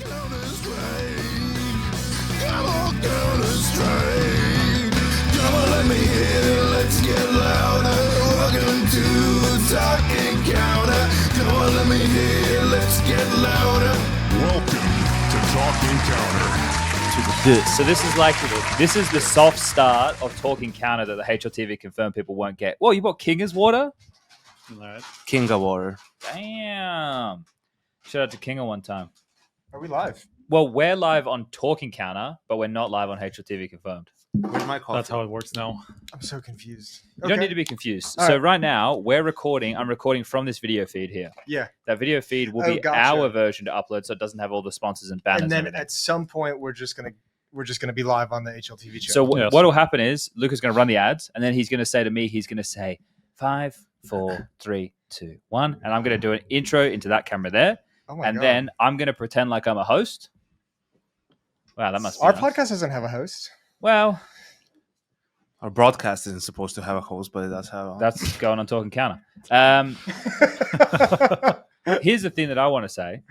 Come on, counter straight. Come on, let me hear. Let's get louder. Welcome to Talking Counter. Come on, let me hear. Let's get louder. Welcome to Talking Counter. So this is the soft start of Talking Counter that the HLTV confirmed people won't get. Whoa, you bought Kinga's water? Right. Kinga water. Damn. Shout out to Kinga one time. Are we live? Well, we're live on Talking Counter, but we're not live on HLTV confirmed. Where's my coffee? That's how it works now. I'm so confused. You don't need to be confused. All so right. right now, we're recording. I'm recording from this video feed here. Yeah. That video feed will be Gotcha. our version to upload, so it doesn't have all the sponsors and banners. And then everything. at some point, we're just gonna be live on the HLTV channel. So Yes. what will happen is Luca's going to run the ads, and then he's going to say to me, he's going to say 5, 4, 3, 2, 1, and I'm going to do an intro into that camera there, oh my and God. then I'm going to pretend like I'm a host. Wow, that must be Our nice. podcast doesn't have a host. Well, Our broadcast isn't supposed to have a host, but that's how. that's going on Talking Counter. Here's the thing that I want to say.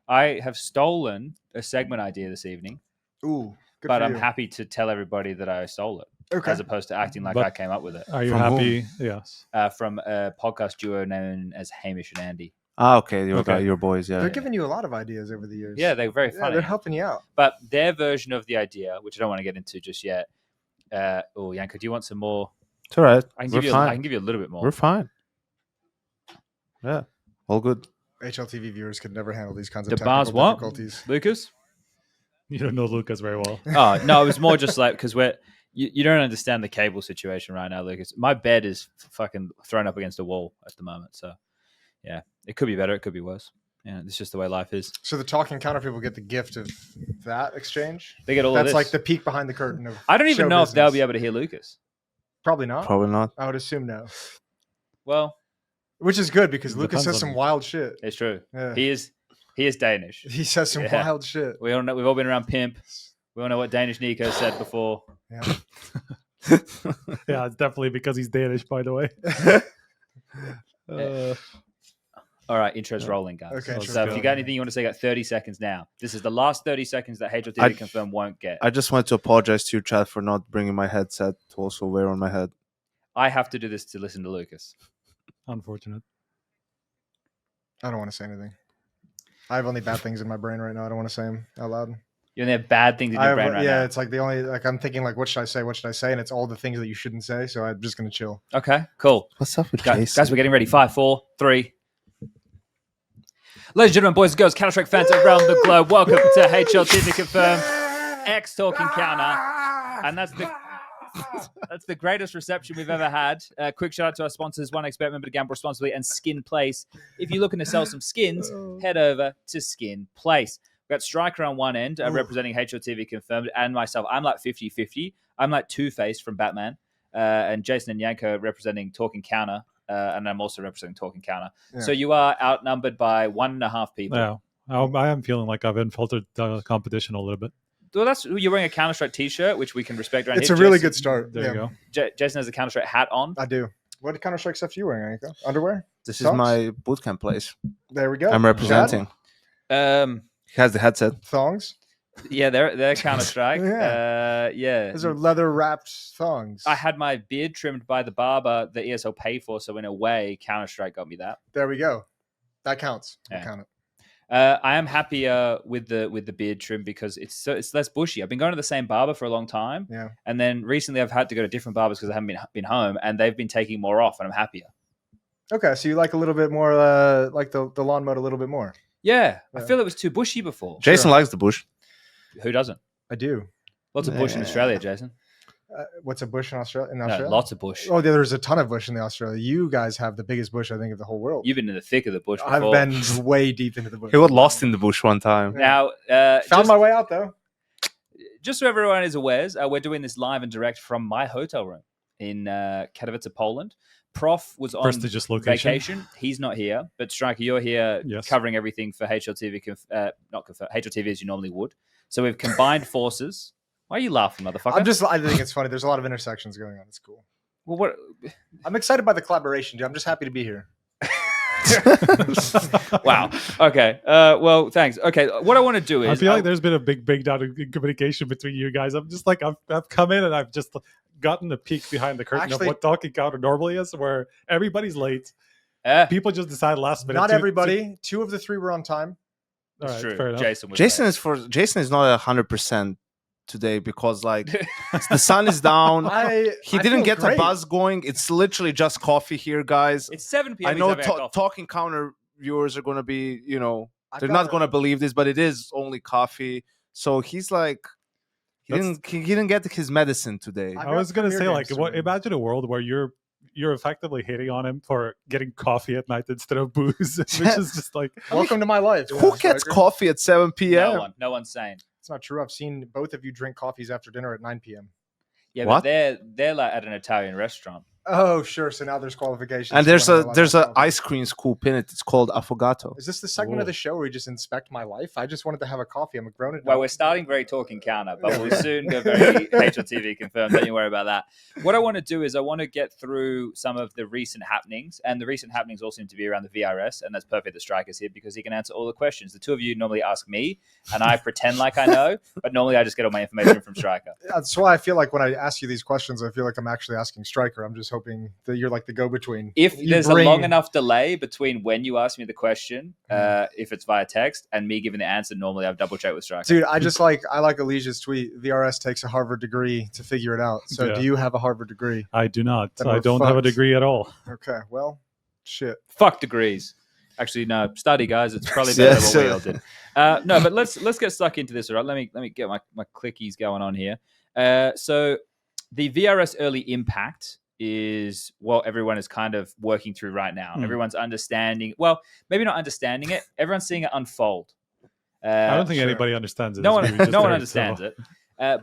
I have stolen a segment idea this evening, Ooh, good but for I'm you. happy to tell everybody that I stole it, Okay. as opposed to acting like But- I came up with it. Are you From happy? Yes. From a podcast duo known as Hamish and Andy. okay, Okay. your boys, yeah. They're giving you a lot of ideas over the years. Yeah, they're very Yeah, funny. they're helping you out. But their version of the idea, which I don't want to get into just yet. Yanko, do you want some more? It's all right. I can We're give you. fine. I can give you a little bit more. We're fine. Yeah, all good. HLTV viewers could never handle these kinds of The technical bars what? difficulties. Lucas? You don't know Lucas very well. Oh no, it was more just like because you don't understand the cable situation right now, Lucas. My bed is fucking thrown up against a wall at the moment. So yeah, it could be better. It could be worse. Yeah, it's just the way life is. So the Talking Counter people get the gift of that exchange. They get all of That's this. like the peek behind the curtain of I don't even show know if they'll business. be able to hear Lucas. Probably not. Probably not. I would assume no. Well, Which is good because It Lucas depends says on- some wild shit. it's true. Yeah. He is Danish. He says some Yeah. wild shit. We all know. We've all been around pimp. We all know what Danish Nico said before. Yeah. Yeah, it's definitely because he's Danish, by the way. All right, intro's rolling, guys. Okay, intro's so if you going. got anything you want to say, got 30 seconds now. This is the last 30 seconds that HLTV I- confirm won't get. I just wanted to apologize to your chat for not bringing my headset to also wear on my head. I have to do this to listen to Lucas. Unfortunate. I don't want to say anything. I have only bad things in my brain right now. I don't want to say them out loud. You only have bad things in I your have, brain right yeah, now. it's like the only like I'm thinking like what should I say? What should I say? And it's all the things that you shouldn't say. So I'm just gonna chill. Okay, cool. What's up with Guys, we're getting ready. 5, 4, 3. Ladies and gentlemen, boys and girls, Counter-Strike fans around the globe, welcome to HLTV Confirmed X Talking Counter. And that's the greatest reception we've ever had. Quick shout out to our sponsors, One Expert, remember to gamble responsibly, and Skin Place. If you're looking to sell some skins, head over to Skin Place. We've got Striker on one end, representing HLTV Confirmed, and myself. I'm like 50-50. I'm like Two-Face from Batman. And Jason and Yanko representing Talking Counter. And I'm also representing Talking Counter. Yeah. So you are outnumbered by 1.5 people. Yeah. I am feeling like I've infiltrated the competition a little bit. Well, you're wearing a Counter-Strike t-shirt, which we can respect around It's here. a really Jason- good start. There Yeah, you go. Jason has a Counter-Strike hat on. I do. What Counter Strike stuff are you wearing, Aniko? Underwear? This is Socks? my bootcamp place. There we go. I'm representing. Um, He has the headset. Thongs. yeah, they're Counter-Strike. yeah. Those are leather wrapped thongs. I had my beard trimmed by the barber that ESL paid for, so in a way, Counter-Strike got me that. There we go. That counts. We'll Yeah. count it. I am happier with the beard trim because it's less bushy. I've been going to the same barber for a long time, Yeah. and then recently I've had to go to different barbers because I haven't been home, and they've been taking more off, and I'm happier. Okay, so you like a little bit more, like the lawn mode a little bit more. Yeah, I Yeah. feel it was too bushy before. Jason likes the bush. Who doesn't? I do. Lots of bush in Yeah. Australia, Jason. What's a bush in Australia? No, lots of bush. Oh, there's a ton of bush in the Australia. You guys have the biggest bush, I think, of the whole world. You've been in the thick of the bush I've before. been way deep into the bush. He got lost in the bush one time. Now, Found just, my way out though. just so everyone is aware, we're doing this live and direct from my hotel room in Katowice, Poland. Prof was on Prestigious location. vacation. He's not here, but Striker, you're here Yes. covering everything for HLTV, HLTV as you normally would. So we've combined forces. Why are you laughing, motherfucker? I think it's funny. There's a lot of intersections going on. It's cool. Well, what? I'm excited by the collaboration, dude. I'm just happy to be here. Wow. Okay. Well, thanks. Okay. What I want to do is I feel like there's been a big breakdown in communication between you guys. I'm just like, I've come in and I've just gotten a peek behind the curtain Actually- of what talking counter normally is, where everybody's late. Yeah, People just decide last minute. Not everybody. 2 of the 3 were on time. All it's right, true. fair enough. Jason was Jason late. is not 100% today because like the sun is down. He I didn't feel get great. a buzz going. It's literally just coffee here, guys. It's 7 p.m. I he's know having a coffee. talking counter viewers are gonna be, I've they're got not a- gonna believe this, but it is only coffee. So he's like, he didn't get his medicine today. I I got was gonna Premier say, games like, to what? win. Imagine a world where you're effectively hating on him for getting coffee at night instead of booze, which is just like, Welcome to my life. Who Yeah, gets Striker. coffee at 7 p.m.? No one's sane. It's not true. I've seen both of you drink coffees after dinner at 9 p.m. Yeah, What? but they're like at an Italian restaurant. Oh, sure. So now there's qualifications. And for there's when I'm a allowed there's to a have coffee. ice cream scoop in it. It's called affogato. Is this the segment of Whoa. the show where we just inspect my life? I just wanted to have a coffee. I'm a grown adult. Well, we're starting very talking counter, but we'll soon go very HLTV confirmed. Don't you worry about that. What I want to do is I want to get through some of the recent happenings, and the recent happenings all seem to be around the VRS, and that's perfect that Striker's here because he can answer all the questions. The two of you normally ask me, and I pretend like I know, but normally I just get all my information from Striker. That's why I feel like when I ask you these questions, I feel like I'm actually asking Striker. I'm just hoping that you're like the go-between. If You there's bring- a long enough delay between when you ask me the question, if it's via text, and me giving the answer, normally I've double checked with Striker. Dude, I like Alicia's tweet. VRS takes a Harvard degree to figure it out. So Yeah. do you have a Harvard degree? I do not. Then I we're don't have a fucked. degree at all. Okay, well, shit. Fuck degrees. Actually, no. Study, guys. It's probably better Yes, than what we sir. all did. No, but let's get stuck into this. All right. Let me get my clickies going on here. So the VRS early impact is what everyone is kind of working through right now. Everyone's understanding. Well, maybe not understanding it. Everyone's seeing it unfold. I don't think sure. anybody understands it. No It's one, really just no one there, understands so- it.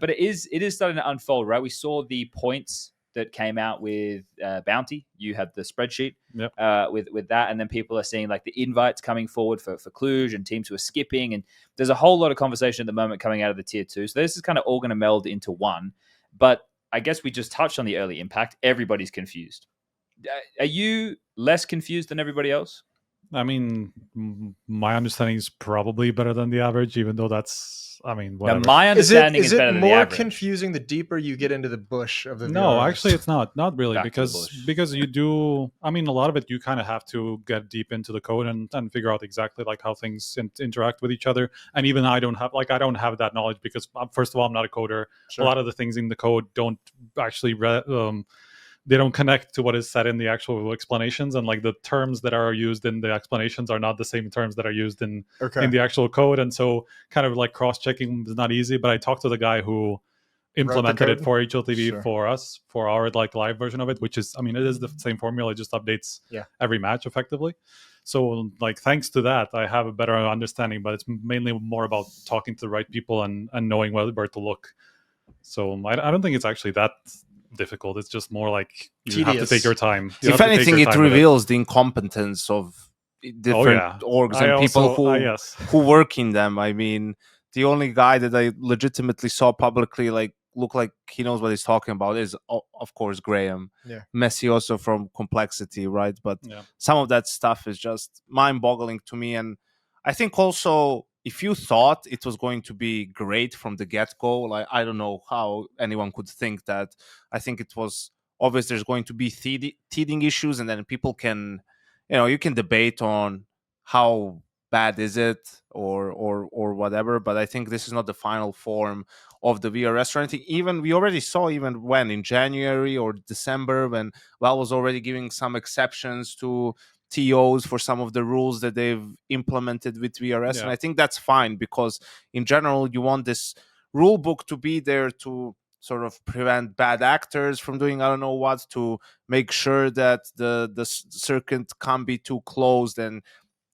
But it is starting to unfold, right? We saw the points that came out with Bounty. You had the spreadsheet with that, and then people are seeing like the invites coming forward for Cluj and teams who are skipping, and there's a whole lot of conversation at the moment coming out of the tier 2. So this is kind of all going to meld into one. But I guess we just touched on the early impact. Everybody's confused. Are you less confused than everybody else? I mean, my understanding is probably better than the average, even though that's, I mean, Now, whatever. my understanding is is it better than the more average. confusing the deeper you get into the bush of the No, VRS? actually, it's not really, Back to the because bush. you do. I mean, a lot of it you kind of have to get deep into the code and figure out exactly like how things interact with each other. And even I don't have that knowledge because first of all, I'm not a coder. Sure. A lot of the things in the code don't actually they don't connect to what is said in the actual explanations, and like the terms that are used in the explanations are not the same terms that are used in Okay. the actual code, and so kind of like cross-checking is not easy. But I talked to the guy who implemented it code? for HLTV Sure. for us for our like live version of it, which is, I mean, it is the same formula, it just updates every match effectively. So like thanks to that, I have a better understanding, but it's mainly more about talking to the right people and knowing where to look. So I don't think it's actually that difficult. It's just more like you have to Tedious. take your time. You If have to take anything, your it time with reveals the incompetence of different yeah. orgs I and people also- yes. who work in them. I mean, the only guy that I legitimately saw publicly like look like he knows what he's talking about is of course Graham. Yeah. Messi also from Complexity, right? But Yeah. some of that stuff is just mind-boggling to me. And I think also if you thought it was going to be great from the get-go, like I don't know how anyone could think that. I think it was obvious there's going to be teething issues, and then people can, you can debate on how bad is it or whatever. But I think this is not the final form of the VRS or anything. Even we already saw when in January or December when Valve was already giving some exceptions to TOs for some of the rules that they've implemented with VRS. Yeah. And I think that's fine because in general, you want this rule book to be there to sort of prevent bad actors from doing I don't know what, to make sure that the circuit can't be too closed. And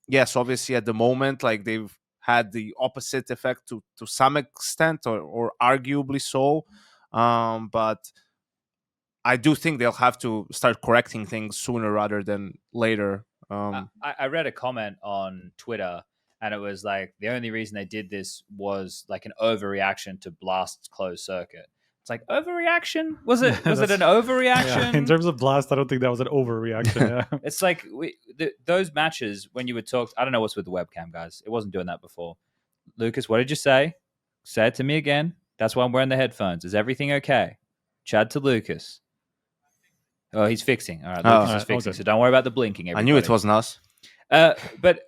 yes, obviously at the moment, like they've had the opposite effect to some extent or arguably so. But I do think they'll have to start correcting things sooner rather than later. I read a comment on Twitter, and it was like the only reason they did this was like an overreaction to Blast's closed circuit. It's It's like overreaction. Was it an Yeah, overreaction? in terms of Blast, I don't think that was an overreaction. Yeah. It's like those matches when you would talk. I don't know what's with the webcam, guys. It wasn't doing that before. Lucas, what did you say? Say it to me again. That's why I'm wearing the headphones. Is everything okay? Chad to Lucas. Oh, he's fixing. All right, Lucas is fixing. Okay. So don't worry about the blinking. I knew it wasn't us. But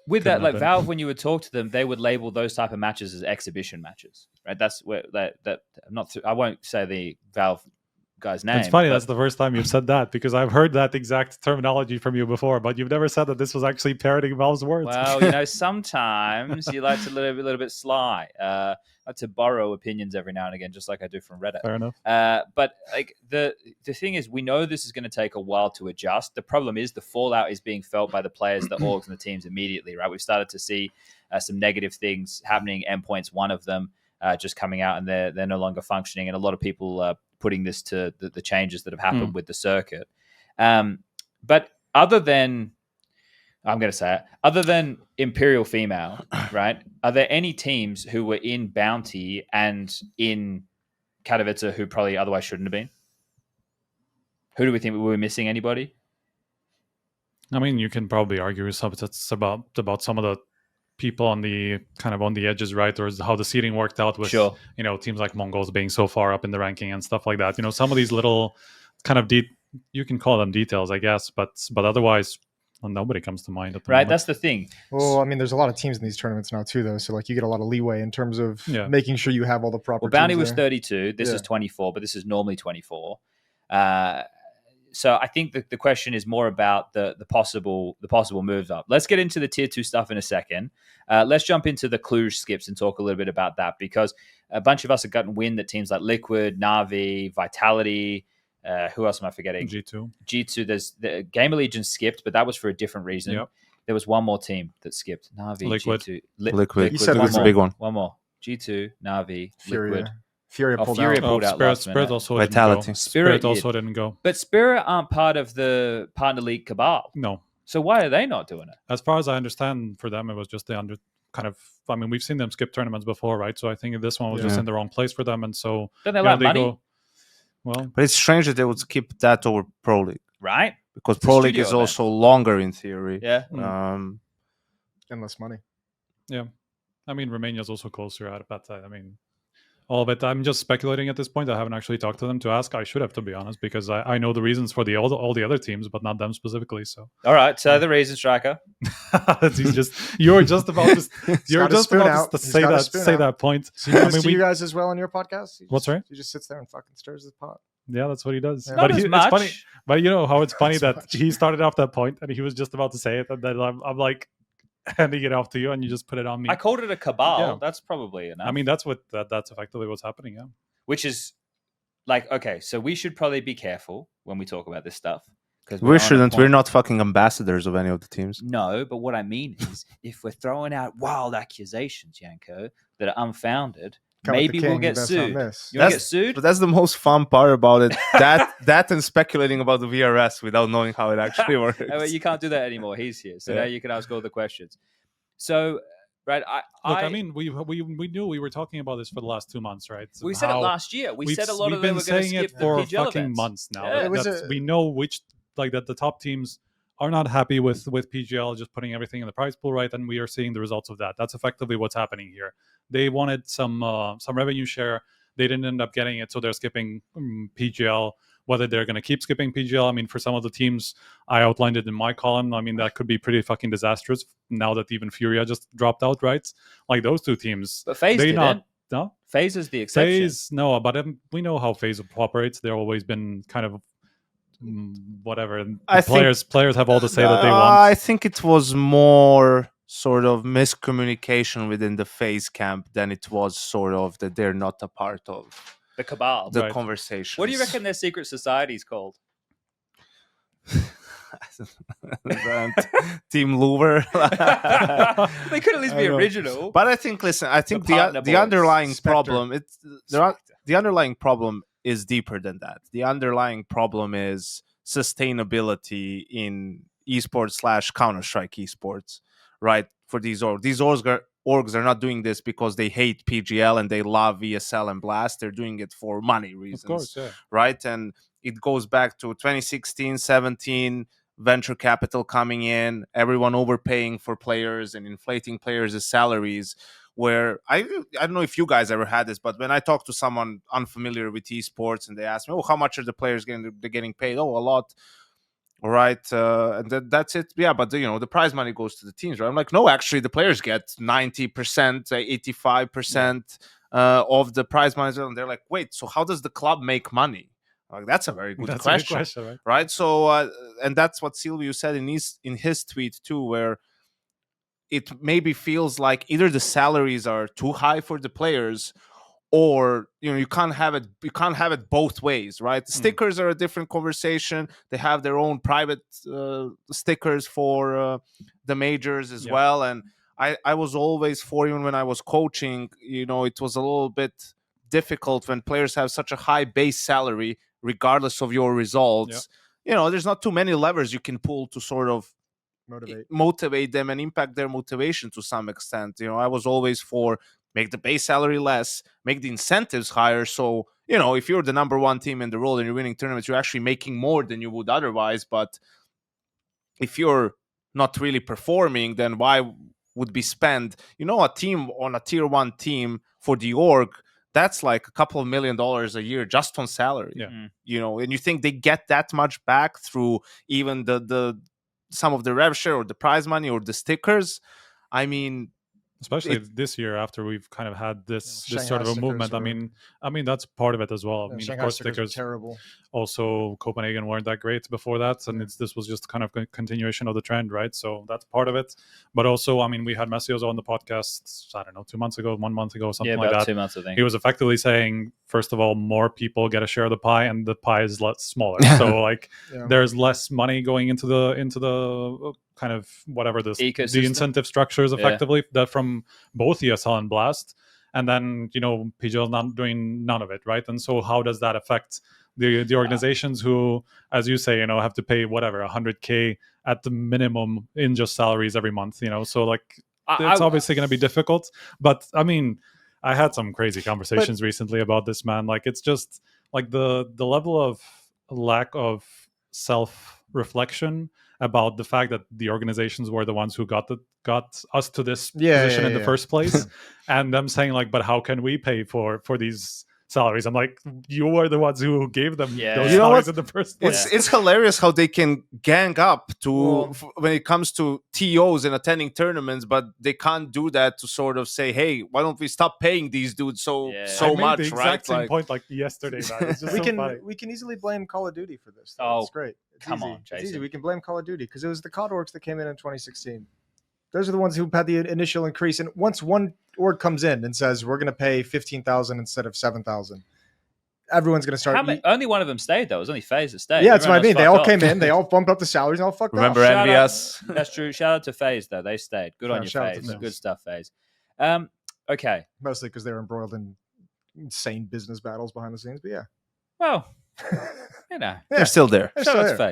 with that, Couldn't like have been. Valve, when you would talk to them, they would label those type of matches as exhibition matches, right? That's where that I'm not. I won't say the Valve guy's name. It's funny, but- that's the first time you've said that, because I've heard that exact terminology from you before, but you've never said that this was actually parroting Valve's words. Well, sometimes you like to a little bit sly. Like to borrow opinions every now and again, just like I do from Reddit. Fair enough. But like the thing is, we know this is going to take a while to adjust. The problem is the fallout is being felt by the players, the orgs, and the teams immediately. Right, we've started to see some negative things happening. Endpoint's one of them, just coming out, and they're no longer functioning, and a lot of people putting this to the changes that have happened with the circuit. But other than Imperial Female, right? Are there any teams who were in Bounty and in Katowice who probably otherwise shouldn't have been? Who do we think we were missing? Anybody? I mean, you can probably argue it's about some of the people on the edges, right? Or how the seeding worked out with, Sure. Teams like Mongolz being so far up in the ranking and stuff like that. Some of these little kind of you can call them details, I guess, but otherwise, well, nobody comes to mind at the Right, moment. that's the thing. Well, I mean, there's a lot of teams in these tournaments now too, though. So like, you get a lot of leeway in terms of making sure you have all the proper. Well, Bounty teams was there. 32. This Yeah. is 24, but this is normally 24. So I think the question is more about the possible moves up. Let's get into the tier 2 stuff in a second. Let's jump into the Cluj skips and talk a little bit about that, because a bunch of us have gotten wind that teams like Liquid, NAVI, Vitality, who else am I forgetting? G2. There's the Game Allegiance skipped, but that was for a different reason. Yep. There was one more team that skipped. NAVI, Liquid. G2. Liquid. You said one Liquid's a more. big one. One more. G2, NAVI, Furia. Liquid. Furia Oh, pulled Furia out. pulled out last Spirit minute. also Vitality. didn't go. Spirit Spirit also didn't go. But Spirit aren't part of the Partner League cabal. No. So why are they not doing it? As far as I understand, for them, it was just we've seen them skip tournaments before, right? So I think this one was just in the wrong place for them. And so Don't they like money? Well, But it's strange that they would skip that over Pro League, Right? because It's a Pro League studio is event. also longer in theory. Yeah. And less money. I mean, Romania's also closer at that time. I mean, all of it. I'm just speculating at this point. I haven't actually talked to them to ask. I should have, to be honest, because I know the reasons for all the other teams, but not them specifically. So All right. So the reason, Striker. you were just about to got his spoon out. He's got his spoon say out. that point. So do you guys as well on your podcast? What's right? He just sits there and fucking stirs the pot. Yeah, that's what he does. Yeah. Not But as it's much. funny. But you know how it's funny Not that as much. he started off that point and he was just about to say it, and then I'm like handing it off to you, and you just put it on me. I called it a cabal. Yeah. That's probably enough. I mean, that's effectively what's happening. Yeah. which is like, okay, so we should probably be careful when we talk about this stuff. Because We shouldn't. We're not fucking ambassadors of any of the teams. No, but what I mean is, if we're throwing out wild accusations, Yanko, that are unfounded, Come with the maybe we'll king, get that's not sued. miss. You want to That's- get sued? But that's the most fun part about it. That and speculating about the VRS without knowing how it actually works. Oh, well, you can't do that anymore. He's here, so Yeah. now you can ask all the questions. So, right, Look, I mean, we knew we were talking about this for the last 2 months, right? So we said it how last year. We said a lot we've of them been were going to saying skip it the for PGL fucking events. months now. Yeah. It was We know that the top teams are not happy with PGL just putting everything in the prize pool, right? And we are seeing the results of that. That's effectively what's happening here. They wanted some revenue share. They didn't end up getting it, so they're skipping PGL. Whether they're going to keep skipping PGL, I mean, for some of the teams, I outlined it in my column. I mean, that could be pretty fucking disastrous now that even Furia just dropped out, right? Like those two teams. But FaZe they didn't. not no FaZe is the exception. FaZe no, but we know how FaZe operates. They've always been kind of whatever. I think- Players have all the say that they want. I think it was more sort of miscommunication within the FaZe camp than it was sort of that they're not a part of The cabal. the Right. conversation. What do you reckon their secret society is called? Team Louvre. They could at least be I know. original. But I think, listen, I think partner the boys. underlying Spectre. problem the underlying problem is deeper than that. The underlying problem is sustainability in esports / Counter-Strike esports, right? For these orgs orgs are not doing this because they hate PGL and they love VSL and Blast. They're doing it for money reasons, Of course, yeah. right? And it goes back to 2016, 17, venture capital coming in, everyone overpaying for players and inflating players' salaries. Where I don't know if you guys ever had this, but when I talk to someone unfamiliar with esports and they ask me, "Oh, how much are the players getting? They're getting paid? Oh, a lot." All right, and that's it. Yeah, but the prize money goes to the teams, right? I'm like, no, actually, the players get 90%, 85% of the prize money, and they're like, wait, so how does the club make money? Like, that's a very good That's question, a good question, right? right? So, and that's what Silvio said in his tweet too, where it maybe feels like either the salaries are too high for the players, or you can't have it both ways, right? The stickers are a different conversation. They have their own private stickers for the majors as well. And I was always for, even when I was coaching, it was a little bit difficult when players have such a high base salary regardless of your results. There's not too many levers you can pull to sort of motivate them and impact their motivation to some extent. I was always for make the base salary less, make the incentives higher. So, if you're the number one team in the world and you're winning tournaments, you're actually making more than you would otherwise. But if you're not really performing, then why would be spend, a team on a tier 1 team for the org? That's like a couple of $1 million a year just on salary. And you think they get that much back through even the some of the rev share or the prize money or the stickers? I mean, especially this year after we've kind of had this sort of a movement. I mean that's part of it as well. I mean, of course, stickers terrible. Also, Copenhagen weren't that great before that, and this was just kind of a continuation of the trend, right? So that's part of it. But also, I mean, we had Messios on the podcast, I don't know, 2 months ago, 1 month ago, something like that. 2 months, I think. He was effectively saying, first of all, more people get a share of the pie, and the pie is smaller. So like, there's less money going into the kind of whatever the incentive structures effectively that from both ESL and Blast, and then PGL not doing none of it, right? And so how does that affect the organizations who, as you say, have to pay whatever $100K at the minimum in just salaries every month, so like it's obviously going to be difficult. But I mean, I had some crazy conversations recently about this, man. Like, it's just like the level of lack of self-reflection about the fact that the organizations were the ones who got us to this position in the first place, and them saying like, but how can we pay for these salaries? I'm like, you were the ones who gave them those salaries in the first place. It's hilarious how they can gang up to when it comes to TOs and attending tournaments, but they can't do that to sort of say, hey, why don't we stop paying these dudes so much, the exact same point like yesterday, man. It's just we can easily blame Call of Duty for this. Oh, it's great. Come on, Jason. It's easy. We can blame Call of Duty because it was the COD orgs that came in 2016. Those are the ones who had the initial increase. And once one org comes in and says, we're going to pay 15,000 instead of 7,000, everyone's going to start. Only one of them stayed, though. It was only FaZe that stayed. Yeah, that's what I mean. They all came in. They all bumped up the salaries and all fucked off. Remember NVS? That's true. Shout out to FaZe, though. They stayed. Good on you, FaZe. Good stuff, FaZe. Okay. Mostly because they were embroiled in insane business battles behind the scenes. But yeah. Well, they're still there.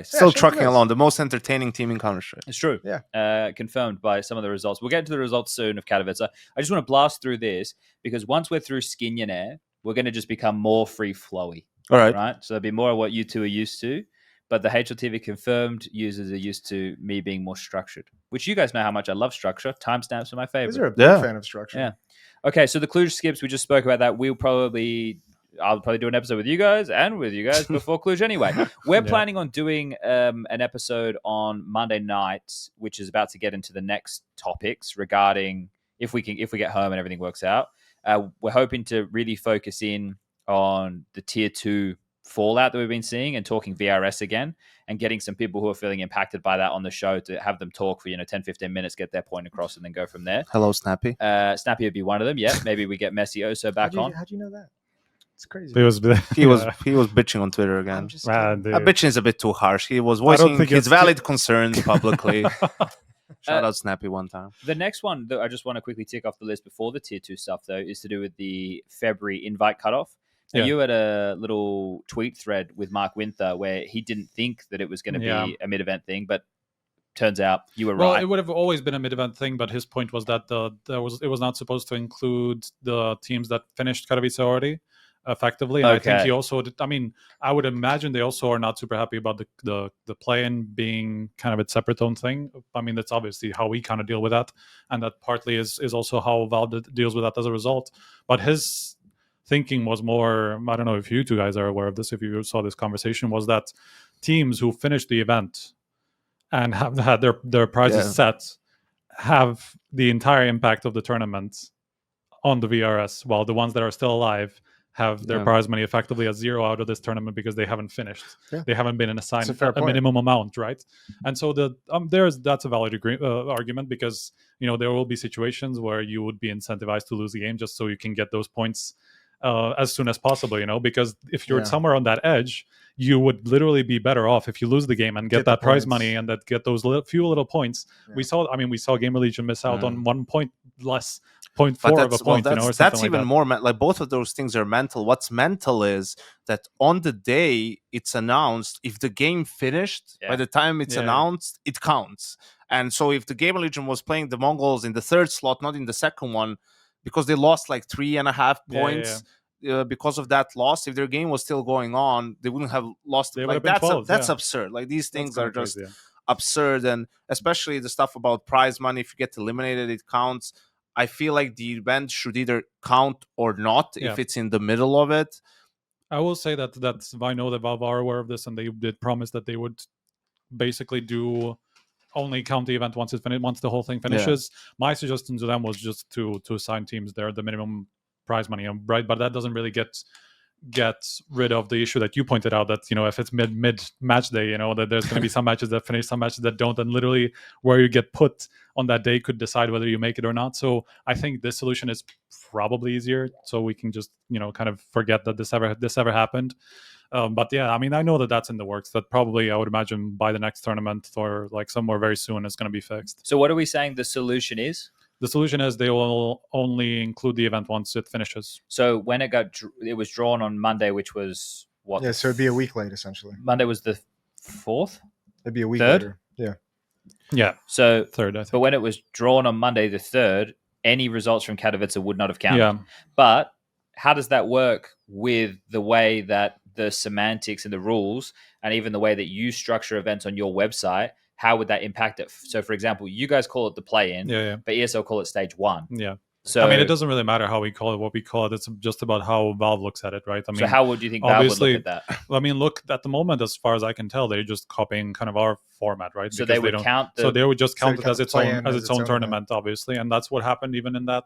Still trucking along. The most entertaining team in Counter-Strike. It's true. Yeah. Confirmed by some of the results. We'll get into the results soon of Katowice. I just want to blast through this because once we're through Skinionaire, we're going to just become more free-flowy. All right. Right? So there'll be more of what you two are used to. But the HLTV confirmed users are used to me being more structured, which you guys know how much I love structure. Timestamps are my favorite. You're a big fan of structure. Yeah. Okay, so the Cluj skips, we just spoke about that. I'll probably do an episode with you guys and with you guys before Cluj anyway. We're planning on doing an episode on Monday night, which is about to get into the next topics regarding if we get home and everything works out. We're hoping to really focus in on the tier 2 fallout that we've been seeing and talking VRS again and getting some people who are feeling impacted by that on the show to have them talk for 10-15 minutes, get their point across, and then go from there. Hello, Snappy. Snappy would be one of them. Yeah, maybe we get Messi Oso back on. How'd you know that? It's crazy. He was bitching on Twitter again. Bitching is a bit too harsh. He was voicing his valid concerns publicly. Shout out Snappy one time. The next one that I just want to quickly tick off the list before the tier 2 stuff, though, is to do with the February invite cutoff. Now, you had a little tweet thread with Mark Winther where he didn't think that it was going to be a mid-event thing, but turns out you were Well, right. it would have always been a mid-event thing, but his point was that it was not supposed to include the teams that finished Katowice already effectively. And I think he also did, I mean, I would imagine they also are not super happy about the play-in being kind of its separate own thing. I mean, that's obviously how we kind of deal with that, and that partly is also how Valve deals with that as a result. But his thinking was more, I don't know if you two guys are aware of this, if you saw this conversation, was that teams who finished the event and have had their prizes set have the entire impact of the tournament on the VRS, while the ones that are still alive have their prize money effectively at zero out of this tournament because they haven't finished. They haven't been assigned a minimum amount, right? And so that's a valid argument, because there will be situations where you would be incentivized to lose the game just so you can get those points as soon as possible, because if you're somewhere on that edge, you would literally be better off if you lose the game and get that prize money and get those few little points. We saw Gamer Legion miss out on 1 point less, 0.4 of a point, or something that's like even that. more like both of those things are mental. What's mental is that on the day it's announced, if the game finished by the time it's announced, it counts. And so if the Gamer Legion was playing the Mongolz in the third slot, not in the second one, because they lost like 3.5 points because of that loss, if their game was still going on, they wouldn't have lost. They Like that's absurd. Like these things are just absurd, and especially the stuff about prize money. If you get eliminated, it counts. I feel like the event should either count or not if it's in the middle of it. I will say that I know that Valve are aware of this, and they did promise that they would basically only count the event once the whole thing finishes. My suggestion to them was just to assign teams the minimum prize money, right? But that doesn't really get rid of the issue that you pointed out, that if it's mid match day, that there's going to be some matches that finish, some matches that don't, and literally where you get put on that day could decide whether you make it or not. So I think this solution is probably easier, so we can just kind of forget that this ever happened. But yeah, I mean, I know that that's in the works. That probably, I would imagine, by the next tournament or like somewhere very soon, is going to be fixed. So what are we saying the solution is? The solution is they will only include the event once it finishes. So when it was drawn on Monday, which was what? Yeah, so it'd be a week late, essentially. Monday was the 4th? It'd be a week 3rd? later. Yeah. Yeah. So 3rd, I think. But when it was drawn on Monday the 3rd, any results from Katowice would not have counted. Yeah. But how does that work with the way that the semantics and the rules, and even the way that you structure events on your website, how would that impact it? So, for example, you guys call it the play-in, but ESL call it stage 1. Yeah. So, I mean, it doesn't really matter how we call it, what we call it. It's just about how Valve looks at it, right? I mean, so how would you think Valve would look at that? I mean, look, at the moment, as far as I can tell, they're just copying kind of our format, right? So because they would count. So they would just count it as its own tournament, tournament, obviously, and that's what happened even in the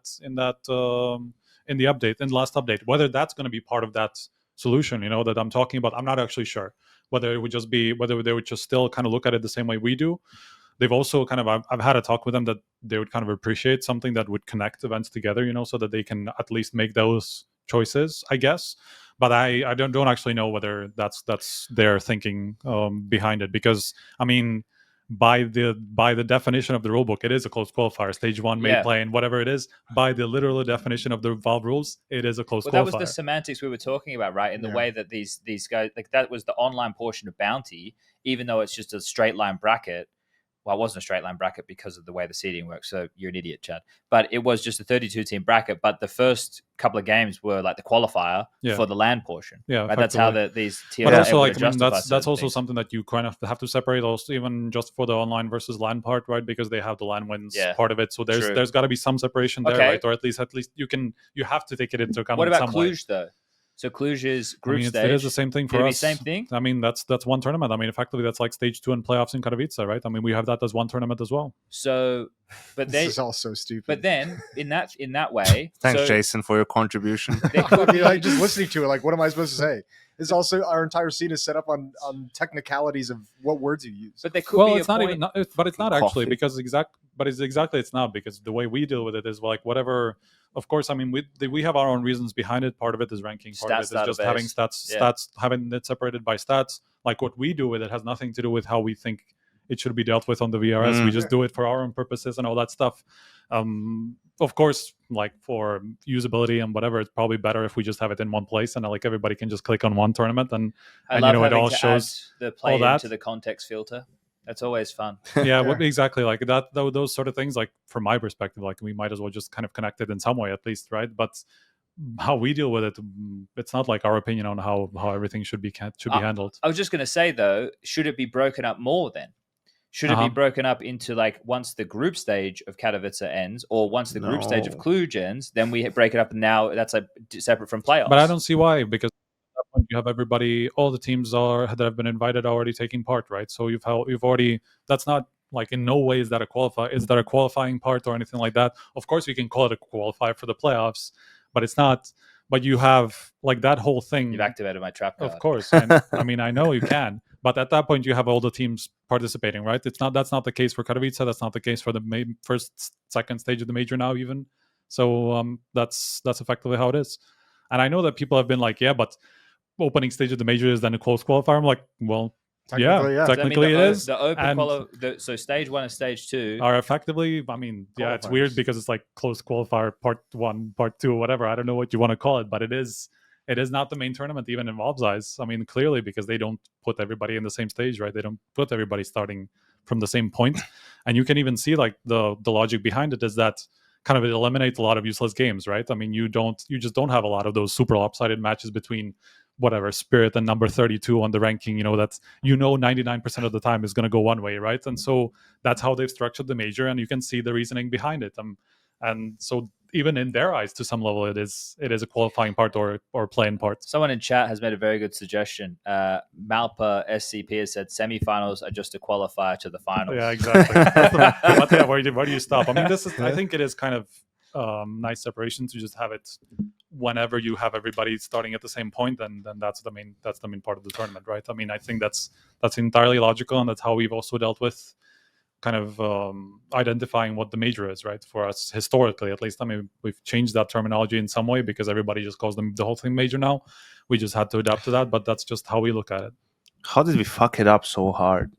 last update. Whether that's going to be part of that solution, that I'm talking about, I'm not actually sure. Whether they would just still kind of look at it the same way we do. They've also kind of, I've had a talk with them that they would kind of appreciate something that would connect events together, so that they can at least make those choices, I guess. But I don't actually know whether that's their thinking behind it, because I mean, by the definition of the rulebook, it is a closed qualifier. Stage 1 may play, and whatever it is, by the literal definition of the Valve rules, it is a closed qualifier. That was the semantics we were talking about, right? In the way that these guys, like, that was the online portion of Bounty, even though it's just a straight line bracket. Well, it wasn't a straight line bracket because of the way the seeding works. So you're an idiot, Chad. But it was just a 32-team bracket. But the first couple of games were like the qualifier for the LAN portion. Yeah, right? That's how these tiers but are also, able to justify that's also things. something that you kind of have to separate, also even just for the online versus LAN part, right? Because they have the LAN wins part of it. So there's got to be some separation there, right? Or at least you have to take it into account. What about Cluj though? So Cluj is group stage. It is the same thing for us. Same thing? I mean, that's one tournament. I mean, effectively, that's like stage 2 and playoffs in Katowice, right? I mean, we have that as one tournament as well. So, but this is all so stupid. But then, in that way, thanks, Jason, for your contribution. I mean, like, just listening to it, like, what am I supposed to say? This also, our entire scene is set up on technicalities of what words you use. But there could be it's not even. But it's not actually because it's not, because the way we deal with it is like whatever. Of course, I mean, we have our own reasons behind it. Part of it is ranking. Part of it is just having stats, having it separated by stats. Like what we do with it has nothing to do with how we think it should be dealt with on the VRS. We just do it for our own purposes and all that stuff. Of course, like for usability and whatever, it's probably better if we just have it in one place and like everybody can just click on one tournament and it all shows the play into the context filter. That's always fun. Yeah, exactly. Like that, those sort of things. Like from my perspective, like we might as well just kind of connect it in some way, at least, right? But how we deal with it, it's not like our opinion on how everything should be handled. I was just going to say though, should it be broken up more then? Should it be broken up into like once the group stage of Katowice ends, or once the group stage of Cluj ends, then we break it up, and now that's like separate from playoffs? But I don't see why, because at that point you have everybody, all the teams that have been invited already taking part, right? So you've already, that's not like in no way is that a qualifying part or anything like that. Of course, you can call it a qualifier for the playoffs, but it's not. But you have like that whole thing. You've activated my trap card. Of course, and I mean I know you can, but at that point you have all the teams participating, right? That's not the case for Katowice. That's not the case for the second stage of the major now even. So that's effectively how it is. And I know that people have been like, yeah, but opening stage of the major is then a close qualifier. I'm like, well, technically it is. The open so stage 1 and stage 2 are effectively, I mean, yeah, it's weird because it's like close qualifier part 1, part 2, whatever. I don't know what you want to call it, but it is not the main tournament even in VOB's eyes. I mean, clearly because they don't put everybody in the same stage, right? They don't put everybody starting from the same point. And you can even see like the logic behind it is that kind of it eliminates a lot of useless games, right? I mean, you just don't have a lot of those super lopsided matches between whatever Spirit and number 32 on the ranking, that's 99% of the time is going to go one way, right? And so that's how they've structured the major, and you can see the reasoning behind it. And so even in their eyes, to some level, it is a qualifying part or playing part. Someone in chat has made a very good suggestion. Malpa SCP has said semifinals are just a qualifier to the finals. Yeah, exactly. But yeah, where do you stop? I mean, I think it is kind of nice separation to just have it whenever you have everybody starting at the same point, then that's the main part of the tournament, right? I mean, I think that's entirely logical, and that's how we've also dealt with kind of identifying what the major is, right? For us historically, at least. I mean, we've changed that terminology in some way because everybody just calls them the whole thing major now. We just had to adapt to that, but that's just how we look at it. How did we fuck it up so hard?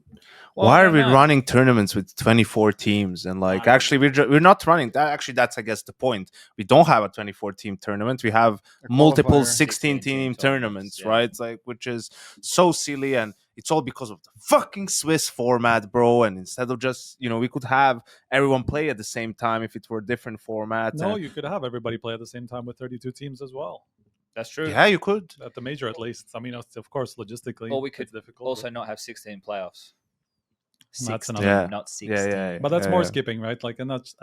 Why are we running tournaments with 24 teams? And like, actually, we're not running that. Actually, that's, I guess, the point. We don't have a 24-team tournament. We have multiple 16-team tournaments, right? It's like, which is so silly. And it's all because of the fucking Swiss format, bro. And instead of just, we could have everyone play at the same time if it were a different format. No, you could have everybody play at the same time with 32 teams as well. That's true. Yeah, you could. At the major, at least. I mean, of course, logistically, or we could difficult, also not have 16 playoffs. 16, not 16. Yeah. But that's more skipping, right? Like, and that's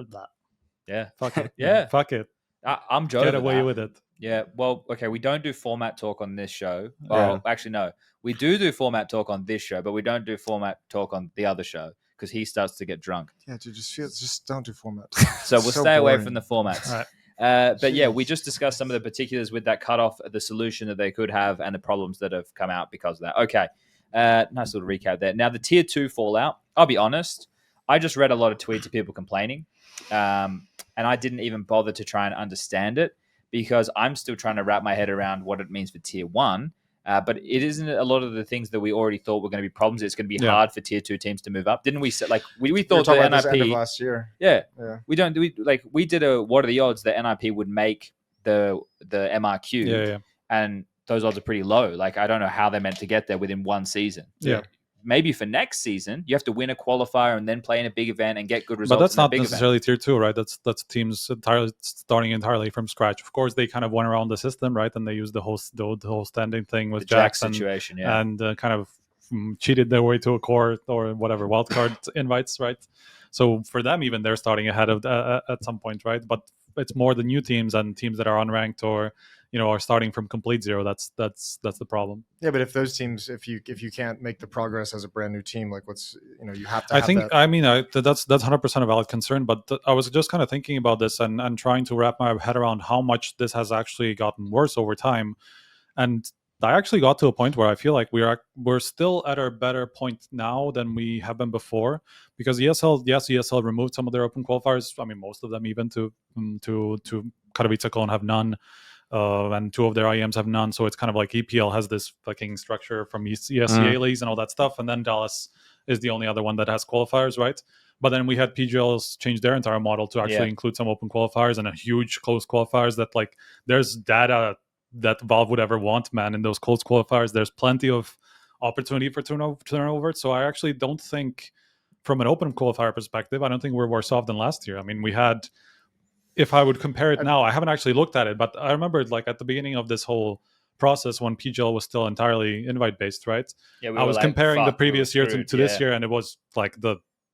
fuck it. Yeah, fuck it. I'm joking. Get away with it. Yeah. Well, okay. We don't do format talk on this show. Well, actually, no. We do format talk on this show, but we don't do format talk on the other show because he starts to get drunk. Yeah, dude, just don't do format. So we'll stay away from the formats. All right. But yeah, we just discussed some of the particulars with that cutoff, the solution that they could have, and the problems that have come out because of that. Okay. Nice little recap there. Now, the tier 2 fallout, I'll be honest, I just read a lot of tweets of people complaining, and I didn't even bother to try and understand it because I'm still trying to wrap my head around what it means for tier 1. But it isn't a lot of the things that we already thought were going to be problems. It's going to be hard for tier 2 teams to move up. Didn't we? Like we thought the NIP NIP last year. Yeah. We did a what are the odds that NIP would make the MRQ? Yeah. And those odds are pretty low. Like, I don't know how they're meant to get there within one season. Yeah. Maybe for next season, you have to win a qualifier and then play in a big event and get good results. But that's not big necessarily tier 2, right? That's teams starting entirely from scratch. Of course, they kind of went around the system, right? And they used the whole standing thing with Jackson situation, and kind of cheated their way to a core or whatever wildcard invites, right? So for them, even they're starting ahead of at some point, right? But it's more the new teams and teams that are unranked or are starting from complete zero. That's the problem. Yeah, but if those teams, if you can't make the progress as a brand new team, like you have to. That's 100% a valid concern. But I was just kind of thinking about this and trying to wrap my head around how much this has actually gotten worse over time. And I actually got to a point where I feel like we're still at a better point now than we have been before, because ESL removed some of their open qualifiers. I mean, most of them even to Katowice Cologne have none. And 2 of their IEMs have none, so it's kind of like EPL has this fucking structure from ESCA leagues and all that stuff, and then Dallas is the only other one that has qualifiers, right? But then we had PGLs change their entire model to actually include some open qualifiers and a huge closed qualifiers that, like, there's data that Valve would ever want, man, in those closed qualifiers. There's plenty of opportunity for turnover. So I actually don't think, from an open qualifier perspective, I don't think we're worse off than last year. I mean, we had, if I would compare it now, I haven't actually looked at it, but I remember like at the beginning of this whole process when PGL was still entirely invite based, right? Yeah, I was comparing the previous year to this year. year, and it was like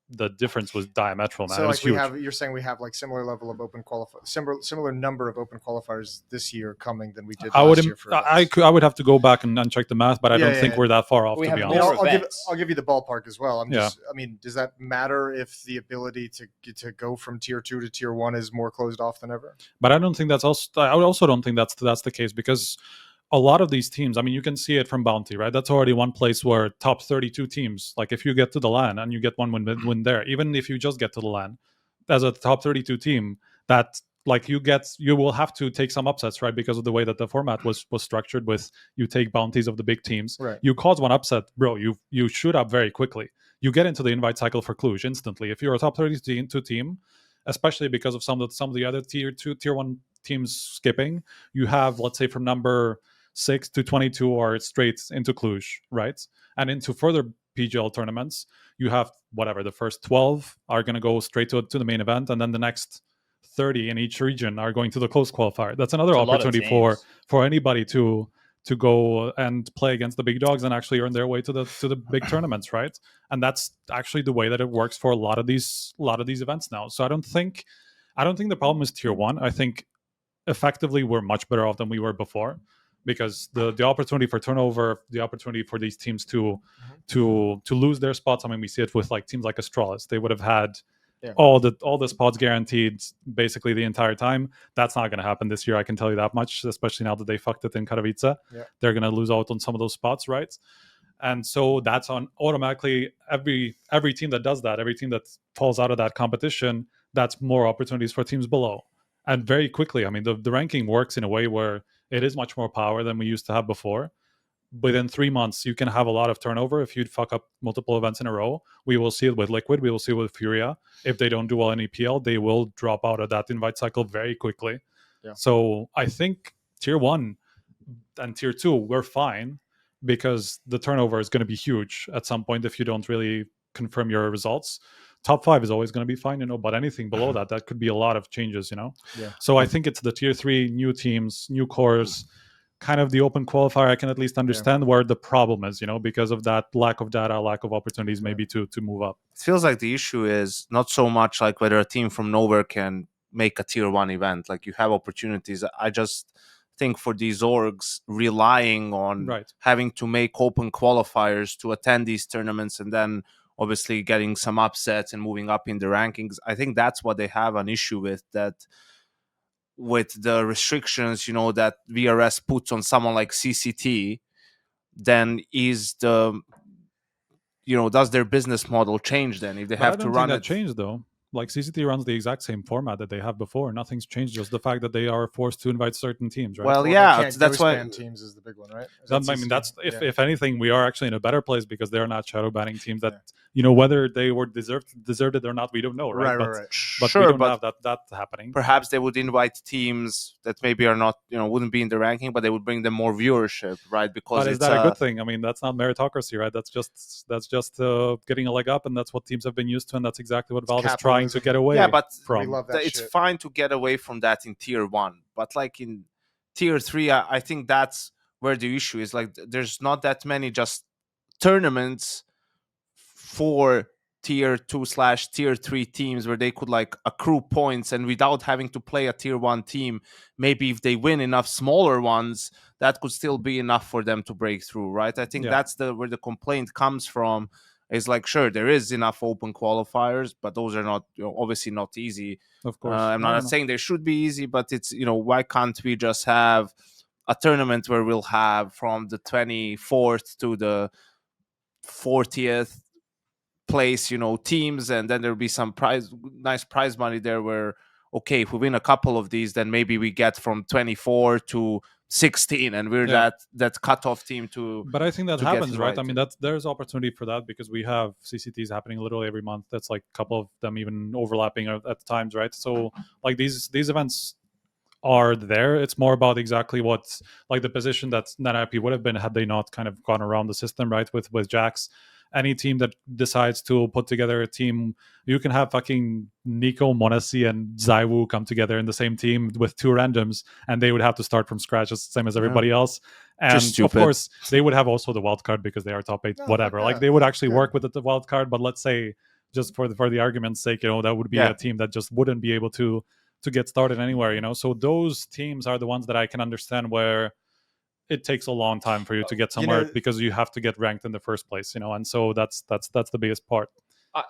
the difference was diametral, man. So it was like huge. you're saying we have like similar level of open similar number of open qualifiers this year coming than we did last year. I would have to go back and check the math, but I don't think we're that far off, We to be have honest. more I'll give you the ballpark as well. Yeah. I mean, does that matter if the ability to go from tier 2 to tier 1 is more closed off than ever? But I don't think that's also. I also don't think that's the case, because a lot of these teams, I mean, you can see it from Bounty, right? That's already one place where top 32 teams, like if you get to the LAN and you get one win there, even if you just get to the LAN as a top 32 team, that like you will have to take some upsets, right? Because of the way that the format was structured, with you take bounties of the big teams. Right. You cause one upset, bro, you shoot up very quickly. You get into the invite cycle for Cluj instantly. If you're a top 32 team, especially because of some of the other tier 1 teams skipping, you have, let's say, from number 6 to 22 are straight into Cluj, right? And into further PGL tournaments, you have whatever, the first 12 are going to go straight to the main event, and then the next 30 in each region are going to the close qualifier. That's another opportunity for anybody to go and play against the big dogs and actually earn their way to the big tournaments, right? And that's actually the way that it works for a lot of these events now. So I don't think the problem is tier 1. I think effectively we're much better off than we were before, because the opportunity for turnover, the opportunity for these teams to lose their spots. I mean, we see it with like teams like Astralis. They would have had all the spots guaranteed basically the entire time. That's not going to happen this year, I can tell you that much, especially now that they fucked it in Katowice. Yeah. They're going to lose out on some of those spots, right? And so that's on automatically every team that does that, every team that falls out of that competition, that's more opportunities for teams below. And very quickly, I mean, the ranking works in a way where it is much more power than we used to have before. Within 3 months, you can have a lot of turnover if you fuck up multiple events in a row. We will see it with Liquid. We will see it with Furia. If they don't do well in EPL, they will drop out of that invite cycle very quickly. Yeah. So I think tier 1 and tier 2, we're fine, because the turnover is going to be huge at some point if you don't really confirm your results. Top 5 is always going to be fine, but anything below that could be a lot of changes, Yeah. So I think it's the tier 3 new teams, new cores, kind of the open qualifier. I can at least understand where the problem is, because of that lack of data, lack of opportunities, maybe to move up. It feels like the issue is not so much like whether a team from nowhere can make a tier 1 event. Like, you have opportunities. I just think for these orgs relying on having to make open qualifiers to attend these tournaments and then obviously getting some upsets and moving up in the rankings, I think that's what they have an issue with, that with the restrictions, that VRS puts on someone like CCT, then is does their business model change then if they have to run it? Changed though. Like, CCT runs the exact same format that they have before. Nothing's changed, just the fact that they are forced to invite certain teams, right? Well, yeah, that's why teams is the big one, right? That's if anything, we are actually in a better place, because they're not shadow banning teams that whether they were deserved it or not, we don't know, right? But sure, we don't have that happening. Perhaps they would invite teams that maybe are not, wouldn't be in the ranking, but they would bring them more viewership, right? Because but is that a good thing? I mean, that's not meritocracy, right? That's just getting a leg up, and that's what teams have been used to, and that's exactly what Valve is trying to get away from. It's fine to get away from that in tier 1, but like in tier 3, I think that's where the issue is. Like, there's not that many just tournaments for tier 2/tier 3 teams where they could like accrue points, and without having to play a tier 1 team, maybe if they win enough smaller ones, that could still be enough for them to break through, right? I think that's where the complaint comes from. Is like, sure, there is enough open qualifiers, but those are not, obviously not easy. Of course, I'm not saying they should be easy, but it's, why can't we just have a tournament where we'll have from the 24th to the 40th place, teams, and then there'll be some nice prize money there where, okay, if we win a couple of these, then maybe we get from 24 to 16 and we're that cutoff team to. But I think that happens, right? I mean, there's opportunity for that, because we have CCTs happening literally every month. That's like a couple of them even overlapping at times, right? So like these events are there. It's more about exactly what's like the position that NAVI would have been had they not kind of gone around the system, right? With Jax. Any team that decides to put together a team, you can have fucking Nico, Monasi, and Zaiwu come together in the same team with 2 randoms, and they would have to start from scratch, just the same as everybody else. And of stupid. course, they would have also the wild card because they are top 8, whatever. Like they would actually work with the wild card, but let's say just for the argument's sake, that would be a team that just wouldn't be able to get started anywhere. So those teams are the ones that I can understand where it takes a long time for you to get somewhere because you have to get ranked in the first place, and so that's the biggest part.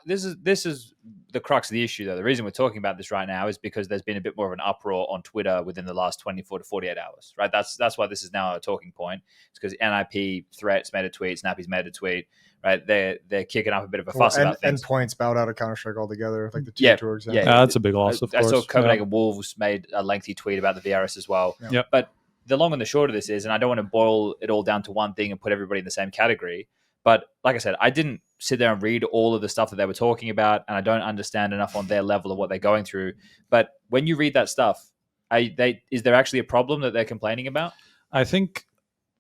This is the crux of the issue, though. The reason we're talking about this right now is because there's been a bit more of an uproar on Twitter within the last 24 to 48 hours, right? That's why this is now a talking point. It's because NIP Threats made a tweet, Snappy's made a tweet, right? They're kicking up a bit of a fuss about things. Endpoints bowed out of Counter-Strike altogether, like the tier 2 example. Yeah, that's a big loss, of course. I saw Copenhagen Wolves made a lengthy tweet about the VRS as well. Yeah. But the long and the short of this is, and I don't want to boil it all down to one thing and put everybody in the same category, but like I said, I didn't sit there and read all of the stuff that they were talking about, and I don't understand enough on their level of what they're going through. But when you read that stuff, is there actually a problem that they're complaining about? I think,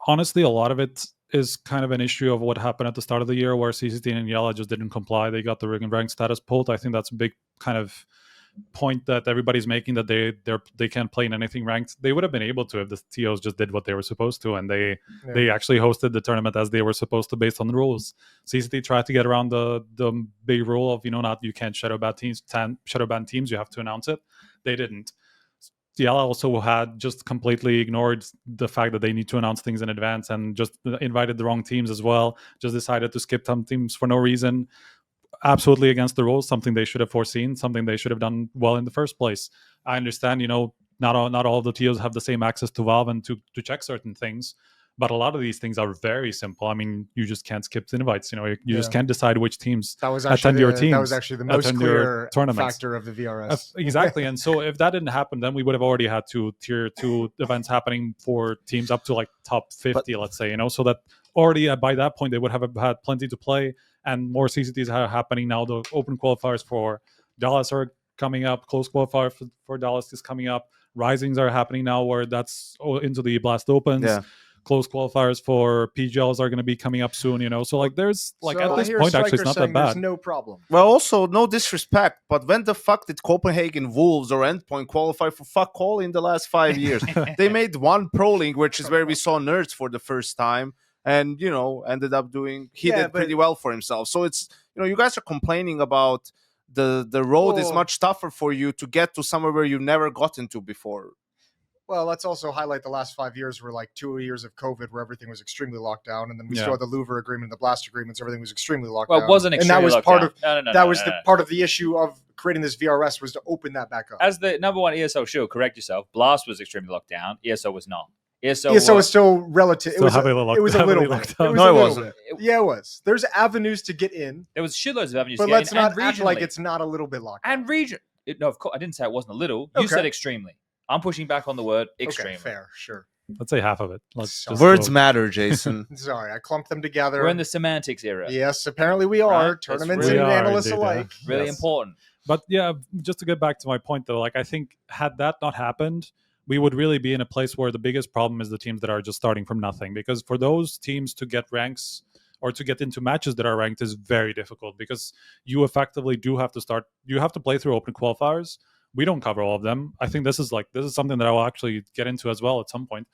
honestly, a lot of it is kind of an issue of what happened at the start of the year where CCT and Yella just didn't comply. They got the rank status pulled. I think that's a big kind of point that everybody's making, that they can't play in anything ranked. They would have been able to if the TOs just did what they were supposed to, and they actually hosted the tournament as they were supposed to based on the rules. CCT tried to get around the big rule of you can't shadow ban teams, you have to announce it. They didn't. Yala also had just completely ignored the fact that they need to announce things in advance and just invited the wrong teams as well. Just decided to skip some teams for no reason. Absolutely against the rules, something they should have foreseen, something they should have done well in the first place. I understand, not all of the TOs have the same access to Valve and to check certain things, but a lot of these things are very simple. I mean, you just can't skip invites. You just can't decide which teams attend your teams. That was actually the most clear factor of the VRS. Exactly. And so if that didn't happen, then we would have already had tier 2 events happening for teams up to like top 50, let's say, so that already by that point they would have had plenty to play, and more CCTs are happening now. The open qualifiers for Dallas are coming up. Close qualifier for Dallas is coming up. Risings are happening now, where that's into the Blast Opens. Yeah. Close qualifiers for PGLs are going to be coming up soon, So there's at this point actually it's not that bad. There's no problem. Well, also no disrespect, but when the fuck did Copenhagen Wolves or Endpoint qualify for fuck all in the last 5 years? They made one Pro League, which is where we saw Nerds for the first time. And, ended up did pretty well for himself. So it's, you guys are complaining about the road is much tougher for you to get to somewhere where you've never gotten to before. Well, let's also highlight the last 5 years were like 2 years of COVID where everything was extremely locked down. And then we still had the Louvre agreement, the Blast agreements, everything was extremely locked down. Well, it wasn't extremely locked down. That was part of the issue of creating this VRS was to open that back up. As the number one ESO show, correct yourself, Blast was extremely locked down. ESO was not. ESO was still relative. It was a little bit. No, it wasn't. Yeah, it was. There's avenues to get in. There was shitloads of avenues to get in. But let's not act like regionally. It's not a little bit locked And region. No, of course, I didn't say it wasn't a little. You said extremely. I'm pushing back on the word extremely. Okay, fair, sure. Let's say half of it. Words matter, Jason. Sorry, I clumped them together. We're in the semantics era. Yes, apparently we are. Right? Tournaments and analysts alike. Really important. But yeah, just to get back to my point though, I think had that not happened, we would really be in a place where the biggest problem is the teams that are just starting from nothing. Because for those teams to get ranks or to get into matches that are ranked is very difficult, because you effectively do have to start. You have to play through open qualifiers. We don't cover all of them. I think this is something that I will actually get into as well at some point.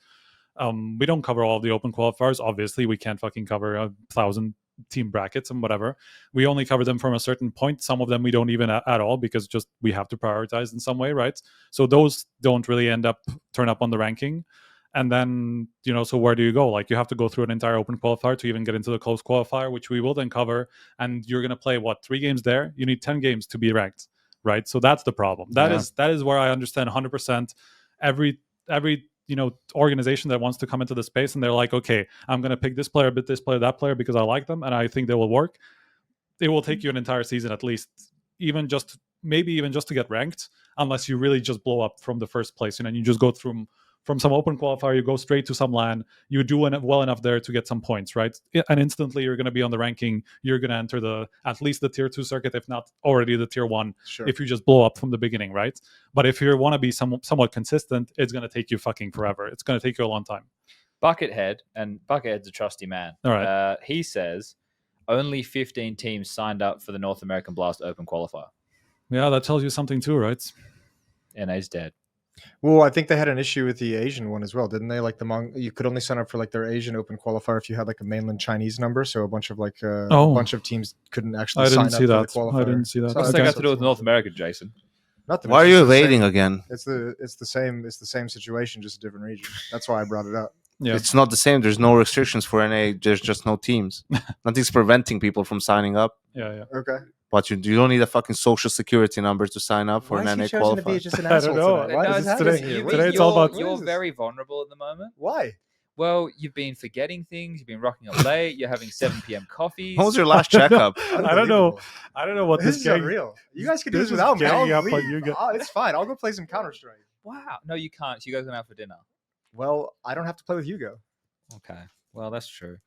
We don't cover all of the open qualifiers. Obviously, we can't fucking cover 1,000 team brackets and whatever. We only cover them from a certain point. Some of them we don't even at all, because just we have to prioritize in some way, right? So those don't really turn up on the ranking. And then, so where do you go? You have to go through an entire open qualifier to even get into the close qualifier, which we will then cover. And you're going to play 3 games there? You need 10 games to be ranked, right? So that's the problem. That is where I understand 100% every organization that wants to come into the space and they're like, okay, I'm going to pick this player, but this player, that player, because I like them and I think they will work. It will take you an entire season at least, maybe even just to get ranked, unless you really just blow up from the first place, and you just go through from some open qualifier, you go straight to some LAN, you do well enough there to get some points, right? And instantly you're going to be on the ranking. You're going to enter at least the tier 2 circuit, if not already the tier 1, Sure. if you just blow up from the beginning, right? But if you want to be somewhat consistent, it's going to take you fucking forever. It's going to take you a long time. Buckethead, and Buckethead's a trusty man. All right. He says only 15 teams signed up for the North American Blast Open qualifier. Yeah, that tells you something too, right? NA's dead. Well, I think they had an issue with the Asian one as well, didn't they? Like you could only sign up for like their Asian Open qualifier if you had like a mainland Chinese number. So a bunch of a bunch of teams couldn't actually sign up for the qualifier. I didn't see that. So What's I that guess got to do with North America, Jason? Nothing. Why are it's you just the evading same- again? It's the same situation, just a different region. That's why I brought it up. Yeah. It's not the same. There's no restrictions for NA. There's just no teams. Nothing's preventing people from signing up. Yeah. Okay. But you don't need a fucking social security number to sign up for an NA qualifier. just an I don't asshole know. tonight? Why No, does it's this today. happen? Today it's all about- You're What is this? very vulnerable at the moment. Why? Well, you've been forgetting things. You've been rocking up late. You're having 7 p.m. coffees. When was your last checkup? I don't know. I don't know what This this is gang. unreal. You guys can do this this is without me. ganging I'll up on leave. you guys. It's fine. I'll go play some Counter Strike. Wow. No, you can't. You guys going out for dinner. Well, I don't have to play with Hugo. Okay. Well, that's true.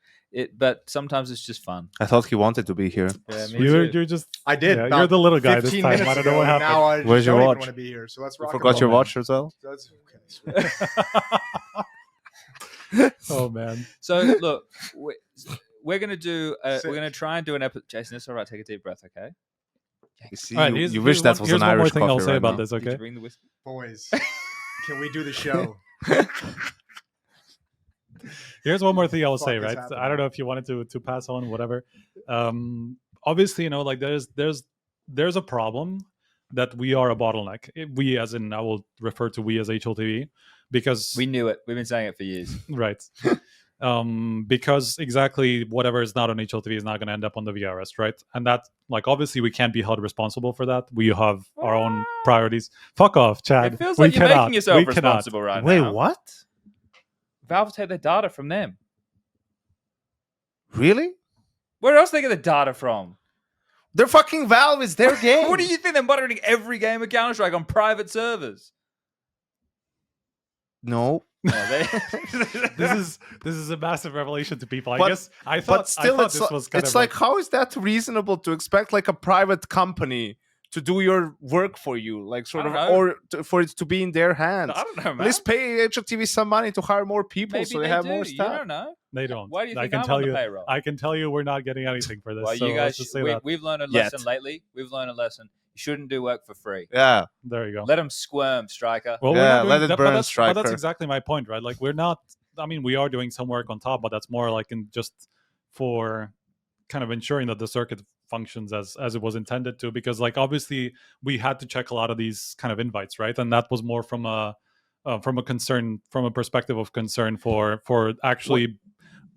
But sometimes it's just fun. I thought he wanted to be here. Yeah, me You're too. just. I did. Yeah, about you're the little guy this 15 time. minutes I don't know ago, what and happened. Now I Where's your don't even watch? want to be here. So let's You rock. forgot and your roll. watch as well? That's okay. Oh man. So look, we're gonna do. We're Sick. gonna try and do an episode. Jason, it's all right. Take a deep breath, okay? You see, All right, you, here's- you here's wish that one- was here's an one more Irish thing coffee I'll say right about now. this. Did you Okay. bring the whiskey? Boys, can we do the show? Here's one more thing I will Fuck say. is Right. happening? I don't know if you wanted to pass on whatever. Obviously, like there's a problem that we are a bottleneck. We, as in, I will refer to we as HLTV because We knew it. We've been saying it for years. right. Because exactly whatever is not on HLTV is not going to end up on the VRS, right? And that, like, obviously we can't be held responsible for that. We have our own priorities. Fuck off, Chad. It feels We like you're cannot. making yourself We cannot. responsible right Wait, now. what? Valve take their data from them. Really? Where else they get the data from? Their fucking Valve is their game. What do you think they're monitoring every game of Counter Strike on private servers? No. This is a massive revelation to people. I But- guess I thought But still, this was kind it's of like, how is that reasonable to expect like a private company to do your work for you, like sort I of, don't know. or for it to be in their hands? I don't know, man. At least pay HLTV some money to hire more people Maybe so they have do. more You staff. don't know. they don't. Why do you I think can I'm tell on the you. payroll? I can tell you we're not getting anything for this. Well, so you let's guys, just say that. we've learned a Yet. lesson lately. We've learned a lesson. You shouldn't do work for free. Yeah. There you go. Let them squirm, striker. Well, Yeah, we're not doing let it that, burn, but that's striker. exactly my point, right? Like, we're not. I mean, we are doing some work on top, but that's more like in just for kind of ensuring that the circuit functions as it was intended to. Because, like, obviously, we had to check a lot of these kind of invites, right? And that was more from a concern, from a perspective of concern for actually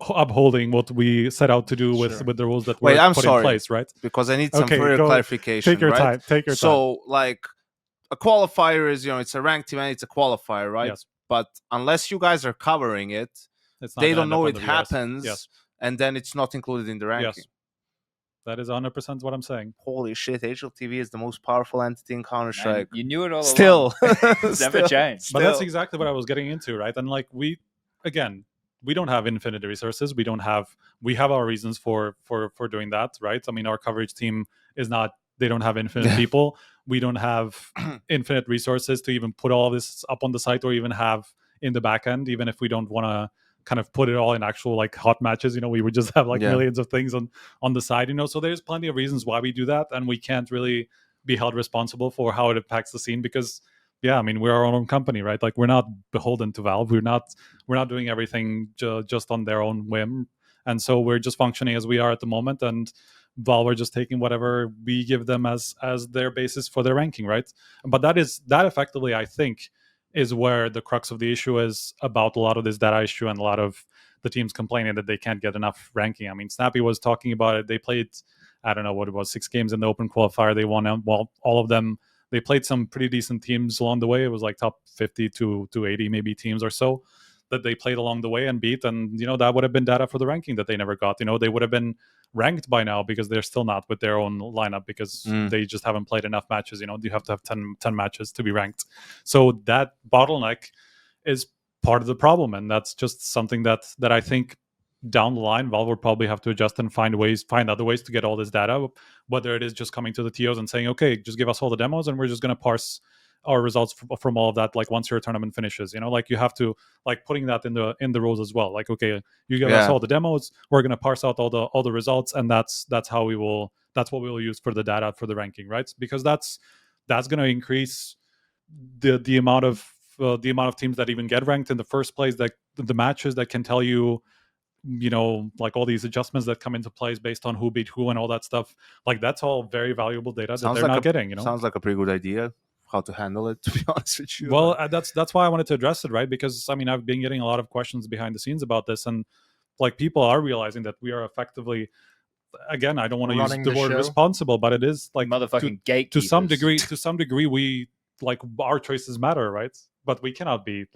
upholding what we set out to do with Sure. with the rules that Wait, were I'm put sorry. in place, right? Because I need some Okay, further go- clarification. Take your right? time. Take your time. So, like, a qualifier is, it's a ranked event, it's a qualifier, right? Yes. But unless you guys are covering it, It's not they gonna don't end up know on it the VRS. happens, Yes. and then it's not included in the ranking. Yes. That is 100% what I'm saying. Holy shit, HLTV is the most powerful entity in Counter Man, Strike. you knew it all Still. along. It's never Still. changed. But that's Still. exactly what I was getting into, right? And like we don't have infinite resources. We have our reasons for doing that, right? I mean, our coverage team is not, they don't have infinite people. We don't have infinite resources to even put all this up on the site or even have in the back end, even if we don't want to kind of put it all in actual like hot matches, we would just have like Yeah. millions of things on the side, so there's plenty of reasons why we do that, and we can't really be held responsible for how it impacts the scene because we're our own company, right? Like, we're not beholden to Valve. We're not doing everything just on their own whim, and so we're just functioning as we are at the moment, and Valve are just taking whatever we give them as their basis for their ranking, right? But that effectively, I think, is where the crux of the issue is about a lot of this data issue and a lot of the teams complaining that they can't get enough ranking. I mean, Snappy was talking about it. They played, I don't know what it was, 6 games in the open qualifier. They won all of them. They played some pretty decent teams along the way. It was like top 50 to 80 maybe teams or so that they played along the way and beat. And, that would have been data for the ranking that they never got. They would have been ranked by now because they're still not with their own lineup because they just haven't played enough matches. You have to have 10 matches to be ranked. So that bottleneck is part of the problem, and that's just something that I think down the line Valve will probably have to adjust and find other ways to get all this data, whether it is just coming to the TOs and saying, okay, just give us all the demos and we're just going to parse our results from all of that, like once your tournament finishes, like you have to like putting that in the rules as well, like, okay, you give us all the demos, we're going to parse out all the results, and that's what we will use for the data for the ranking, right? Because that's going to increase the amount of teams that even get ranked in the first place, that the matches that can tell you, like all these adjustments that come into place based on who beat who and all that stuff. Like that's all very valuable data that they're not getting. Sounds like a pretty good idea how to handle it, to be honest with you. Well, that's why I wanted to address it, right? Because I mean, I've been getting a lot of questions behind the scenes about this, and like people are realizing that we are effectively, again, I don't want to use the word responsible, but it is like motherfucking gatekeepers. To some degree, we like our choices matter, right? But we cannot be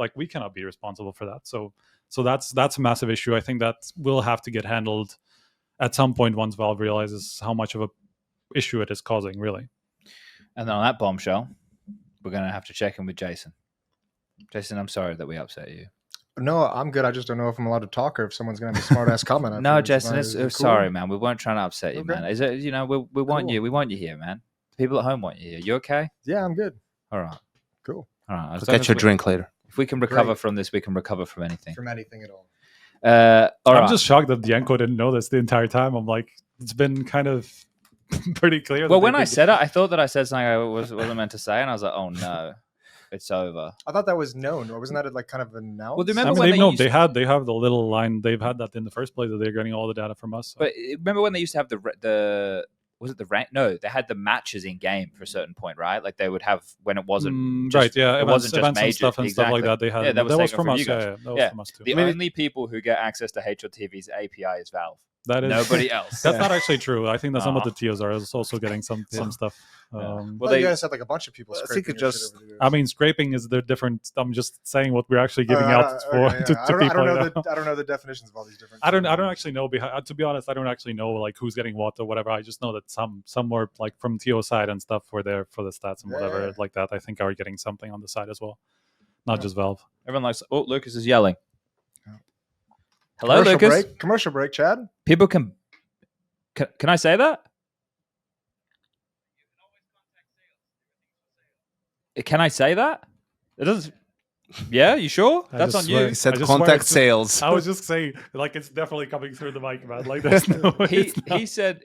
responsible for that. So that's a massive issue. I think that will have to get handled at some point once Valve realizes how much of a issue it is causing, really. And then on that bombshell, we're going to have to check in with Jason. Jason, I'm sorry that we upset you. No, I'm good. I just don't know if I'm allowed to talk or if someone's going to have a smart ass comment. No, Jason, sorry, man. We weren't trying to upset you, man. Is it? We want you. We want you here, man. The people at home want you here. You okay? Yeah, I'm good. All right. Cool. All right. I'll get your drink later. If we can recover from this, we can recover from anything. From anything at all. I'm just shocked that Yanko didn't know this the entire time. I'm like, it's been kind of pretty clear. Well, when I said it, I thought that I said something I wasn't meant to say, and I was like, oh no, it's over. I thought that was known, or wasn't that like kind of announced? Well, remember when they have the little line. They've had that in the first place, that they're getting all the data from us. So. But remember when they used to have the was it the rank? No, they had the matches in game for a certain point, right? Like they would have when it wasn't right. Yeah, it wasn't just major stuff and stuff like that. They had that was from us. That was from us too. The only people who get access to HLTV's API is Valve. That is nobody else. That's not actually true. I think that some of the TOs are also getting some stuff. Well, you guys had like a bunch of people. I think it just. I mean, scraping is the different. I'm just saying what we're actually giving out for to people. I don't know the definitions of all these different. I don't actually know. To be honest, I don't actually know like who's getting what or whatever. I just know that some were like from TO side and stuff were there for the stats and whatever like that. I think are getting something on the side as well, not just Valve. Everyone likes. Oh, Lucas is yelling. Hello, Lucas. Commercial break, Chad. People can I say that? Can I say that? It doesn't. Yeah, you sure? That's on you. He said contact sales. I was just saying, like it's definitely coming through the mic, man. Like there's no. He said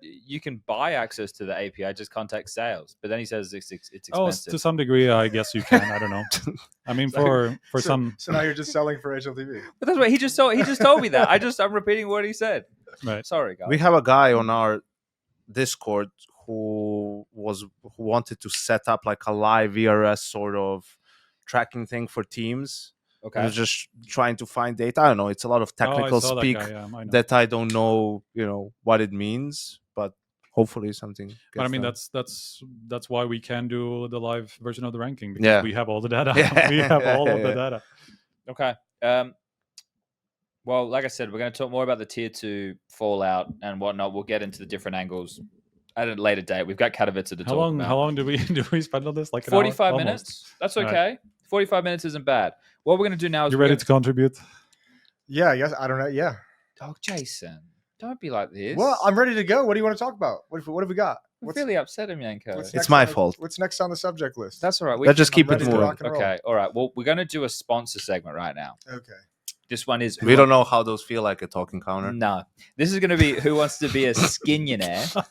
you can buy access to the API, just contact sales. But then he says it's expensive. Oh, to some degree, I guess you can. I don't know. I mean, for some. So now you're just selling for HLTV. But that's what he just told me that. I'm repeating what he said. Right. Sorry, guys. We have a guy on our Discord who wanted to set up like a live VRS sort of tracking thing for teams. Okay. He was just trying to find data. I don't know. It's a lot of technical speak that I don't know, what it means, but hopefully something. But I mean, that's why we can do the live version of the ranking, because we have all the data. We have all of the data. Okay. Well, like I said, we're going to talk more about the tier 2 fallout and whatnot. We'll get into the different angles at a later date. We've got Katowice to talk about. How long do we spend on this? Like 45 minutes. That's okay. Right. 45 minutes isn't bad. What we're going to do now is... You ready to contribute? Yeah, yes. I don't know. Yeah. Oh, Jason, don't be like this. Well, I'm ready to go. What do you want to talk about? What have we got? I'm really upset him, Yanko. It's my fault. What's next on the subject list? That's all right. Let's just keep it moving. Okay. All right. Well, we're going to do a sponsor segment right now. Okay. This one is... We don't know how those feel like a talking counter. No. This is going to be Who Wants to Be a Skinionaire?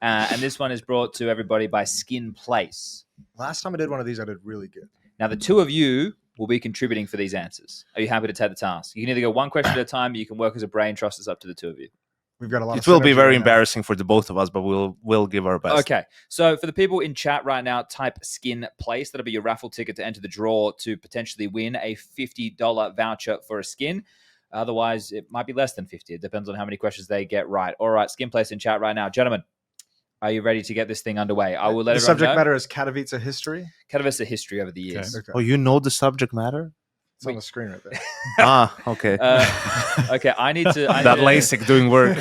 And this one is brought to everybody by Skin Place. Last time I did one of these, I did really good. Now, the two of you will be contributing for these answers. Are you happy to take the task? You can either go one question at a time, or you can work as a brain trust. It's up to the two of you. We've got a lot. It will be very embarrassing for the both of us, but we'll give our best. Okay. So for the people in chat right now, type Skin Place. That'll be your raffle ticket to enter the draw to potentially win a $50 voucher for a skin. Otherwise, it might be less than 50. It depends on how many questions they get right. All right, Skin Place in chat right now. Gentlemen, are you ready to get this thing underway? I will let the everyone subject know. matter is Katowice history. Katowice history over the years. Okay. Oh, you know the subject matter? It's on the screen right there. Okay. Okay, I need to. That LASIK doing work.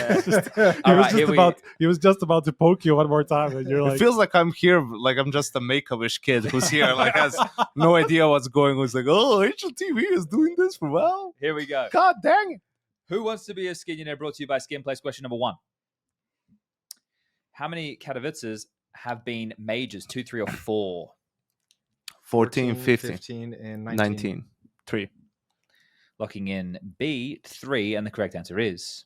All right, here we. He was just about to poke you one more time, and you're It like, feels like I'm here, like I'm just a make-a-wish kid who's here, like has no idea what's going on. Who's like, oh, HLTV is doing this for well. Here we go. God dang it. Who wants to be a Skinionaire? Brought to you by Skin Place. Question number 1. How many Katowices have been majors? 2, 3, or 4? 14, 15, 15, and 19. 3. Locking in B, 3, and the correct answer is.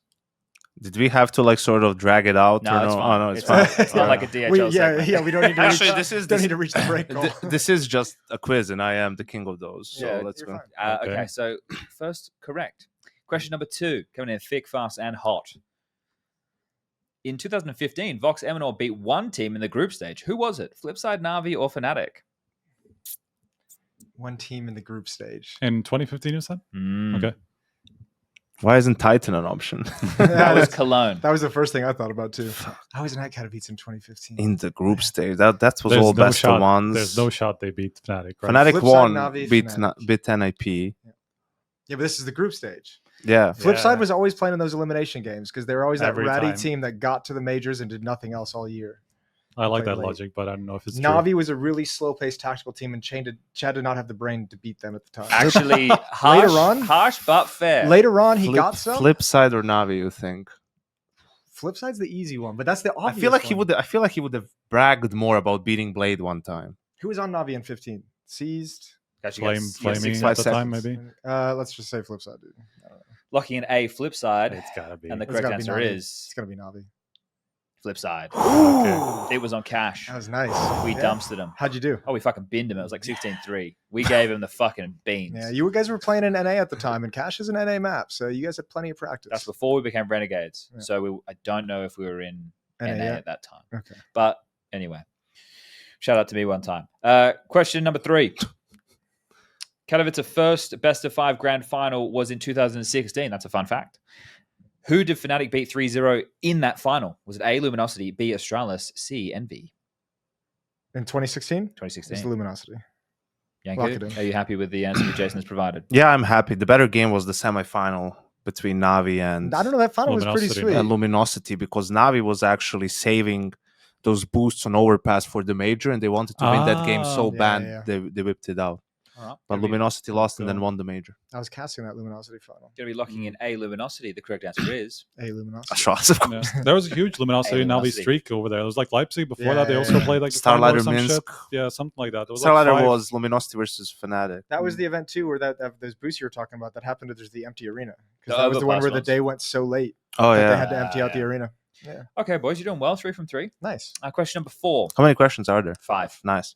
Did we have to like sort of drag it out? No, or it's no? fine. Oh, no, it's fine. fine. It's not like a DHL segment. We don't need to Actually, reach, this is don't need to reach the break call. This is just a quiz, and I am the king of those. So Yeah, let's you're go. fine. Okay. Okay. So first, correct. Question number 2, coming in thick, fast, and hot. In 2015, Vox Eminor beat one team in the group stage. Who was it? Flipside, Navi, or Fnatic? One team in the group stage. in 2015, you said? Okay. Why isn't Titan an option? That was Cologne. That was the first thing I thought about too. I was at Katowice in 2015. In the group stage, that was There's all no best shot. of ones. There's no shot they beat Fnatic. Right? Fnatic Flipside, won, Navi, beat Fnatic. NIP. Yeah, but this is the group stage. Yeah, Flipside was always playing in those elimination games because they were always that Every ratty time. team that got to the majors and did nothing else all year. I like played that late. logic, but I don't know if it's Navi true. was a really slow-paced tactical team, and Chad did not have the brain to beat them at the time. Actually, harsh, harsh but fair. Later on, he got some. Flipside or Navi, you think? Flipside's the easy one, but that's the obvious I feel like he one. would. I feel like he would have bragged more about beating Blade one time. Who was on Navi in 15? Seized. Actually, Flaming six at the seconds. time, maybe. Let's just say Flipside, dude. I don't know. Locking in A, Flipside, It's gotta be. and the It's correct gotta be answer Navi. is It's gonna be Navi. Flipside. Okay. It was on cash. That was nice. We Yeah. dumpstered him. How'd you do? Oh, we fucking binned him. It was like 16-3. We gave him the fucking beans. Yeah, you guys were playing in NA at the time, and Cash is an NA map, so you guys had plenty of practice. That's before we became Renegades. Yeah. So I don't know if we were in NA yeah? at that time. Okay. But anyway, shout out to me one time. Question number 3. Katowice first best of 5 grand final was in 2016. That's a fun fact. Who did Fnatic beat 3-0 in that final? Was it A, Luminosity, B, Astralis, C, Envy? In 2016, 2016. it's Luminosity. Yanku, Lock it in. are you happy with the answer that Jason has provided? Yeah, I'm happy. The better game was the semifinal between Navi and I don't know. That final was pretty Luminosity, sweet. and Luminosity because Navi was actually saving those boosts on overpass for the major, and they wanted to win that game so Yeah, bad yeah. they whipped it out. All right. But Luminosity lost and then won the major. I was casting that Luminosity final. Going to be locking in A, Luminosity. The correct answer is Hey, Luminosity. Astralis, of course. Yeah. There was a huge Luminosity Navi Luminosity. streak over there. It was like Leipzig. Before Yeah, that, they yeah, also yeah. played like the final or Starlighter some Minsk. shit. Yeah, something like that. It was like Starlighter 5. was Luminosity versus Fnatic. That was the event too, where that those boosts you were talking about that happened to just the empty arena. The Because that was the one overpass where the ones. day went so late Oh that they yeah. had to empty out the Yeah. arena. Yeah, okay, boys. You're doing well. 3 from 3. nice. Question number 4. How many questions are there? 5. Nice.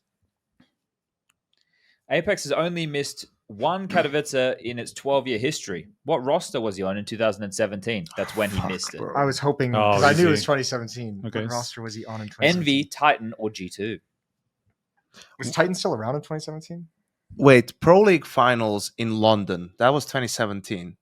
Apex has only missed one Katowice in its 12-year history. What roster was he on in 2017? That's when he missed it. bro. I was hoping Oh, because I knew it was easy. 2017. Okay. What roster was he on in 2017? Envy, Titan, or G2? Was Titan still around in 2017? Wait, Pro League finals in London. That was 2017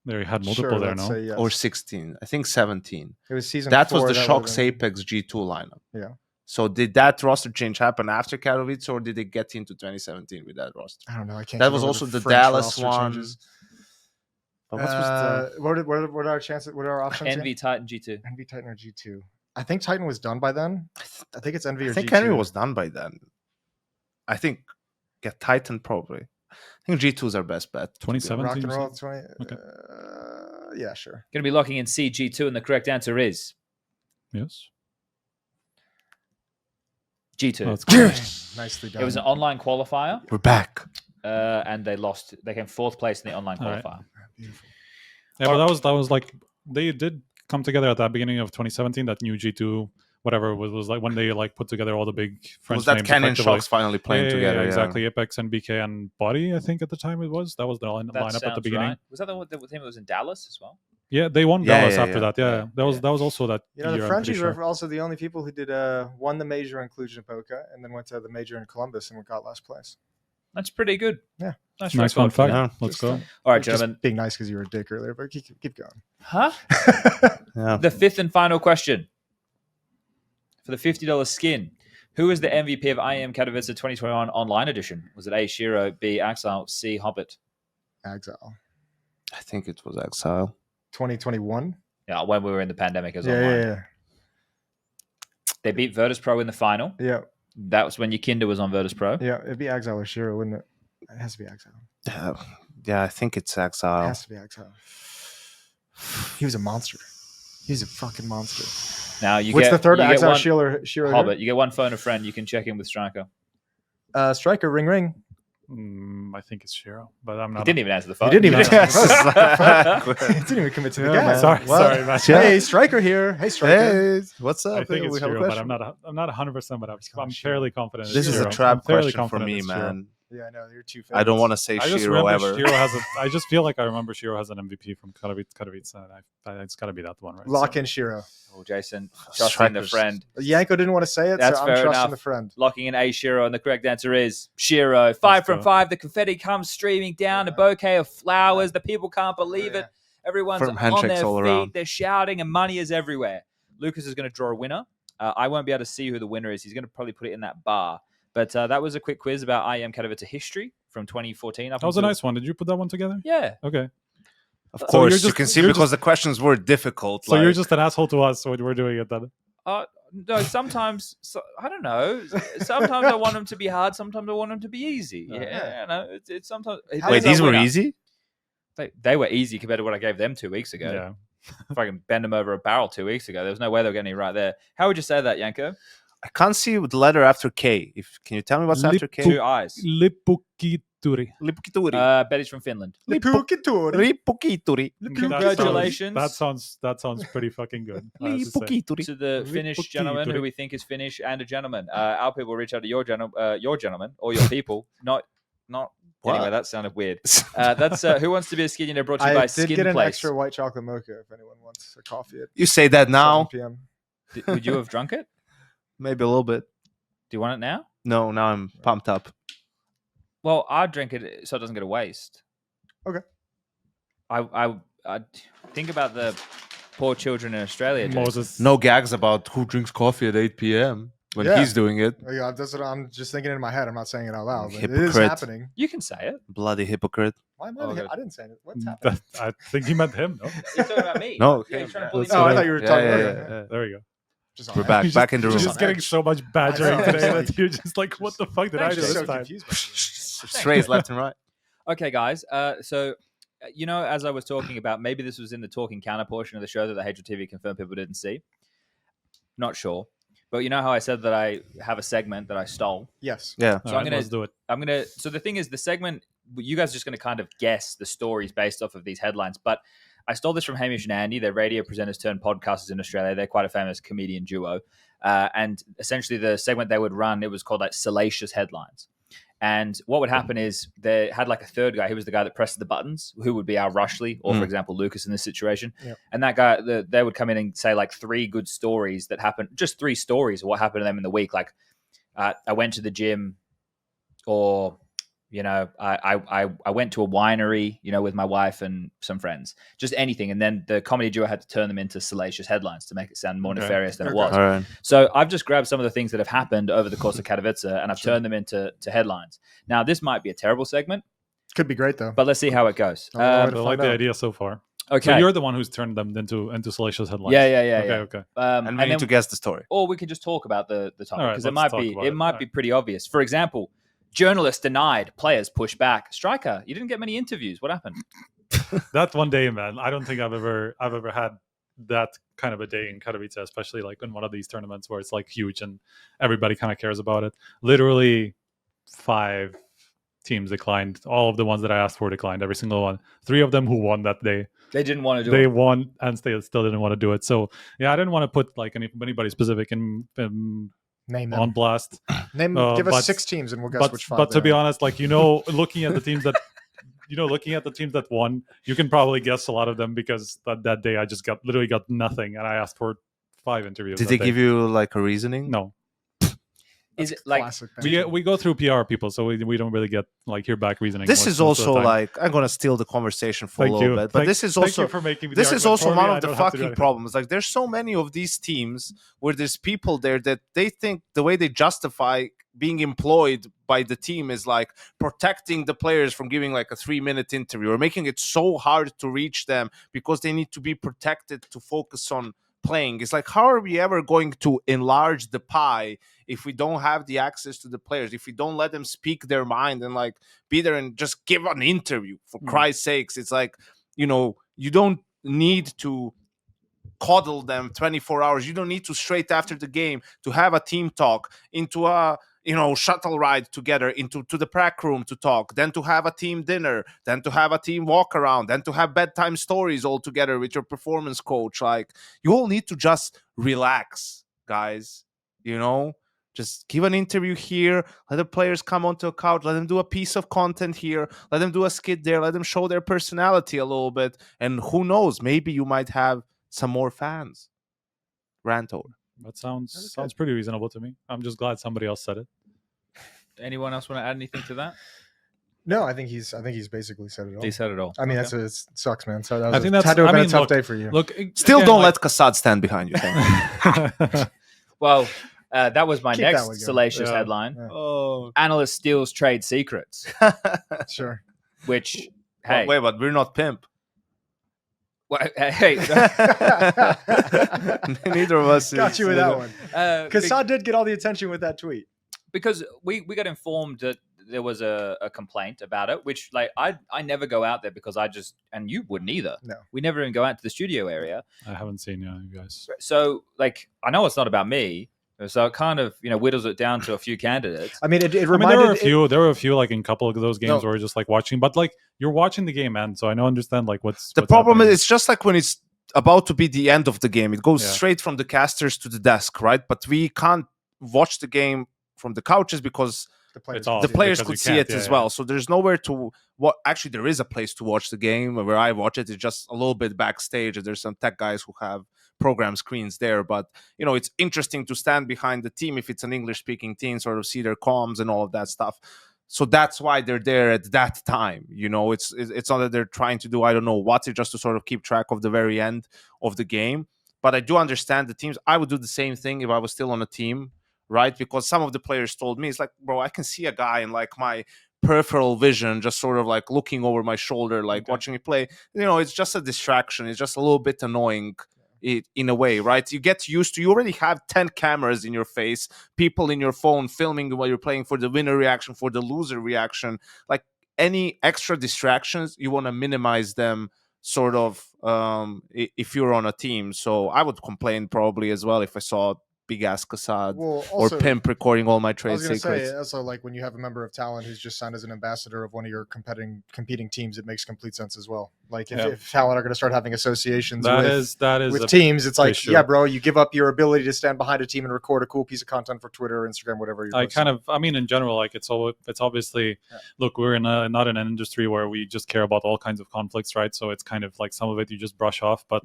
There, you had multiple Sure, there, let's no? say yes. or 16. I think 17. It was season. That 4, was the that Shocks would've been- Apex G2 lineup. Yeah. So did that roster change happen after Katowice, or did they get into 2017 with that roster? I don't know. I can't. That keep was up with also the French Dallas roster one. changes. But what was the- What are our chances? What are our options? Envy, Titan, G2. Envy, Titan, or G2? I think Titan was done by then. I think it's Envy or I think G2. Henry was done by then. I think get Titan probably. I think G2 is our best bet. to be honest. 2017. Rock and you roll. said? 20. Okay. Yeah, sure. Going to be locking in C, G2, and the correct answer is Yes. G2. Oh, that's cool. Nicely done. It was an online qualifier, We're back. and they lost. They came 4th place in the online All right. qualifier. Beautiful. Yeah, but that was like they did come together at the beginning of 2017. That new G2, whatever was like when they like put together all the big French Was that names Canyon effectively. Shocks finally playing Yeah, together? Yeah. exactly. Apex and BK and Body, I think at the time it was. That was the That lineup at the sounds beginning. right. Was that the team that was in Dallas as well? Yeah, they won Yeah, Dallas yeah, after yeah. that. Yeah, Yeah, that was also that. You know, year, the I'm Frenchies pretty sure. are also the only people who did won the major in Cluj and Boca, and then went to the major in Columbus and got last place. That's pretty good. Yeah. Nice Nice fun record for fact. them. Yeah. Let's go. All right, Just gentlemen. being nice because you were a dick earlier, but keep going. Huh? Yeah. The 5th and final question for the $50 skin. Who was the MVP of IEM Katowice 2021 online edition? Was it A, Shiro, B, Axel, C, Hobbit? Exile. I think it was Exile. 2021. Yeah, when we were in the pandemic as Yeah, online. yeah, They beat Virtus Pro in the final. yeah. That was when Yakinda was on Virtus Pro. Yeah, it'd be Exile or Shiro, wouldn't it? It has to be Exile. Yeah, I think it's It Exile. has to be Exile. He was a monster. He's a fucking monster. Now you What's get the third? you get Exile, one, Shiro. Hobbit. You get one phone a friend. You can check in with Striker. Striker, ring. I think it's Shiro, but I'm He not. didn't even answer the phone. He didn't even answer Yes. the phone. He didn't even commit to the Yeah, game. man. Sorry, man. Hey, Striker here. Hey, Striker. Hey, what's up? I think Hey, it's we have a Shiro, but question. I'm not 100%, but I'm Shiro. fairly confident. This it's is a Shiro. trap I'm fairly question for confident me, it's Shiro. man. Yeah, I know. You're too I don't want to say I just Shiro remember ever. Shiro has I just feel like I remember Shiro has an MVP from Katowice, and it's got to be that one, right? Lock in Shiro. Oh, Jason, trusting the Strikers. friend. Yanko didn't want to say it, That's so I'm fair trusting enough. the friend. Locking in A, Shiro, and the correct answer is Shiro. 5 from go. 5. The confetti comes streaming down, a bouquet of flowers. The people can't believe it. Everyone's Firm on handshakes their all feet. around. They're shouting, and money is everywhere. Lucas is going to draw a winner. I won't be able to see who the winner is. He's going to probably put it in that bar. But that was a quick quiz about IEM Katowice history from 2014. That was a nice one. Did you put that one together? Yeah. Okay. Of So course, you're you just- can see you're because the questions were difficult. So you're like- just an asshole to us when we're doing it then. No, sometimes I don't know. Sometimes I want them to be hard. Sometimes I want them to be easy. Yeah, you know, it's sometimes. Wait, these were easy? They were easy compared to what I gave them 2 weeks ago. Yeah. If I can bend them over a barrel 2 weeks ago, there was no way they were getting it right there. How would you say that, Yanko? I can't see the letter after K. Can you tell me what's after K? 2 eyes. Lipukituri. Lipukituri. Betty's from Finland. Lipukituri. Lipukituri. Congratulations. That sounds pretty fucking good. I have to say. Lipukituri. To the Finnish gentleman who we think is Finnish and a gentleman. Our people reach out to your gentleman or your people. Not. What? Anyway, that sounded weird. That's Who Wants to Be a Skinionaire brought to you by I did Skin get an Place. extra white chocolate mocha if anyone wants a coffee at You say that 7 now? p.m. Would you have drunk it? Maybe a little bit. Do you want it now? No, now I'm pumped up. Well, I'd drink it so it doesn't go to waste. Okay. I think about the poor children in Australia. Jason. Moses. No gags about who drinks coffee at 8 p.m. when Yeah. he's doing it. Oh, yeah, that's what I'm just thinking in my head. I'm not saying it out loud. But it is Hypocrite. happening. You can say it. Bloody hypocrite. Why am I? Okay. I didn't say it. What's happening? I think he meant him, no? You're talking about me. No, You're him, trying to yeah. bully me. That's Oh, what I I- thought you were Yeah, talking yeah, about yeah, it. There you go. Just We're on back. edge. Back in the You're room. just getting so much badgering I know, today I'm that you're just like, what the fuck did I Thanks, do Jason. this so time? confused by this. Strays left and right. Okay, guys. As I was talking about, maybe this was in the talking counter portion of the show that the HLTV confirmed people didn't see. Not sure. But you know how I said that I have a segment that I stole? Yes. Yeah. So All I'm gonna- let's do it. So the thing is, the segment, you guys are just going to kind of guess the stories based off of these headlines. But I stole this from Hamish and Andy. They're radio presenters turned podcasters in Australia. They're quite a famous comedian duo. And essentially the segment they would run, it was called like Salacious Headlines. And what would happen is they had like a third guy. He was the guy that pressed the buttons, who would be our Rushley, or for example, Lucas in this situation. Yep. And that guy, they would come in and say like 3 good stories that happened, just 3 stories of what happened to them in the week. Like I went to the gym, or I went to a winery, with my wife and some friends, just anything. And then the comedy duo had to turn them into salacious headlines to make it sound more Okay. nefarious than it Okay. was. All right. So I've just grabbed some of the things that have happened over the course of Katowice and I've turned them into headlines. Now, this might be a terrible segment, Could be great though. but let's see how it goes. I don't know I where to like find the out. idea so far. Okay. So you're the one who's turned them into salacious headlines. Yeah. Okay. And we need to guess the story. Or we could just talk about the topic All right, because it let's might talk be about it it. might All be right. pretty obvious. For example, journalist denied, players push back. Striker, you didn't get many interviews. What happened? That one day, man. I don't think I've ever had that kind of a day in Katowice, especially like in one of these tournaments where it's like huge and everybody kind of cares about it. Literally 5 teams declined. All of the ones that I asked for declined. Every single one. 3 of them who won that day. They didn't want to do They it. won and still didn't want to do it. So yeah, I didn't want to put like anybody specific in Name them. on blast. Give us but- 6 teams and we'll guess which 5. But to they be are. honest, like looking at the teams that won, you can probably guess a lot of them because that day I just literally got nothing, and I asked for 5 interviews. Did they give you like a reasoning? No. is That's it like classic We go through PR people, so we don't really get like hear back reasoning. This is most of the also time. like, I'm gonna steal the conversation for Thank a little you. bit, but this is Thank also you for making this the is argument also for one me. I of the don't have to do fucking anything. problems. Like, there's so many of these teams where there's people there that they think the way they justify being employed by the team is like protecting the players from giving like a 3-minute interview, or making it so hard to reach them because they need to be protected to focus on playing. It's like, how are we ever going to enlarge the pie if we don't have the access to the players, if we don't let them speak their mind and like be there and just give an interview, for Christ's sakes? It's like, you don't need to coddle them 24 hours. You don't need to straight after the game to have a team talk, into a shuttle ride together into the prac room to talk, then to have a team dinner, then to have a team walk around, then to have bedtime stories all together with your performance coach. Like, you all need to just relax, guys. Just give an interview here, let the players come onto a couch, let them do a piece of content here, let them do a skit there, let them show their personality a little bit, and who knows, maybe you might have some more fans. Rant over. That sounds pretty reasonable to me. I'm just glad somebody else said it. anyone else want to add anything to that? No, I think he's basically said it all. He said it all. I mean, Okay. it sucks, man. So that I was think that's. had to have been a tough look, day for you. Look, Still again, don't like- let Kassad stand behind you. Thank you. Well, that was my Keep that next one going. salacious Yeah. headline. Yeah. Oh, Analyst steals trade secrets, Sure. which, hey, wait, but we're not pimp. hey, Neither of us Got is, you with that one. uh, Kassad did get all the attention with that tweet. because we got informed that there was a complaint about it, which like I never go out there because I just, and you wouldn't either. No. We never even go out to the studio area. I haven't seen you guys. So like I know it's not about me. So it kind of whittles it down to a few candidates. I mean, it I mean, reminded. there were a few like in a couple of those games No. where we're just like watching, but like you're watching the game, man. So I don't understand like what's the what's problem happening. is, it's just like when it's about to be the end of the game, it goes Yeah. straight from the casters to the desk, right? But we can't watch the game from the couches because the players, It's off. the players because could you see can't, it yeah, as yeah. well. So there's nowhere to what. Actually, there is a place to watch the game where I watch it. It's just a little bit backstage. There's some tech guys who have program screens there, but it's interesting to stand behind the team if it's an English-speaking team, sort of see their comms and all of that stuff. So that's why they're there at that time. It's not that they're trying to do I don't know what, it's just to sort of keep track of the very end of the game. But I do understand the teams. I would do the same thing if I was still on a team, right? Because some of the players told me, it's like, bro, I can see a guy in like my peripheral vision just sort of like looking over my shoulder, like watching me play. It's just a distraction. It's just a little bit annoying in a way, right? You get used to, you already have 10 cameras in your face, people in your phone filming while you're playing, for the winner reaction, for the loser reaction. Like, any extra distractions, you want to minimize them, sort of, if you're on a team. So I would complain probably as well if I saw big ass Kassad Well, or also, Pimp recording all my I trade was going to secrets. say, also, like when you have a member of talent who's just signed as an ambassador of one of your competing teams, it makes complete sense as well. Like if talent are going to start having associations that with is a teams, it's like, issue. yeah, bro, you give up your ability to stand behind a team and record a cool piece of content for Twitter or Instagram, whatever you're posting. I mean, in general, like it's obviously, look, we're not in an industry where we just care about all kinds of conflicts, right? So it's kind of like some of it you just brush off, but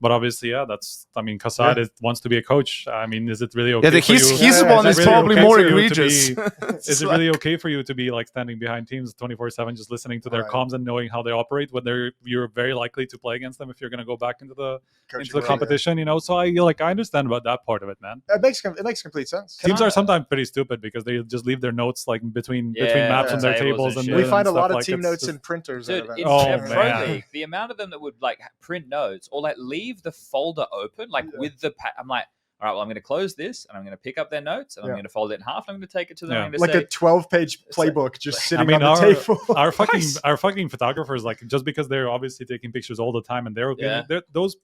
obviously, Kassad wants to be a coach. I mean, is it really okay? Yeah, for you? his one is really probably okay more for you to egregious. Is it really okay for you to be like standing behind teams 24/7, just listening to their Right. comms and knowing how they operate when you're very likely to play against them if you're going to go back into the Coaching into the world, competition? So I understand about that part of it, man. yeah. It makes complete sense. Teams are sometimes pretty stupid because they just leave their notes like between Yeah, maps on their tables tables and and shit. We find a stuff lot of like team it's notes just- and printers. Dude, at in events. Pro man. League, the amount of them that would like print notes or like leave the folder open, like with the I'm like, all right, well, I'm going to close this and I'm going to pick up their notes and I'm Yeah. going to fold it in half and I'm going to take it to them. Yeah. I'm going Like to a say, 12-page It's like- playbook just I sitting mean, on the table. our fucking photographers, like just because they're obviously taking pictures all the time and they're those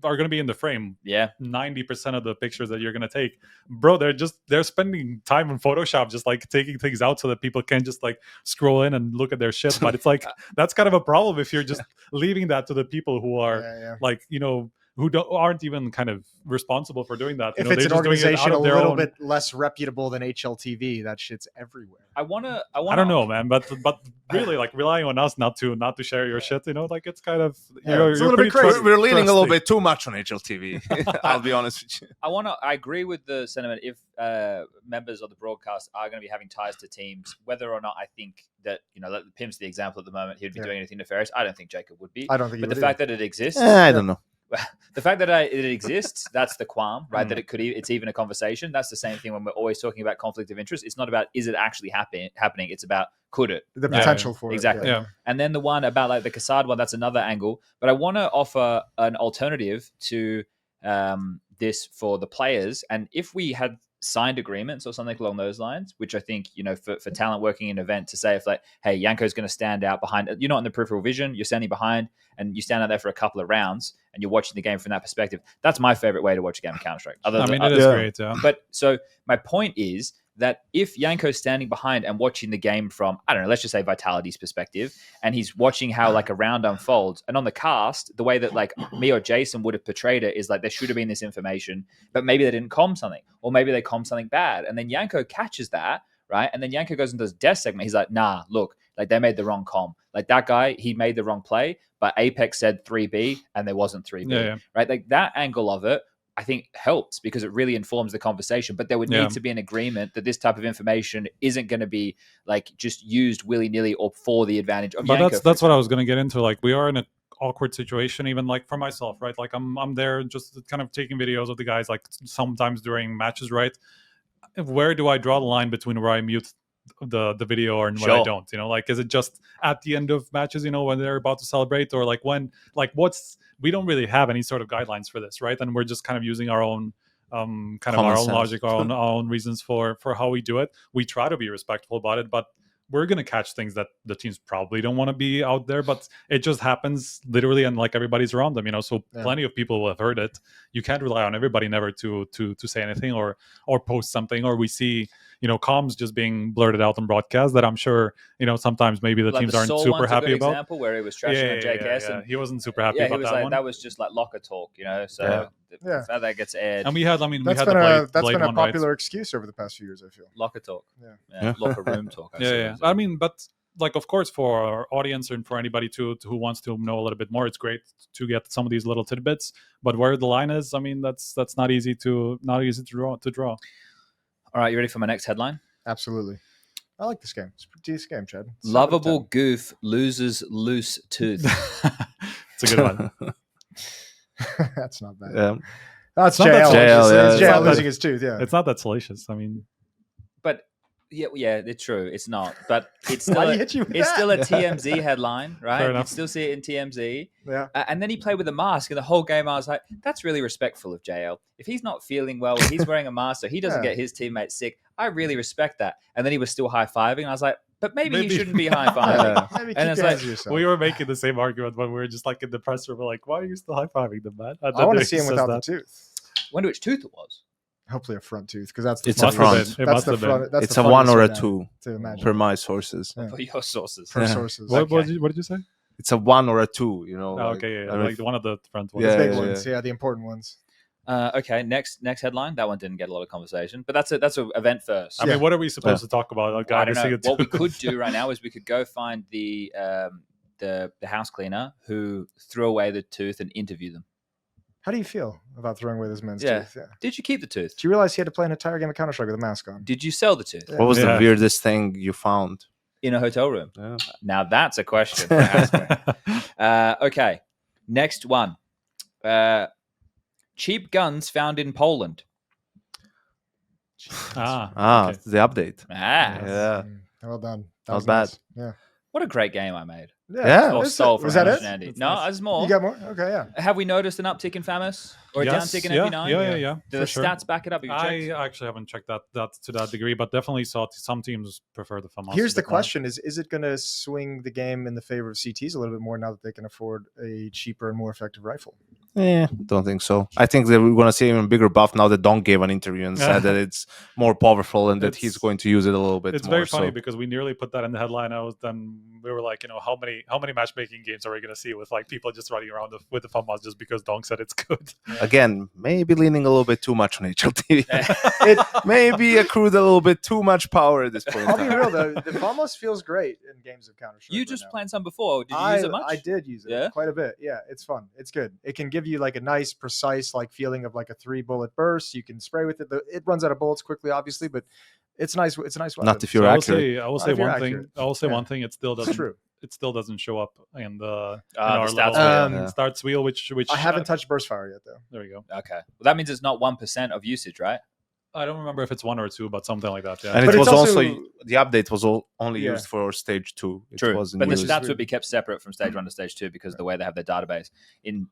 are going to be in the frame. yeah, 90% of the pictures that you're going to take, bro, they're spending time in Photoshop just like taking things out so that people can just like scroll in and look at their shit. But it's like that's kind of a problem if you're just leaving that to the people who are Yeah. like who aren't even kind of responsible for doing that. If they're it's an just doing it organization out a of their little own. bit less reputable than HLTV, that shit's everywhere. I wanna. I don't know, man, but really, like relying on us not to share your shit, like it's kind of Yeah, it's a little pretty bit crazy. We're leaning a little trusting. bit too much on HLTV. I'll be honest with you. I agree with the sentiment. If members of the broadcast are going to be having ties to teams, whether or not I think that like Pim's the example at the moment, he'd be doing anything nefarious. I don't think Jacob would be. I don't think. But the fact that it exists, I don't know. the fact that it exists, that's the qualm, right? That it's even a conversation. That's the same thing when we're always talking about conflict of interest. It's not about is it actually happening. It's about could it? the potential for exactly. it. Yeah. And then the one about like the Kassad one, that's another angle. But I want to offer an alternative to this for the players. And if we had signed agreements or something along those lines, which I think, for talent working in an event to say if like, hey, Yanko's going to stand out behind, you're not in the peripheral vision, you're standing behind and you stand out there for a couple of rounds and you're watching the game from that perspective. That's my favorite way to watch a game of Counter-Strike. It is great, yeah. But so my point is that if Yanko's standing behind and watching the game from, I don't know, let's just say Vitality's perspective, and he's watching how like a round unfolds, and on the cast, the way that like me or Jason would have portrayed it is like there should have been this information, but maybe they didn't comm something, or maybe they comm something bad, and then Yanko catches that, right? And then Yanko goes into his death segment. He's like, nah, look, like they made the wrong comm. Like that guy, he made the wrong play, but Apex said 3B and there wasn't 3B, right? Like that angle of it, I think helps because it really informs the conversation, but there would need to be an agreement that this type of information isn't going to be like just used willy-nilly or for the advantage of Yanko. But that's what I was going to get into. Like we are in an awkward situation, even like for myself, right? Like I'm there just kind of taking videos of the guys, like sometimes during matches, right? Where do I draw the line between where I mute the video or when I don't? Like is it just at the end of matches, when they're about to celebrate, or like when, like we don't really have any sort of guidelines for this, right? And we're just kind of using our own kind of our own logic, our own reasons for how we do it. We try to be respectful about it, but we're going to catch things that the teams probably don't want to be out there, but it just happens literally, and like everybody's around them, so plenty of people will have heard it. You can't rely on everybody never to say anything or post something, or we see comms just being blurted out on broadcast that I'm sure sometimes maybe the teams aren't super happy about. Example where he was trashing on JKS and he wasn't super happy about that one. That was just like locker talk, so how that gets aired. And we had That's been a popular excuse over the past few years, I feel. Locker talk, locker room talk. I mean, but like of course for our audience and for anybody who wants to know a little bit more, it's great to get some of these little tidbits, but where the line is, I mean, that's not easy to draw. All right, you ready for my next headline? Absolutely. I like this game. It's a pretty decent game, Chad. Lovable goof loses loose tooth. It's a good one. That's not bad. Yeah. That's not JL. that It's JL losing his tooth, yeah. It's not that salacious. I mean, but yeah, it's true. It's not, but it's still still a TMZ headline, right? You still see it in TMZ. Yeah. And then he played with a mask, and the whole game I was like, that's really respectful of JL. If he's not feeling well, he's wearing a mask, so he doesn't get his teammates sick. I really respect that. And then he was still high-fiving, and I was like, but maybe he shouldn't be high-fiving. Maybe and keep your hands to yourself. we were making the same argument when we were just like in the press room. We're like, why are you still high-fiving them, man? I want to see him without the tooth. Wonder which tooth it was. Hopefully a front tooth, because that's the It's a front. That's the front. That's it's the a 1 or a funniest 2 way to imagine. per my sources. Yeah. For your sources. Per sources. What did you say? It's a 1 or a 2, Okay, like one of the front ones. The big ones, the important ones. Okay, next headline. That one didn't get a lot of conversation, but that's an event first. I mean, what are we supposed to talk about? Like, I don't know. What we could do right now is we could go find the house cleaner who threw away the tooth and interview them. How do you feel about throwing away this man's tooth? Yeah. Did you keep the tooth? Do you realize he had to play an entire game of Counter-Strike with a mask on? Did you sell the tooth? What was the weirdest thing you found? In a hotel room. Yeah. Now that's a question for asking. Okay. Next one. Cheap guns found in Poland. Okay. The update. Yeah. Well done. That Not was bad. nice. Yeah. What a great game I made. Yeah. Or stole from Was that it? Andy. No, there's more. You got more? Okay, yeah. Have we noticed an uptick in FAMUS? Or a downtick in MP9? Yeah. Do the stats back it up? I actually haven't checked that to that degree, but definitely saw some teams prefer the FAMUS. Here's the question: Is it going to swing the game in the favor of CTs a little bit more now that they can afford a cheaper and more effective rifle? Don't think so. I think that we're gonna see even bigger buff now that Donk gave an interview and said that it's more powerful and that he's going to use it a little bit It's more. very funny so. because we nearly put that in the headline. We were like, how many matchmaking games are we going to see with like people just running around with the fun mods just because Donk said it's good? Again, maybe leaning a little bit too much on HLTV. It maybe accrued a little bit too much power at this point. I'll be real though, the almost feels great in games of Counter-Strike. You just played some before. Did you use it much? I did use it Yeah? quite a bit. Yeah, it's fun. It's good. It can give you like a nice, precise like feeling of like a 3-bullet burst. You can spray with it. It runs out of bullets quickly, obviously, but it's nice. It's a nice weapon. Not if you're So accurate. I will Not say if you're one thing. accurate. I will say Yeah. one thing. It still doesn't. True. It still doesn't show up in the the stats wheel. stats wheel. Which I haven't touched burst fire yet though. There we go. Okay. Well, that means it's not 1% of usage, right? I don't remember if it's 1 or 2, but something like that. Yeah. And But it it's was also- the update was only Yeah. used for stage 2. It True. wasn't But the used. stats would be kept separate from stage 1 to stage 2 because of the way they have their database.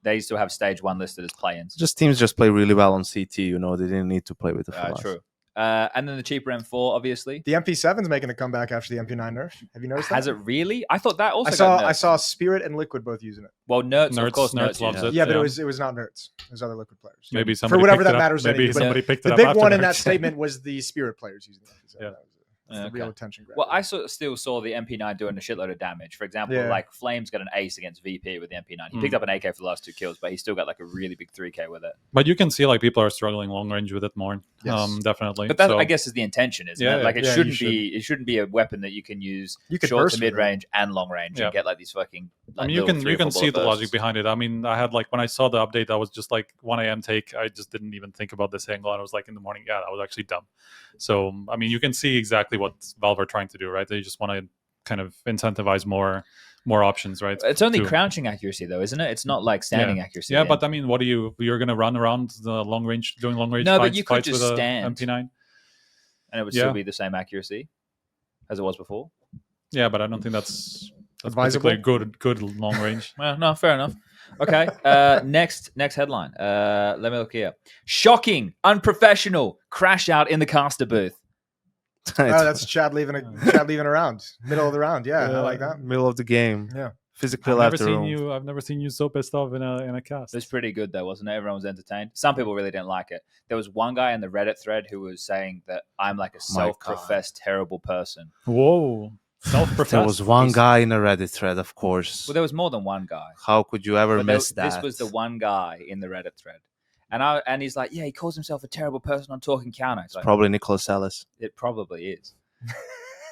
They still have stage 1 listed as play-ins. Teams just play really well on CT. They didn't need to play with the full True. And then the cheaper M4, obviously. The MP7's making a comeback after the MP9 nerf. Have you noticed that? Has it really? I thought that also I saw got nerfed. I saw Spirit and Liquid both using it. Well, Nerds, of Nerds- course, Nerds Nerds loves use it. Yeah, but Yeah. it was not Nerds. It was other Liquid players. Maybe For somebody whatever picked that it up. matters to Maybe anybody. somebody picked it The up. big after one in Nerds. that statement was the Spirit players using the MP7. Yeah. That's the Okay. real attention grab. Well, I still saw the MP9 doing a shitload of damage. For example, Yeah. like Flames got an ace against VP with the MP9. He picked up an AK for the last 2 kills, but he still got like a really big 3K with it. But you can see like people are struggling long range with it more. Yes. Definitely. But that, So- I guess, is the intention, isn't Yeah, it? Like it yeah, shouldn't you be. It shouldn't be a weapon that you can use You could short burst to with it. mid range and long range Yeah. and get like these fucking. Like, I mean, you little can 3 or 4 see bullet the logic bursts. behind it. I mean, I had like when I saw the update, I was just like 1 a.m. take. I just didn't even think about this angle, and I was like in the morning, yeah, that was actually dumb. So I mean, you can see exactly what Valve are trying to do, right? They just want to kind of incentivize more options, right? It's only to- crouching accuracy, though, isn't it? It's not like standing accuracy. Yeah, at the but I mean, what you're going to run around the long range, doing long range No, but fights, you could fights just with a stand. MP9? and it would Yeah. still be the same accuracy as it was before. Yeah, but I don't think that's Advisable? basically good long range. Well, no, fair enough. Okay. Next headline. Let me look here. Shocking, unprofessional crash out in the caster booth. Oh, that's Chad leaving around. Middle of the round. Yeah, I like that. Middle of the game. Yeah. Physically I've left never the seen room. I've never seen you so pissed off in a cast. It was pretty good though, wasn't it? Everyone was entertained. Some people really didn't like it. There was one guy in the Reddit thread who was saying that I'm like a My God. self-professed terrible person. Whoa, self-professed. There was one guy in a Reddit thread, of course. Well, there was more than one guy. How could you ever But miss that? This was the one guy in the Reddit thread. And he's like, yeah, he calls himself a terrible person on Talking Counter. It's like, Probably Nicholas Ellis. it probably is.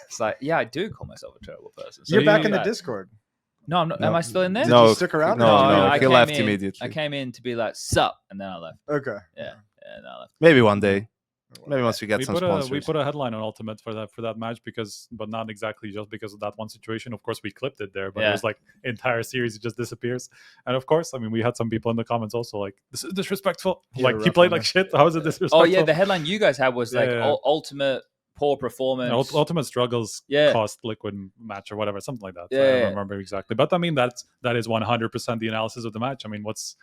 It's like, yeah, I do call myself a terrible person. So You're back you in the do that. Discord. No, I'm not, am I still in there? Did No, you stick around? no, I he came left in- immediately. I came in to be like, sup, and then I left. Okay. Yeah, and I left. Maybe one day. Maybe once we get we some put sponsors. a headline on Ultimate for that match but not exactly just because of that one situation. Of course, we clipped it there, but Yeah. it was like entire series it just disappears. And of course, I mean, we had some people in the comments also like, this is disrespectful. Yeah, Like he rough played on like it. shit. How is it disrespectful? Oh, yeah, the headline you guys had was like Yeah. ultimate poor performance. Ultimate struggles Yeah. cost Liquid match or whatever, something like that. I Yeah. don't remember exactly, but I mean that is 100% the analysis of the match. I mean, what's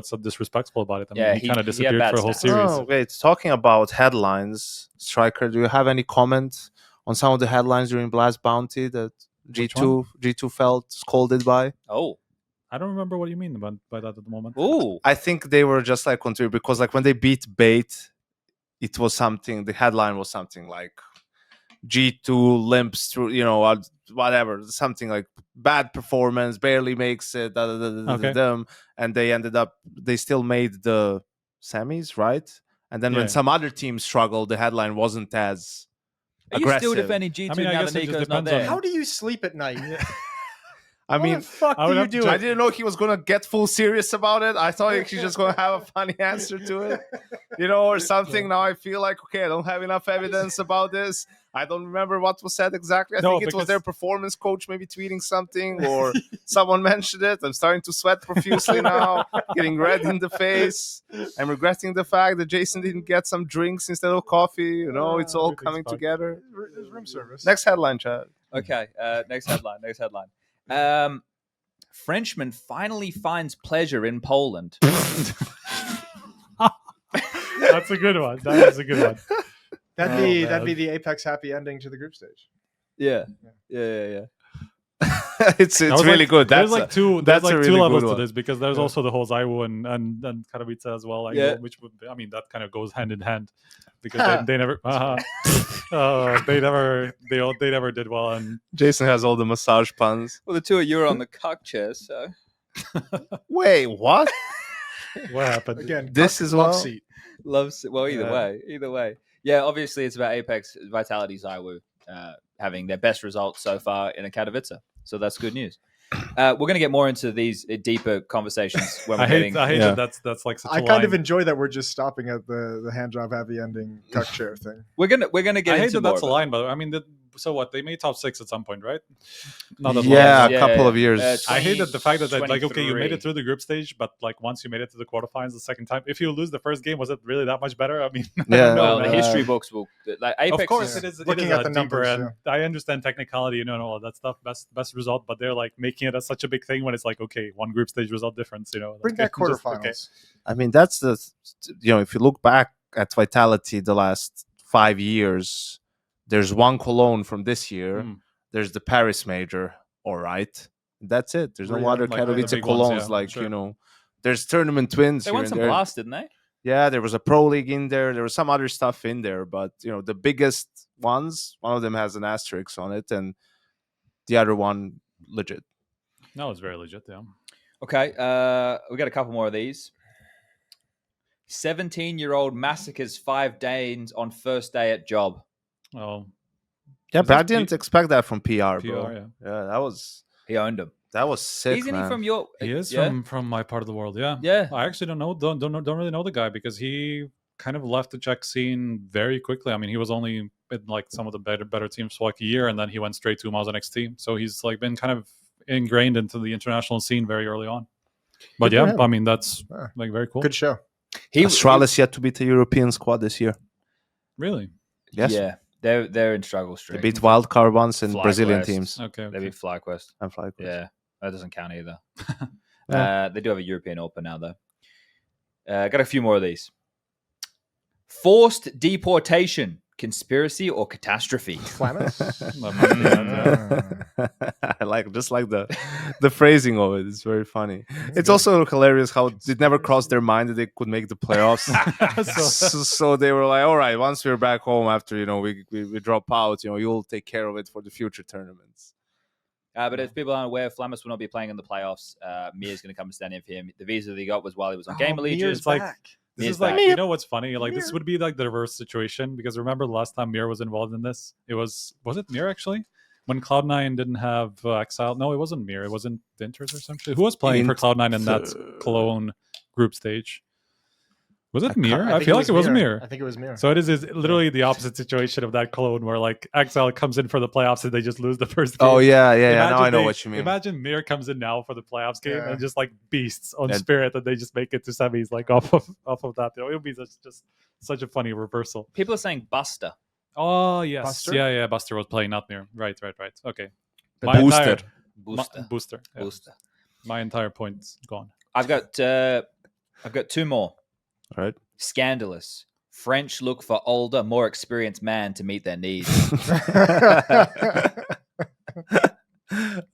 so disrespectful about it? I mean, Yeah, he kind he of had disappeared bad for a whole stats. series. Oh, wait. Talking about headlines, Striker, do you have any comment on some of the headlines during Blast Bounty that Which G2 felt scolded by? Oh, I don't remember what you mean by that at the moment. ooh. I think they were just like contrary because like when they beat Bait, it was something. The headline was something like G2 limps through, whatever, something like bad performance, barely makes it, Okay. them, and they still made the semis, right? And then Yeah. when some other teams struggled, the headline wasn't as Are you aggressive. still defending G2 I mean, I now guess that it just Nico's not depends on there? How do you sleep at night? I What mean, the fuck I would do you have do? to- I didn't know he was gonna get full serious about it. I thought he's just gonna have a funny answer to it, or something. Now I feel like, okay, I don't have enough evidence about this. I don't remember what was said exactly. I No, think it was their because- performance coach maybe tweeting something, or someone mentioned it. I'm starting to sweat profusely now, getting red in the face. I'm regretting the fact that Jason didn't get some drinks instead of coffee. It's all Everything's coming fine. together. There's room service. Next headline, Chad. Okay, next headline. Frenchman finally finds pleasure in Poland. That's a good one. That is a good one. That'd man. be the Apex happy ending to the group stage. Yeah. it's I was really like, good. There's That's like two. that's There's a like two really levels good to one. this because there's also the whole Zaiwu and Katowice as well. Angle, Yeah. which would I mean that kind of goes hand in hand because they never they never did well. And Jason has all the massage puns. Well, the two of you are on the cuck chair, so Wait, what? what happened? Again, This cuck, is love well- seat. loves. Well, either Yeah. way. Yeah, obviously it's about Apex Vitality Zaiwu having their best results so far in a Katowice, so that's good news. We're going to get more into these deeper conversations when we're I hate Yeah. that that's like such I a kind line. of enjoy that we're just stopping at the hand job heavy ending cuck chair thing. we're gonna get I hate into that more that's a of it. line, but I mean, so what? They made top 6 at some point, right? Not that long Yeah, ago. a couple of years. I hate that the fact that like okay, you made 23. it through the group stage, but like once you made it to the quarterfinals the second time, if you lose the first game, was it really that much better? I mean, Yeah. no, Well, man. the history books will like Apex. Of course, is, it is. Looking it is at the deeper, numbers, and I understand technicality, and all that stuff. Best result, but they're like making it as such a big thing when it's like okay, one group stage result difference. Bring like, back just, quarterfinals. okay. I mean, that's the if you look back at Vitality the last 5 years, there's one Cologne from this year. Mm. There's the Paris major. All right, that's it. There's no Yeah, other like the Katowice big ones, Colognes. yeah, like sure. there's tournament twins. they here won and some there. blast, didn't they? Yeah, there was a pro league in there. There was some other stuff in there, but the biggest ones, one of them has an asterisk on it, and the other one legit. No, it's very legit. Yeah. Okay, we got a couple more of these. 17-year-old massacres 5 Danes on first day at job. Well, Yeah, This but I is didn't expect that from PR, bro. PR, yeah. Yeah, that was He owned him. sick, Isn't man. he from your? He is yeah? from my part of the world. Yeah. Yeah. I actually don't really know the guy because he kind of left the Czech scene very quickly. I mean, he was only in like some of the better teams for like a year, and then he went straight to Mongolz NXT. So he's like been kind of ingrained into the international scene very early on. But Good for yeah, him. I mean that's Ah, like very cool. Good show. Astralis yet to beat the European squad this year. Really? Yes, Yeah, they're in struggle they street. beat Wildcard once and Fly Brazilian Quest. teams. Okay. They beat FlyQuest. And FlyQuest. Yeah, that doesn't count either. Yeah. They do have a European Open now, though. Got a few more of these. Forced deportation, conspiracy or catastrophe? Flamus? I like the phrasing of it. It's very funny. It's also hilarious how it never crossed their mind that they could make the playoffs. so they were like, all right, once we're back home after we drop out, you'll take care of it for the future tournaments. But if people aren't aware, Flamus will not be playing in the playoffs. Mir's going to come and stand in for him. The visa that he got was while he was on Game Legion. It's like this Mir's is like back. you know what's funny? Like this would be like the reverse situation because remember the last time Mir was involved in this? It was it Mir actually? When Cloud9 didn't have Exile? No, it wasn't Mir. It wasn't Dinters or something. Who was playing for Cloud9 in that Cologne group stage? Was it Mir? I feel like it was Mir. I think it was Mir. So it is literally the opposite situation of that Cologne where like Exile comes in for the playoffs and they just lose the first game. Oh yeah. Now Imagine I know what you mean. Imagine Mir comes in now for the playoffs game Yeah. and just like beasts on And- Spirit and they just make it to semis like off of that. It would be just such a funny reversal. People are saying Buster. Oh yes, Buster? yeah. Buster was playing not Mir. Right. Okay. Booster. Booster. Yeah. Booster. My entire point's gone. I've got 2 more. All right. Scandalous. French look for older, more experienced man to meet their needs.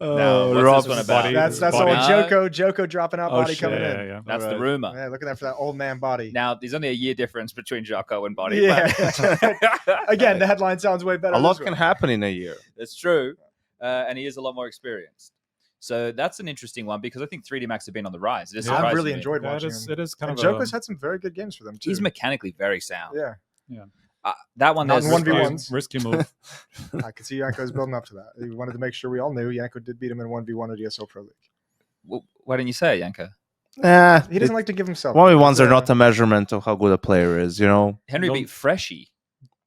Oh, what's Rob's this one about? body- That's body- all Joko dropping out, Oh, body shit. coming Yeah, in. yeah. That's the Alright. rumor. Yeah, looking out for that old man body. Now, there's only a year difference between Jocko and Body. Yeah. but- Again, the headline sounds way better. A lot this can one. happen in a year. That's true. And he is a lot more experienced. So that's an interesting one because I think 3D Max have been on the rise. It is Yeah. I've surprising really me. enjoyed Yeah, watching it him. is kind And of Joko's had some very good games for them too. He's mechanically very sound. Yeah, That one, Not there's in 1v1s. risky move. I could see Yanko's building up to that. He wanted to make sure we all knew Yanko did beat him in 1v1 at ESL Pro League. Why didn't you say it, Yanko? He doesn't like to give himself. 1v1s are Yeah. not a measurement of how good a player is, Henry Don't- beat Freshie.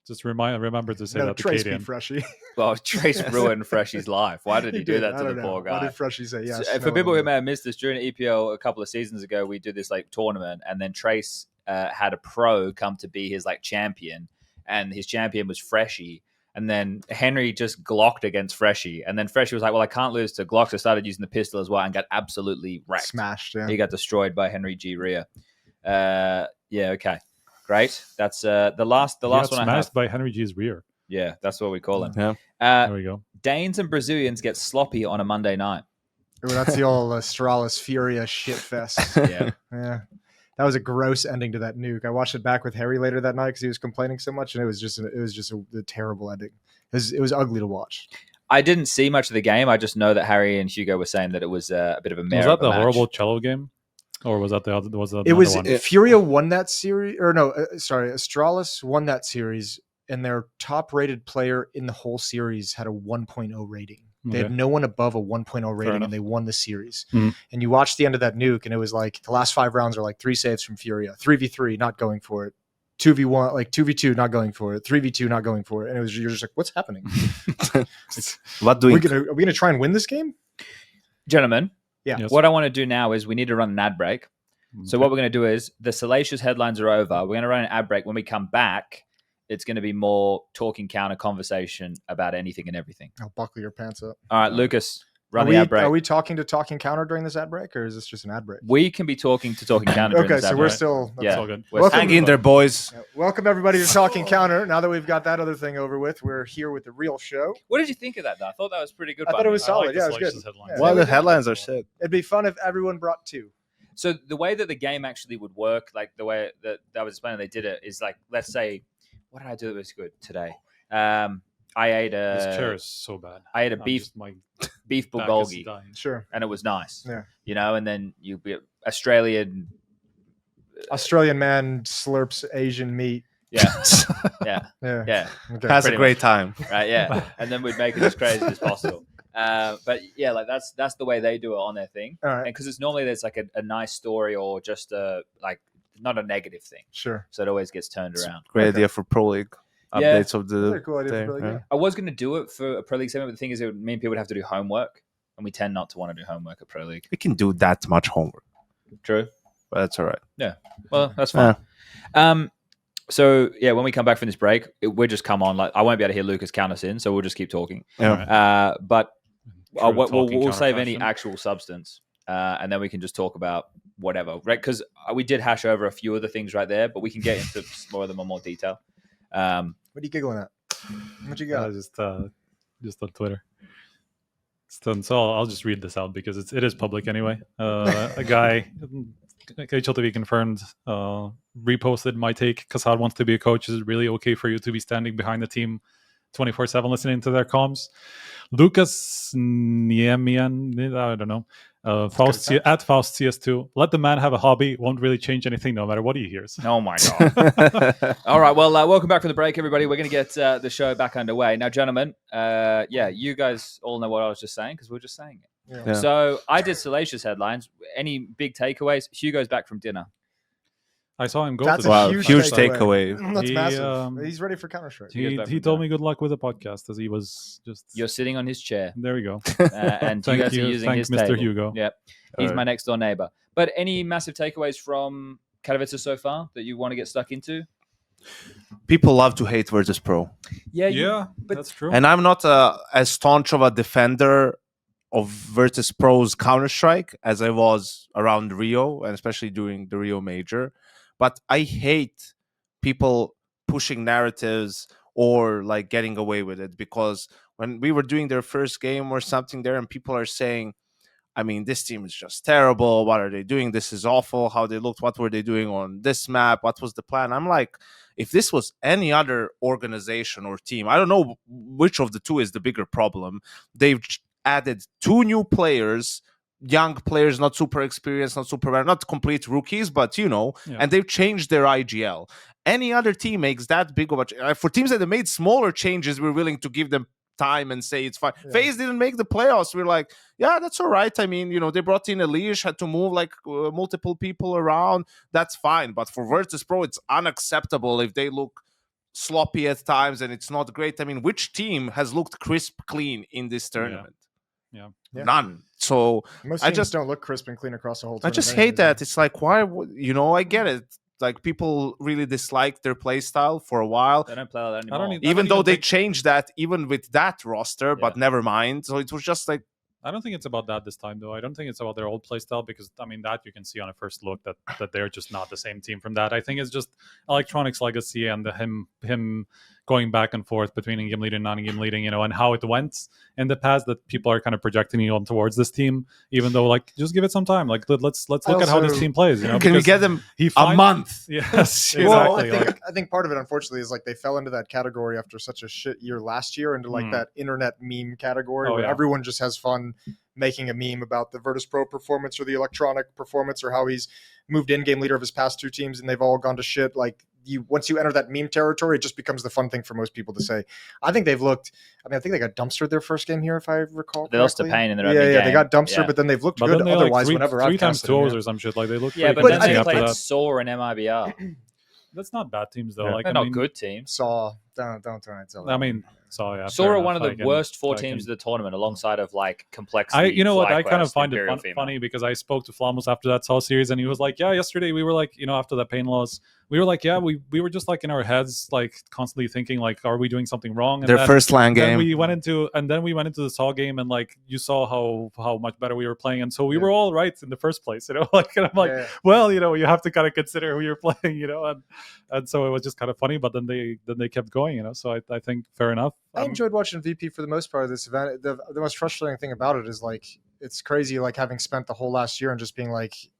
Just remember to say No, that to Trace Cadian. beat Freshie. Well, Trace ruined Freshie's life. Why did he do that I to the don't poor know. What guy? did Freshie say? Yeah. So, for people who may have missed this, during EPL a couple of seasons ago, we did this like tournament, and then Trace had a pro come to be his like champion, and his champion was Freshie. And then Henry just glocked against Freshie, and then Freshie was like, "Well, I can't lose to Glock," so started using the pistol as well, and got absolutely wrecked. Smashed. Yeah. He got destroyed by Henry G. Ria. Yeah, okay, great. That's the last He one got I have. smashed by Henry G's rear. Yeah, that's what we call him. Yeah. There we go. Danes and Brazilians get sloppy on a Monday night. Ooh, that's the old Astralis Furia shit fest. Yeah. Yeah. That was a gross ending to that nuke. I watched it back with Harry later that night because he was complaining so much, and it was just a terrible ending. It was ugly to watch. I didn't see much of the game. I just know that Harry and Hugo were saying that it was a bit of a mare. Was that of a the match. horrible cello game, or was that the other? Was that It was one? Furia won that series, or no, sorry, Astralis won that series, and their top-rated player in the whole series had a 1.0 rating. They had no one above a 1.0 rating, and they won the series. Mhm. And you watched the end of that nuke, and it was like the last 5 rounds are like 3 saves from Furia, 3v3 not going for it, 2v1 like 2v2 not going for it, 3v2 not going for it, and you're just like, what's happening? What Are doing? we gonna try and win this game? Gentlemen, Yeah. Yes. what I want to do now is we need to run an ad break. So what we're going to do is the salacious headlines are over. We're going to run an ad break. When we come back, it's going to be more talking counter conversation about anything and everything. I'll buckle your pants up. All right, Lucas, Are run we, the ad break. are we talking to talking counter during this ad break, or is this just an ad break? We can be talking to talking counter. during Okay, this so ad we're break. still Yeah. It's all good. We're Welcome Hang in there, boys. Welcome everybody to Talking Counter. Now that we've got that other thing over with, we're here with the real show. What did you think of that, though? I thought that was pretty good. I by thought it me. was solid. like Yeah, the it was good. Slices headlines. Yeah. Well, the headlines are sick. It'd be fun if everyone brought 2. So the way that the game actually would work, like the way that I was explaining they did it, is like, let's say, what did I do that was good today? I ate This chair a is so bad. I ate a I'm beef just- my beef back is bulgogi, dying. Sure. and it was nice. Yeah. You know, and then you be Australian. Australian man slurps Asian meat. Yeah, yeah, Yeah. yeah. Okay. Has a pretty great time. Right, yeah, and then we'd make it as crazy as possible. But yeah, like that's the way they do it on their thing, All and right. because it's normally there's like a nice story or just a like not a negative thing, Sure. so it always gets turned around. Great Okay. idea for Pro League. Yeah. Updates of That's the a cool idea. day, For really yeah. good. I was going to do it for a Pro League segment, but the thing is, it would mean people would have to do homework, and we tend not to want to do homework at Pro League. We can do that much homework, True. but that's all right. Well, that's fine. So yeah, when we come back from this break, we'll just come on. Like I won't be able to hear Lucas count us in, so we'll just keep talking. Yeah. But True we'll talking save counter any fashion. actual substance, and then we can just talk about whatever, right? Because we did hash over a few of the things right there, but we can get into more of them in more detail. What are you giggling at? What you got? Just on Twitter. So I'll just read this out because it is public anyway. A guy, HLTV confirmed, reposted my take. Kassad wants to be a coach. Is it really okay for you to be standing behind the team 24/7 listening to their comms? Lucas Niemian, I don't know. Faust at Faust CS2. Let the man have a hobby. Won't really change anything no matter what he hears. Oh my god! All right, well, welcome back from the break, everybody. We're going to get the show back underway now, gentlemen. Yeah, you guys all know what I was just saying because we're just saying it. Yeah. So I did salacious headlines. Any big takeaways? Hugo's back from dinner. I saw him go That's to a Wow, the huge huge takeaway. takeaway. That's He, massive. He's ready for Counter-Strike. He goes back He from told dinner. me good luck with the podcast as he was just. You're sitting on his chair, There we go. and you Thank guys you. are using Thank his Mr. table. Hugo. Yep, he's All my right. next door neighbor. But any massive takeaways from Katowice so far that you want to get stuck into? People love to hate Virtus Pro. Yeah, but that's true. And I'm not as staunch of a defender of Virtus Pro's Counter-Strike as I was around Rio, and especially during the Rio Major. But I hate people pushing narratives or like getting away with it, because when we were doing their first game or something there and people are saying, I mean, this team is just terrible. What are they doing? This is awful. How they looked. What were they doing on this map? What was the plan? I'm like, if this was any other organization or team, I don't know which of the two is the bigger problem. They've added 2 new players, young players, not super experienced, not complete rookies, but Yeah. and they've changed their IGL. Any other team makes that big of a for teams that have made smaller changes, we're willing to give them time and say it's fine. Yeah. FaZe didn't make the playoffs. We're like, yeah, that's all right. I mean, they brought in a leash, had to move like multiple people around. That's fine. But for Virtus Pro, it's unacceptable if they look sloppy at times and it's not great. I mean, which team has looked crisp, clean in this tournament? Yeah. Yeah. None. So Most I teams just- don't look crisp and clean across the whole. I just tournament hate anyways. that. It's like, why would I get it. Like, people really dislike their play style for a while. they don't play like that I anymore. don't Even though even they think- changed that, even with that roster, but never mind. So it was just like, I don't think it's about that this time, though. I don't think it's about their old playstyle because, I mean, that you can see on a first look that they're just not the same team from that. I think it's just Electronics' legacy and him going back and forth between in-game leading and non-in-game leading, and how it went in the past, that people are kind of projecting on towards this team, even though just give it some time. Let's look at how this team plays. Can we because get them he a month? Yes, Well, exactly. I think part of it, unfortunately, is they fell into that category after such a shit year last year, into that internet meme category where everyone just has fun making a meme about the Virtus Pro performance or the electronic performance or how he's moved in-game leader of his past 2 teams and they've all gone to shit. Once you enter that meme territory, it just becomes the fun thing for most people to say. I think they've looked. I think they got dumpstered their first game here, if I recall. They lost to Pain in their own game. Yeah, they got dumpstered, but then they've looked good they otherwise. three Whenever I've times casted them, twos or some shit, they look. Yeah, but pretty then convincing they after played that. SOAR and MIBR. That's not bad teams though. Yeah. They're not good teams. Saw don't try and tell them. I mean, so yeah. SOAR are one of the worst 4 teams of the tournament, alongside of complexity. You know what? I kind of FlyQuest, find it Imperial Female. funny because I spoke to Flamos after that Saw series, and he was like, "Yeah, yesterday we were after that Pain loss, we were like, yeah, we were just in our heads, constantly thinking are we doing something wrong?" And Their first LAN game. Then we went into the Saw game, and you saw how much better we were playing, and so we were all right in the first place, and I'm like, well, you have to kind of consider who you're playing, and so it was just kind of funny, but then they kept going, so I think fair enough. I enjoyed watching VP for the most part of this event. The most frustrating thing about it is it's crazy, having spent the whole last year and just being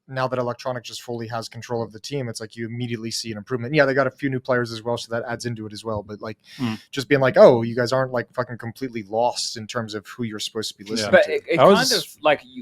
now that Electronic just fully has control of the team, it's you immediately see an improvement. Yeah, they got a few new players as well, so that adds into it as well. But just being oh, you guys aren't fucking completely lost in terms of who you're supposed to be listening But to. it kind of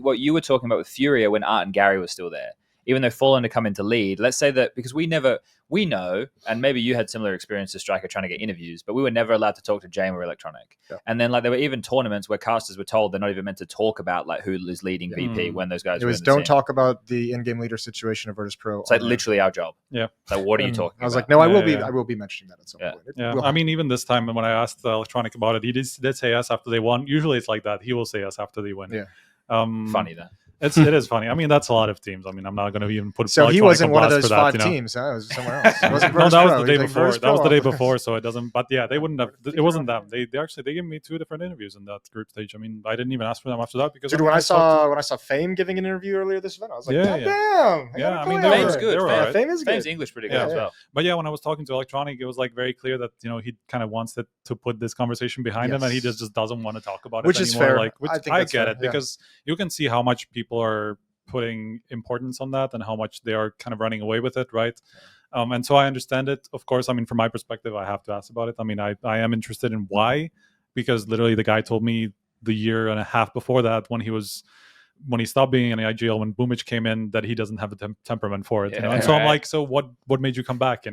what you were talking about with Furia when Art and Gary were still there. Even though Fallen had come into lead, let's say that because we know, and maybe you had similar experience to Striker trying to get interviews, but we were never allowed to talk to Jame or Electronic. Yeah. And then there were even tournaments where casters were told they're not even meant to talk about who is leading VP when those guys. It was don't talk about the in-game leader situation of Virtus Pro. It's literally our job. Yeah. What are you talking about? I was like, no, I will be mentioning that at some point. Yeah. I mean, even this time when I asked Electronic about it, he did say yes after they won. Usually it's like that. He will say yes after they win. Yeah. Funny that. It is funny. I mean, that's a lot of teams. I mean, I'm not going to even put. So he wasn't one of those that, 5 teams. Huh? It was somewhere else. It wasn't no, that was the day Virtus before. Pro. That was the day before. So it doesn't. But yeah, they wouldn't have. It wasn't them. They gave me 2 different interviews in that group stage. I mean, I didn't even ask for them after that because. Dude, when I saw Fame giving an interview earlier this event, I was like, damn. Yeah, I mean, Fame's good. Fame is good. Fame's English pretty good as well. But yeah, when I was talking to Electronic, it was very clear that he kind of wants to put this conversation behind him, and he just doesn't want to talk about it which anymore. Which is fair. I get it because you can see how much people are putting importance on that and how much they are kind of running away with it, right? And so I understand it. Of course, I mean, from my perspective, I have to ask about it. I mean, I am interested in why, because literally the guy told me the year and a half before that when he stopped being an IGL, when Boomich came in, that he doesn't have the temperament for it. And so I'm like, so what made you come back?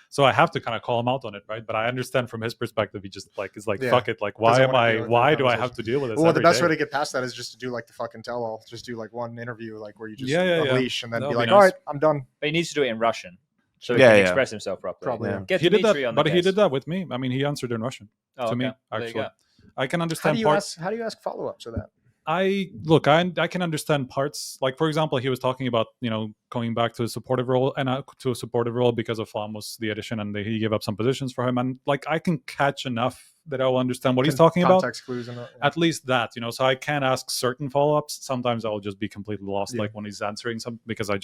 So I have to kind of call him out on it, right? But I understand from his perspective, he just is fuck it. Why do I have to deal with this? Well, the best day? way to get past that is just to do the fucking tell all. Just do one interview where you just unleash and then That'll be be all nice. right, I'm done. But he needs to do it in Russian so he can express himself properly. Probably. Yeah. Get He did Dimitri that, on the but he case. did that with me. I mean, he answered in Russian to me, There you actually. go. I can How understand do you parts. ask follow-ups to that? I can understand parts. For example, he was talking about going back to a supportive role because of Flamos the addition, and he gave up some positions for him. And I can catch enough that I will understand what he's talking about. Context clues and At least that, so I can ask certain follow-ups. Sometimes I'll just be completely lost, when he's answering something, because I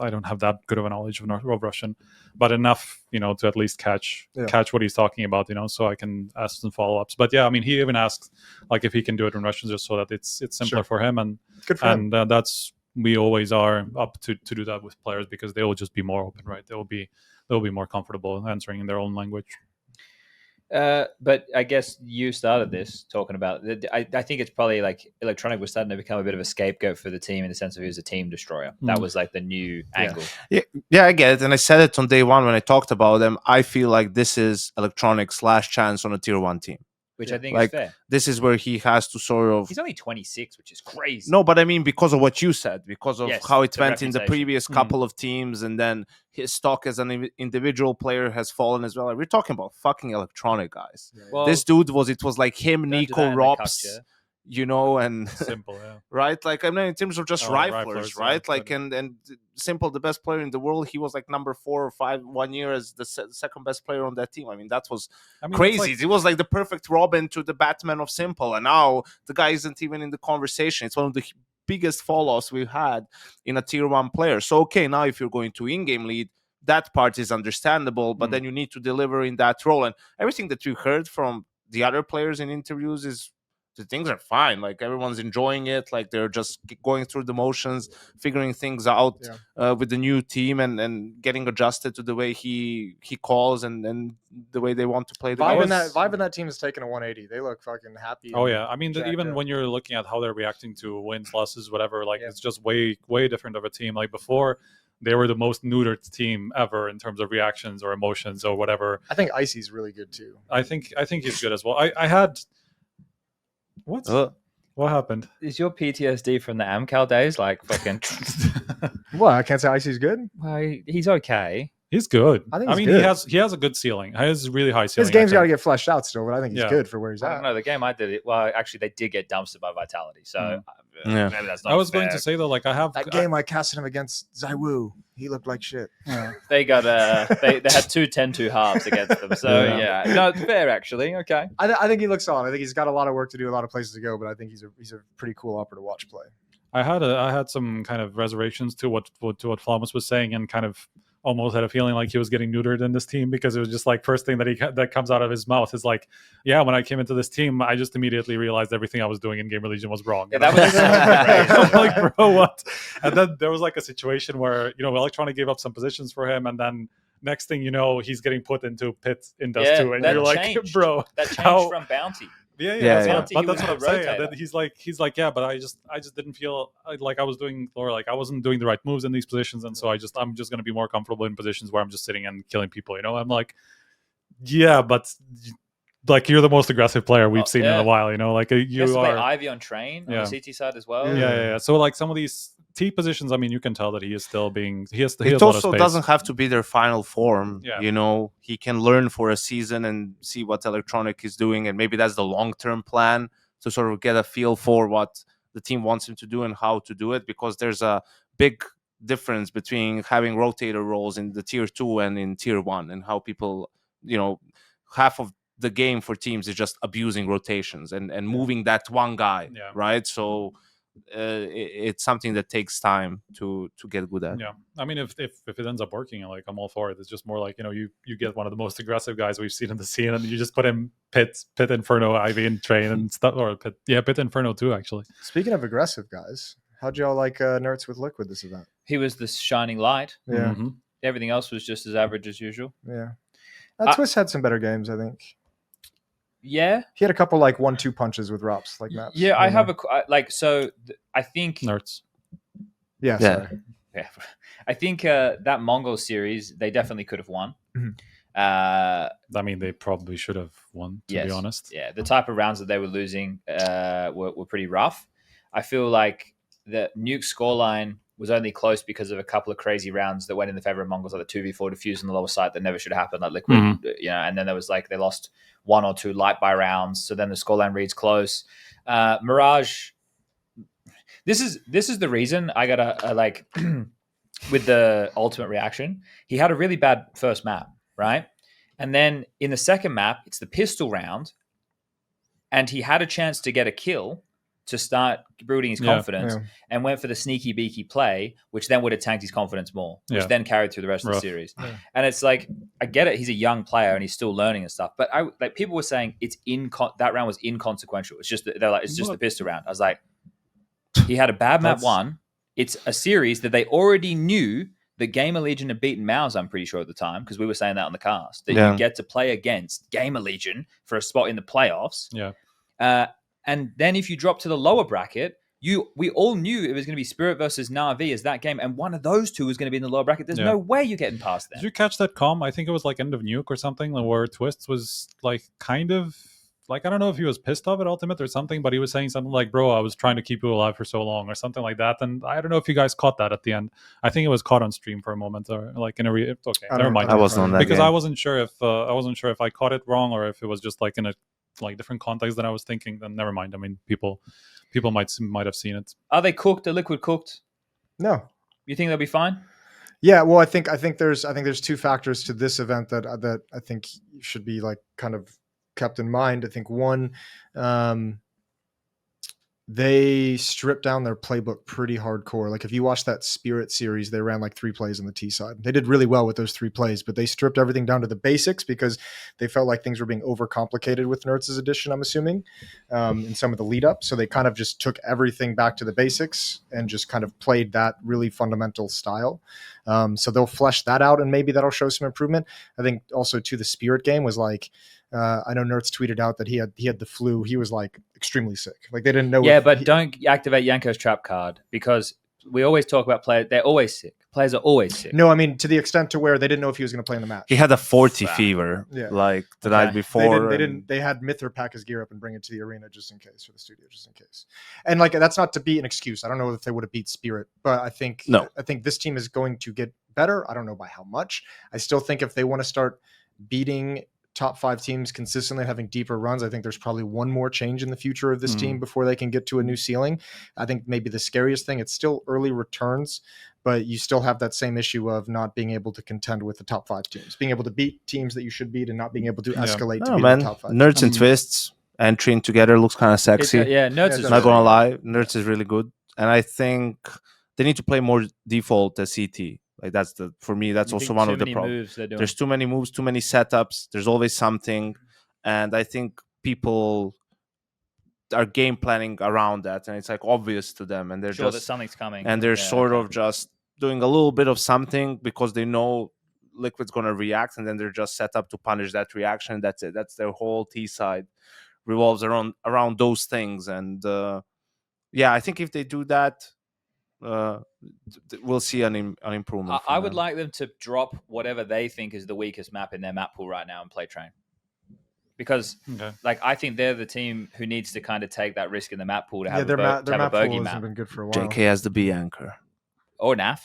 don't have that good of a knowledge of Russian, but enough, to at least catch what he's talking about, so I can ask some follow-ups. But yeah, I mean, he even asked if he can do it in Russian just so that it's simpler for him, and good for him. That's, we always are up to do that with players because they will just be more open, right? They'll be more comfortable answering in their own language. But I guess you started this talking about. I think it's probably Electronic was starting to become a bit of a scapegoat for the team in the sense of he was a team destroyer. That was the new angle. Yeah, I get it, and I said it on day one when I talked about them. I feel like this is Electronic's last chance on a tier 1 team, which I think is fair. This is where he has to sort of. He's only 26, which is crazy. No, but I mean because of what you said, because of how it the went in the reputation. previous couple of teams, and then his stock as an individual player has fallen as well. We're talking about fucking Electronic, guys. Well, This dude was like him, don't do Nico, that and they cut ropz, you. And Simple, yeah. right? I mean, in terms of just riflers, riflers, right? yeah, And Simple, the best player in the world, he was number 4 or 5 1 year as the second best player on that team. I mean, that was crazy. It was the perfect Robin to the Batman of Simple, and now the guy isn't even in the conversation. It's one of the biggest fall-offs we've had in a tier 1 player. So okay, now if you're going to in-game lead, that part is understandable, but then you need to deliver in that role. And everything that you heard from the other players in interviews is the things are fine. Like everyone's enjoying it. Like they're just going through the motions, figuring things out with the new team, and getting adjusted to the way he calls and the way they want to play the game. Vibe in that team is taking a 180. They look fucking happy. Oh yeah, I mean even when you're looking at how they're reacting to wins, losses, whatever, like it's just way different of a team. Like before, they were the most neutered team ever in terms of reactions or emotions or whatever. I think Icy's really good too. I think he's good as well. I had what happened? Is your PTSD from the Amcal days like fucking? What? I can't say Icy's good. Well, he's okay. He's good. I think I mean, good. he has a good ceiling. He has a really high ceiling. His game's got to get fleshed out still, but I think he's good for where he's I at. don't know. The game I did it. Well, actually, they did get dumpstered by Vitality, so maybe that's not. I was fair. going to say though, like I have That game I casted him against Zywoo. He looked like shit. They got they had 2 10-2 halves against them. So no, it's fair actually. Okay. I think he looks solid. I think he's got a lot of work to do, a lot of places to go, but I think he's a pretty cool upper to watch play. I had some kind of reservations to what Flamus was saying, and kind of almost had a feeling like he was getting neutered in this team, because it was just like first thing that comes out of his mouth is like, yeah, when I came into this team, I just immediately realized everything I was doing in Game Religion was wrong. Yeah, that was I'm like, bro, what? And then there was like a situation where Electronic gave up some positions for him, and then next thing you know, he's getting put into pit in Dust 2, and you're like, changed. bro, that changed from Bounty. But that's what I'm saying. And then he's like, yeah, but I just didn't feel like I was doing, or like I wasn't doing the right moves in these positions, and so I'm just going to be more comfortable in positions where I'm just sitting and killing people. I'm like, yeah, but like you're the most aggressive player we've seen in a while. Like you are. Play Ivy on train on the CT side as well. Yeah. So like some of these T positions, I mean, you can tell that he is still being. It also doesn't have to be their final form. Yeah. He can learn for a season and see what Electronic is doing, and maybe that's the long-term plan to sort of get a feel for what the team wants him to do and how to do it. Because there's a big difference between having rotator roles in the tier 2 and in tier 1, and how people, half of the game for teams is just abusing rotations and moving that one guy, right? So. It's something that takes time to get good at. Yeah, I mean, if it ends up working, like I'm all for it. It's just more like you get one of the most aggressive guys we've seen in the scene, and you just put him pit Inferno, Ivy, and Train and stuff, or pit Inferno too. Actually, speaking of aggressive guys, how'd y'all like Nerds with Liquid this event? He was the shining light. Yeah, everything else was just as average as usual. Yeah, Twist had some better games, I think. Yeah, he had a couple like 1-2 punches with ropz like maps. Yeah, I have I think Nerds. Yeah, sorry. Yeah, I think that Mongolz series they definitely could have won. I mean, they probably should have won. To be honest, yeah, the type of rounds that they were losing were pretty rough. I feel like the Nuke scoreline was only close because of a couple of crazy rounds that went in the favor of Mongolz, like the 2v4 defuse on the lower side that never should have happened, like Liquid, and then there was like they lost 1 or 2 light by rounds, so then the scoreline reads close. Mirage, this is the reason I got a like with the ultimate reaction. He had a really bad first map, right? And then in the second map, it's the pistol round, and he had a chance to get a kill to start brooding his confidence, and went for the sneaky beaky play, which then would have tanked his confidence more, which then carried through the rest of the series. Yeah. And it's like, I get it, he's a young player and he's still learning and stuff, but people were saying it's that round was inconsequential. It's just they're like, it's just the pistol round. I was like, he had a bad map 1. It's a series that they already knew that Gamer Legion had beaten Mouse, I'm pretty sure at the time, because we were saying that on the cast, that you get to play against Gamer Legion for a spot in the playoffs. Yeah. And then if you drop to the lower bracket, we all knew it was going to be Spirit versus Na'Vi as that game, and one of those two was going to be in the lower bracket. There's no way you're getting past them. Did you catch that comm? I think it was like end of Nuke or something, where Twist was like kind of like, I don't know if he was pissed off at Ultimate or something, but he was saying something like, bro, I was trying to keep you alive for so long or something like that. And I don't know if you guys caught that at the end. I think it was caught on stream for a moment, or like in a okay, never mind. I wasn't on that because game. I wasn't sure if I caught it wrong or if it was just like in a like different context than I was thinking. Then never mind. I mean, people might have seen it. Are they cooked? Are Liquid cooked? No. You think they'll be fine? Yeah, well, I think there's 2 factors to this event that I think should be like kind of kept in mind. I think one, they stripped down their playbook pretty hardcore. Like if you watch that Spirit series, they ran like 3 plays on the T side. They did really well with those 3 plays, but they stripped everything down to the basics because they felt like things were being overcomplicated with Nertz's addition, I'm assuming, in some of the lead up. So they kind of just took everything back to the basics and just kind of played that really fundamental style. So they'll flesh that out and maybe that'll show some improvement. I think also too, the Spirit game was like, I know Nertz tweeted out that he had the flu. He was like extremely sick. Like they didn't know. Yeah, but don't activate Yanko's trap card because we always talk about players. They're always sick. Players are always sick. No, I mean to the extent to where they didn't know if he was going to play in the match. He had a 40 fever like the night before. They didn't. They had Mither pack his gear up and bring it to the arena just in case, for the studio just in case. And like that's not to be an excuse. I don't know if they would have beat Spirit, but I think this team is going to get better. I don't know by how much. I still think if they want to start beating top 5 teams consistently, having deeper runs, I think there's probably one more change in the future of this team before they can get to a new ceiling. I think maybe the scariest thing, it's still early returns, but you still have that same issue of not being able to contend with the top 5 teams, being able to beat teams that you should beat and not being able to escalate to beat the top 5. Nerds and Twists entering together looks kind of sexy. Nerds is not gonna lie, Nerds is really good, and I think they need to play more default as CT. Like for me, that's also one of the problems. There's too many moves, too many setups. There's always something. And I think people are game planning around that. And it's like obvious to them. And they're sure just that something's coming. And they're sort of just doing a little bit of something because they know Liquid's going to react. And then they're just set up to punish that reaction. That's it. That's their whole T side revolves around those things. And I think if they do that, we'll see an improvement. I would like them to drop whatever they think is the weakest map in their map pool right now and play Train. Because I think they're the team who needs to kind of take that risk in the map pool to have, their a map bogey pool map. hasn't been good for a while. JK has the B anchor. Or NAF.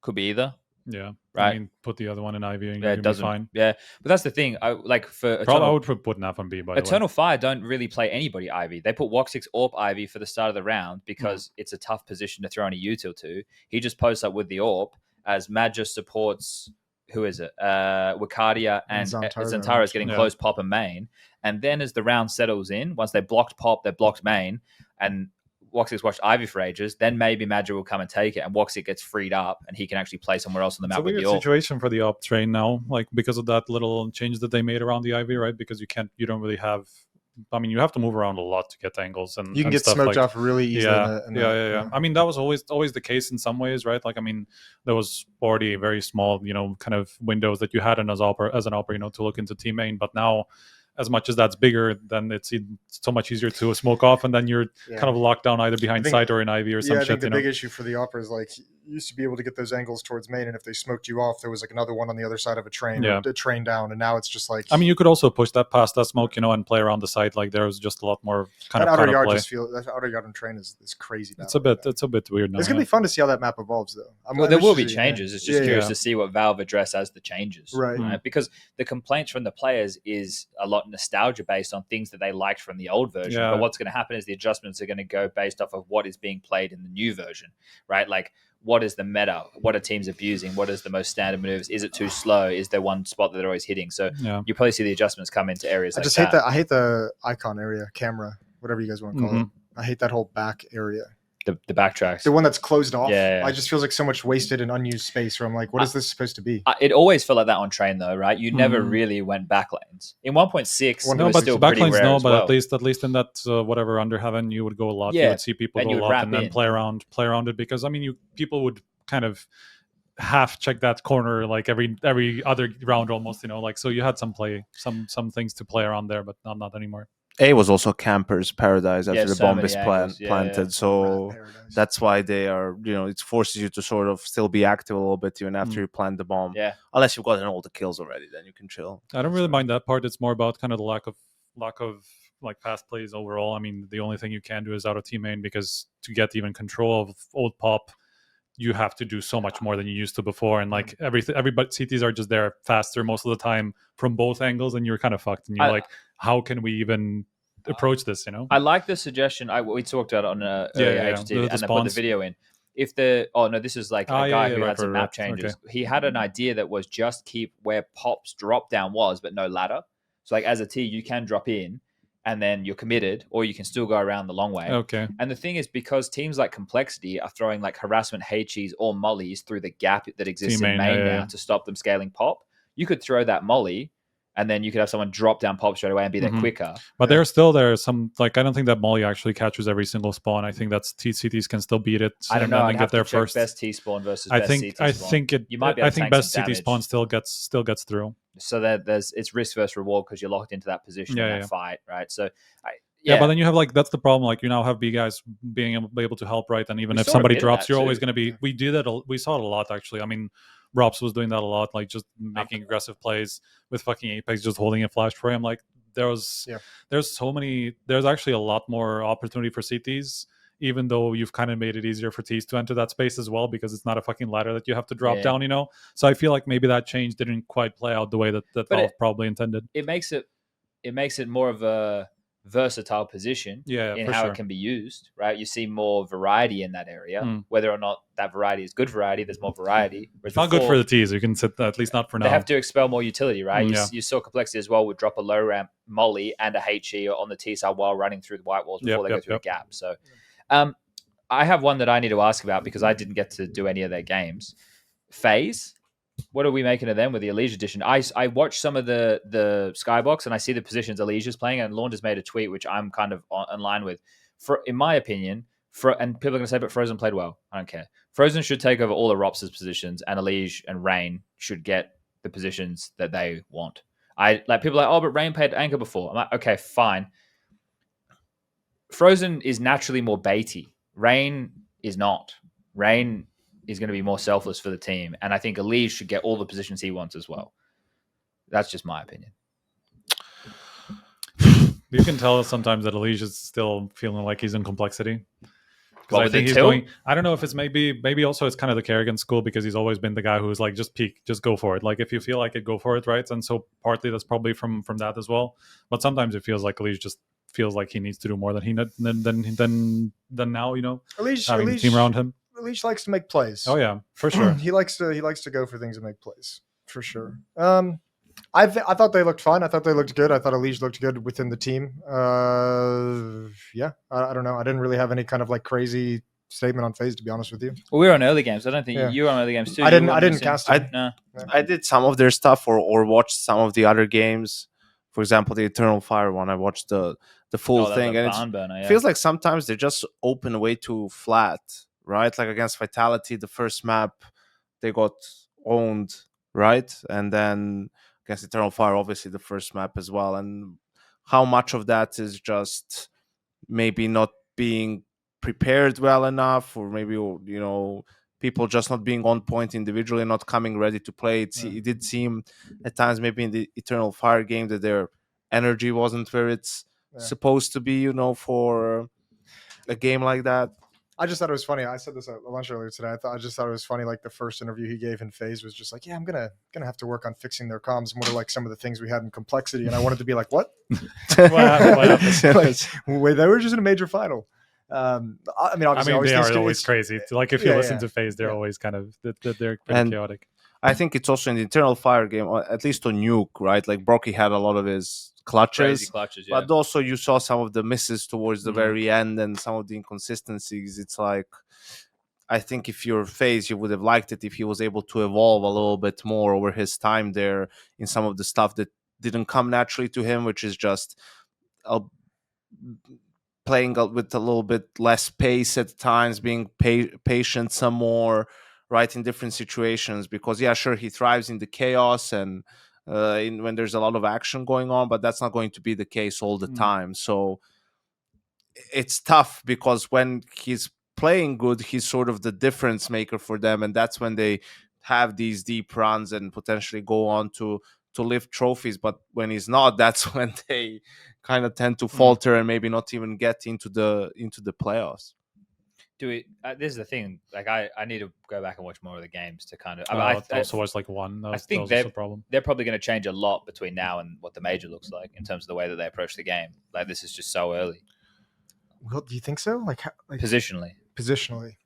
Could be either. Yeah. Right. I mean, put the other one in Ivy and it doesn't. Be fine. Yeah. But that's the thing. I would put NAF on B, by the way. Eternal Fire don't really play anybody Ivy. They put Woxix AWP Ivy for the start of the round because it's a tough position to throw any util to. He just posts up with the AWP as Madja supports, who is it? Wakadia and Zantara is getting close pop and main. And then as the round settles in, once they blocked pop, they blocked main, and Woxix watched Ivy for ages, then maybe Madja will come and take it, and Woxix gets freed up, and he can actually play somewhere else on the map. It's a weird situation for the AWP train now, like because of that little change that they made around the Ivy, right? Because you don't really have. I mean, you have to move around a lot to get angles, and you can get smoked off really easily. Yeah. I mean, that was always the case in some ways, right? Like, I mean, there was already a very small, kind of windows that you had as an opera, to look into team main, but now, as much as that's bigger, then it's so much easier to smoke off, and then you're kind of locked down either behind site or in Ivy or some shit. I think the big issue for the opera is like you used to be able to get those angles towards main, and if they smoked you off, there was like another one on the other side of a train, or a train down, and now it's just like. I mean, you could also push that past that smoke, and play around the site. Like there was just a lot more kind of outer yard. play. That outer yard on train is crazy. It's a bit weird now. It's gonna be fun to see how that map evolves, though. There will be changes. It's just curious to see what Valve address as the changes, right? Because the complaints from the players is a lot nostalgia based on things that they liked from the old version. But what's going to happen is the adjustments are going to go based off of what is being played in the new version, right? Like, what is the meta? What are teams abusing? What is the most standard moves? Is it too slow? Is there one spot that they're always hitting? So you probably see the adjustments come into areas. I hate the icon area, camera, whatever you guys want to call it. I hate that whole back area. The backtracks. The one that's closed off. Yeah. It just feels like so much wasted and unused space where I'm like, what is this supposed to be? It always felt like that on train though, right? You never really went back lanes. In 1.6, no, but still back pretty lanes, rare but at least in that whatever under heaven, you would go a lot. You would see people go a lot and then play around it, because I mean people would kind of half check that corner like every other round almost, like, so you had some things to play around there, but not anymore. A was also camper's paradise after the bomb is planted. So that's why they are, it forces you to sort of still be active a little bit even after you plant the bomb. Yeah. Unless you've gotten all the kills already, then you can chill. I don't really mind that part. It's more about kind of the lack of like fast plays overall. I mean, the only thing you can do is out of team main, because to get even control of old pop, you have to do so much more than you used to before. And like everybody CTs are just there faster most of the time from both angles, and you're kind of fucked. And you're like, how can we even approach this? I like the suggestion. We talked about it on HLTV, and I put the video in. If this is like a guy who had some map changes. Okay. He had an idea that was just keep where pop's drop down was, but no ladder. So like as a T, you can drop in, and then you're committed, or you can still go around the long way. Okay. And the thing is, because teams like Complexity are throwing like harassment HEs or mollies through the gap that exists Team in main, main yeah, now yeah. to stop them scaling pop, you could throw that molly, and then you could have someone drop down pop straight away and be there quicker. But there's some like I don't think that molly actually catches every single spawn. I think that's CTs can still beat it. I don't and know. then I'd get have there to check first. best T spawn versus I best think CT spawn. You might be able I to think tank best some CT damage. spawn still gets through. So that it's risk versus reward because you're locked into that position in that fight, right? So yeah, but then you have like that's the problem. Like you now have B guys being able to help, right? And even We if saw a somebody bit of drops, that you're always too. going to be. We do that. We saw it a lot actually. I mean, ropz was doing that a lot, like just making aggressive plays with fucking Apex, just holding a flash for him. Like there's so many. There's actually a lot more opportunity for CTs, even though you've kind of made it easier for Ts to enter that space as well because it's not a fucking ladder that you have to drop down. You know, so I feel like maybe that change didn't quite play out the way that Valve probably intended. It makes it more of a versatile position in how it can be used, right? You see more variety in that area. Whether or not that variety is good variety, there's more variety. It's not good for the Ts. You can sit at least not for now. They have to expel more utility, right? You saw Complexity as well would drop a low ramp molly and a HE on the T side while running through the white walls before they go through the gap. So I have one that I need to ask about because I didn't get to do any of their games. FaZe. What are we making of them with the Elige edition? I watched some of the Skybox and I see the positions Elige's playing, and Launder's made a tweet which I'm kind of in line with. In my opinion, and people are going to say, but Frozen played well. I don't care. Frozen should take over all the ropz' positions, and Elige and Rain should get the positions that they want. People are like, oh, but Rain played anchor before. I'm like, okay, fine. Frozen is naturally more baity. Rain is not. Rain is going to be more selfless for the team. And I think Elige should get all the positions he wants as well. That's just my opinion. You can tell sometimes that Elige is still feeling like he's in Complexity. Well, I think he's going. I don't know if it's maybe also it's kind of the Kerrigan school because he's always been the guy who's like just peek, just go for it. Like if you feel like it, go for it, right? And so partly that's probably from that as well. But sometimes it feels like Elige just feels like he needs to do more than now. You know, having the team around him. Elige likes to make plays. Oh yeah, for sure. he likes to go for things and make plays for sure. I thought they looked fine. I thought they looked good. I thought Elige looked good within the team. I don't know. I didn't really have any kind of like crazy statement on FaZe, to be honest with you. Well, we were on early games. I don't think you were on early games too. I didn't cast it. I did some of their stuff or watched some of the other games. For example, the Eternal Fire one. I watched the full thing, and it feels like sometimes they just open way too flat. Right, like against Vitality, the first map, they got owned, right? And then against Eternal Fire, obviously the first map as well. And how much of that is just maybe not being prepared well enough, or maybe, you know, people just not being on point individually, not coming ready to play. It did seem at times maybe in the Eternal Fire game that their energy wasn't where it's supposed to be, you know, for a game like that. I just thought it was funny. I said this at lunch earlier today. I just thought it was funny. Like the first interview he gave in FaZe was just like, "Yeah, I'm gonna have to work on fixing their comms more like some of the things we had in Complexity." And I wanted to be like, "What? what happened? Like, wait, they were just in a major final." I mean, obviously, they are always crazy. Like if you listen to FaZe, they're always kind of they're pretty chaotic. I think it's also in the Eternal Fire game, at least on Nuke, right? Like Brocky had a lot of his clutches, but also you saw some of the misses towards the very end and some of the inconsistencies. It's like, I think if you're FaZe, you would have liked it if he was able to evolve a little bit more over his time there in some of the stuff that didn't come naturally to him, which is just playing with a little bit less pace at times, being patient some more, right, in different situations. Because sure, he thrives in the chaos and when there's a lot of action going on, but that's not going to be the case all the time. So it's tough because when he's playing good, he's sort of the difference maker for them, and that's when they have these deep runs and potentially go on to lift trophies. But when he's not, that's when they kind of tend to falter and maybe not even get into the playoffs. This is the thing. Like I need to go back and watch more of the games to kind of. I also watched like one. I think they're probably going to change a lot between now and what the major looks like in terms of the way that they approach the game. Like this is just so early. Well, do you think so? Like positionally,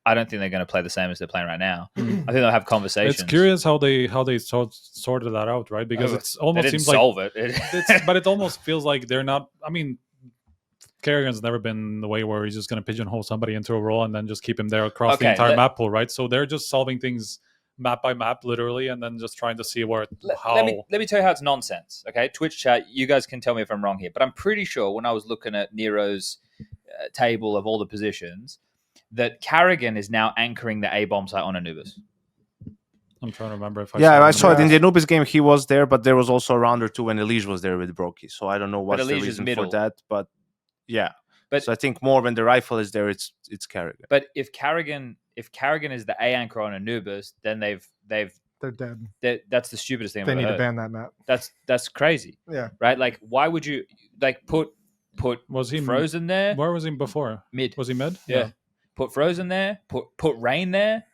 I don't think they're going to play the same as they're playing right now. I think they'll have conversations. It's curious how they sorted that out, right? Because it's almost seems like solve it. But it almost feels like they're not. I mean, Kerrigan's never been the way where he's just going to pigeonhole somebody into a role and then just keep him there across the Okay, entire map pool, right? So they're just solving things map by map, literally, and then just trying to see how. Let me tell you how it's nonsense. Okay, Twitch chat. You guys can tell me if I'm wrong here, but I'm pretty sure when I was looking at Nero's table of all the positions, that Carrigan is now anchoring the A bomb site on Anubis. I'm trying to remember if I saw it in the Anubis game. He was there, but there was also a round or two when Elige was there with Brokey. So I don't know what's the Elige's reason middle. for that, but yeah. But so I think more when the rifle is there, it's Carrigan. But if Carrigan is the A anchor on Anubis, then they're dead. That's the stupidest thing They I've need ever to heard. ban that map. That's crazy. Yeah. Right? Like, why would you put was he Frozen there? Where was he before? Mid. Was he mid? Yeah. Put Frozen there. Put Rain there.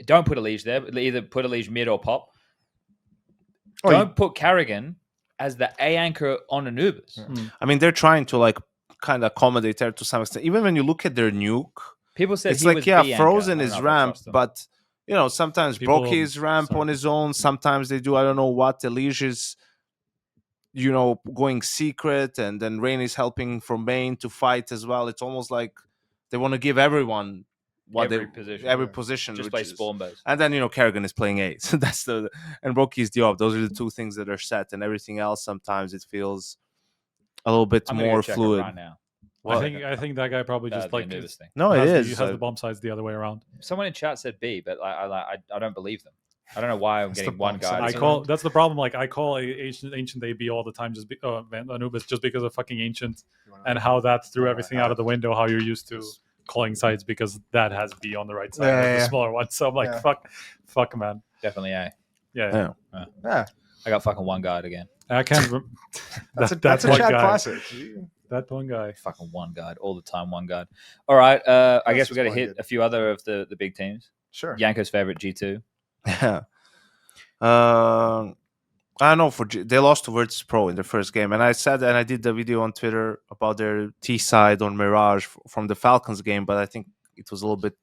Don't put Elige there. Either put Elige mid or pop. Don't put Carrigan as the A anchor on Anubis. Yeah. I mean, they're trying to kind of accommodate there to some extent. Even when you look at their nuke, People said it's he was B Frozen anchor. is ramped, but sometimes People- Brokey is ramp on his own. Sometimes they do I don't know what. Elige is going secret, and then Rain is helping from main to fight as well. It's almost like they want to give everyone every position. Just which play is- spawn base. And then Kerrigan is playing 8. So that's and Brokey is the op. Those are the two things that are set, and everything else sometimes it feels a little bit I'm gonna go more check it fluid. right now. I think that guy probably just The like Anubis thing. No, it is. He has the bomb sides the other way around. Someone in chat said B, but I don't believe them. I don't know why I'm It's getting the one bomb guy. sides. That's the problem. Like I call ancient AB all the time, Anubis, just because of fucking ancient and how that threw everything out of the window. How you're used to calling sides because that has B on the right side, the smaller one. So I'm like, fuck, man. Definitely A. Yeah. Yeah. I got fucking one guard again. I can't. That's a one Chad guy. classic. That one guy. Fucking one guard all the time. One guard. All right. I guess we got to is hit blinded. a few other of the big teams. Sure. Yanko's favorite G2. Yeah. I know they lost to Virtus Pro in the first game, and I said, and I did the video on Twitter about their T side on Mirage from the Falcons game, but I think it was a little bit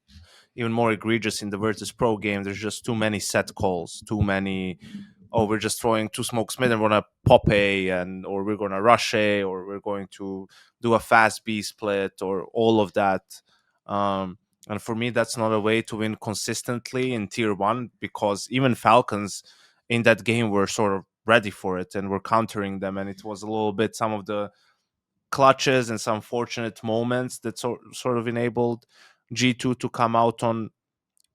even more egregious in the Virtus Pro game. There's just too many set calls, too many. Oh, we're just throwing 2 smokes mid and we're gonna pop A, or we're gonna rush A, or we're going to do a fast B split, or all of that. And for me, that's not a way to win consistently in Tier 1, because even Falcons in that game were sort of ready for it and were countering them. And it was a little bit some of the clutches and some fortunate moments that sort of enabled G2 to come out on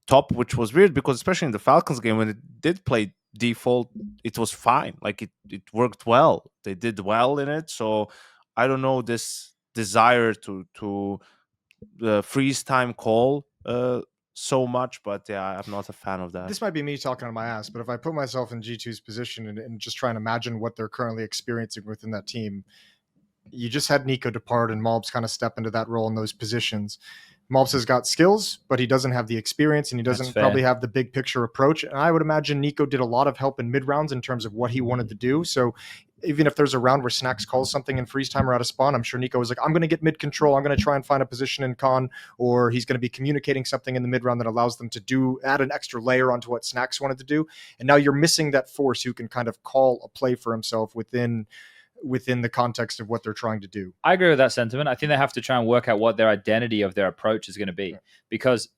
top, which was weird because especially in the Falcons game, when it did play default, it was fine. Like it worked well. They did well in it. So I don't know, this desire to freeze time call so much, but yeah, I'm not a fan of that. This might be me talking on my ass, but if I put myself in G2's position and just try and imagine what they're currently experiencing within that team, you just had Nico depart and Mongolz kind of step into that role in those positions. Mongolz has got skills, but he doesn't have the experience, and he doesn't probably have the big picture approach. And I would imagine Nico did a lot of help in mid rounds in terms of what he wanted to do. So even if there's a round where Snacks calls something in freeze time or out of spawn, I'm sure Nico was like, I'm going to get mid control. I'm going to try and find a position in con, or he's going to be communicating something in the mid round that allows them to add an extra layer onto what Snacks wanted to do. And now you're missing that force who can kind of call a play for himself within the context of what they're trying to do. I agree with that sentiment. I think they have to try and work out what their identity of their approach is going to be, because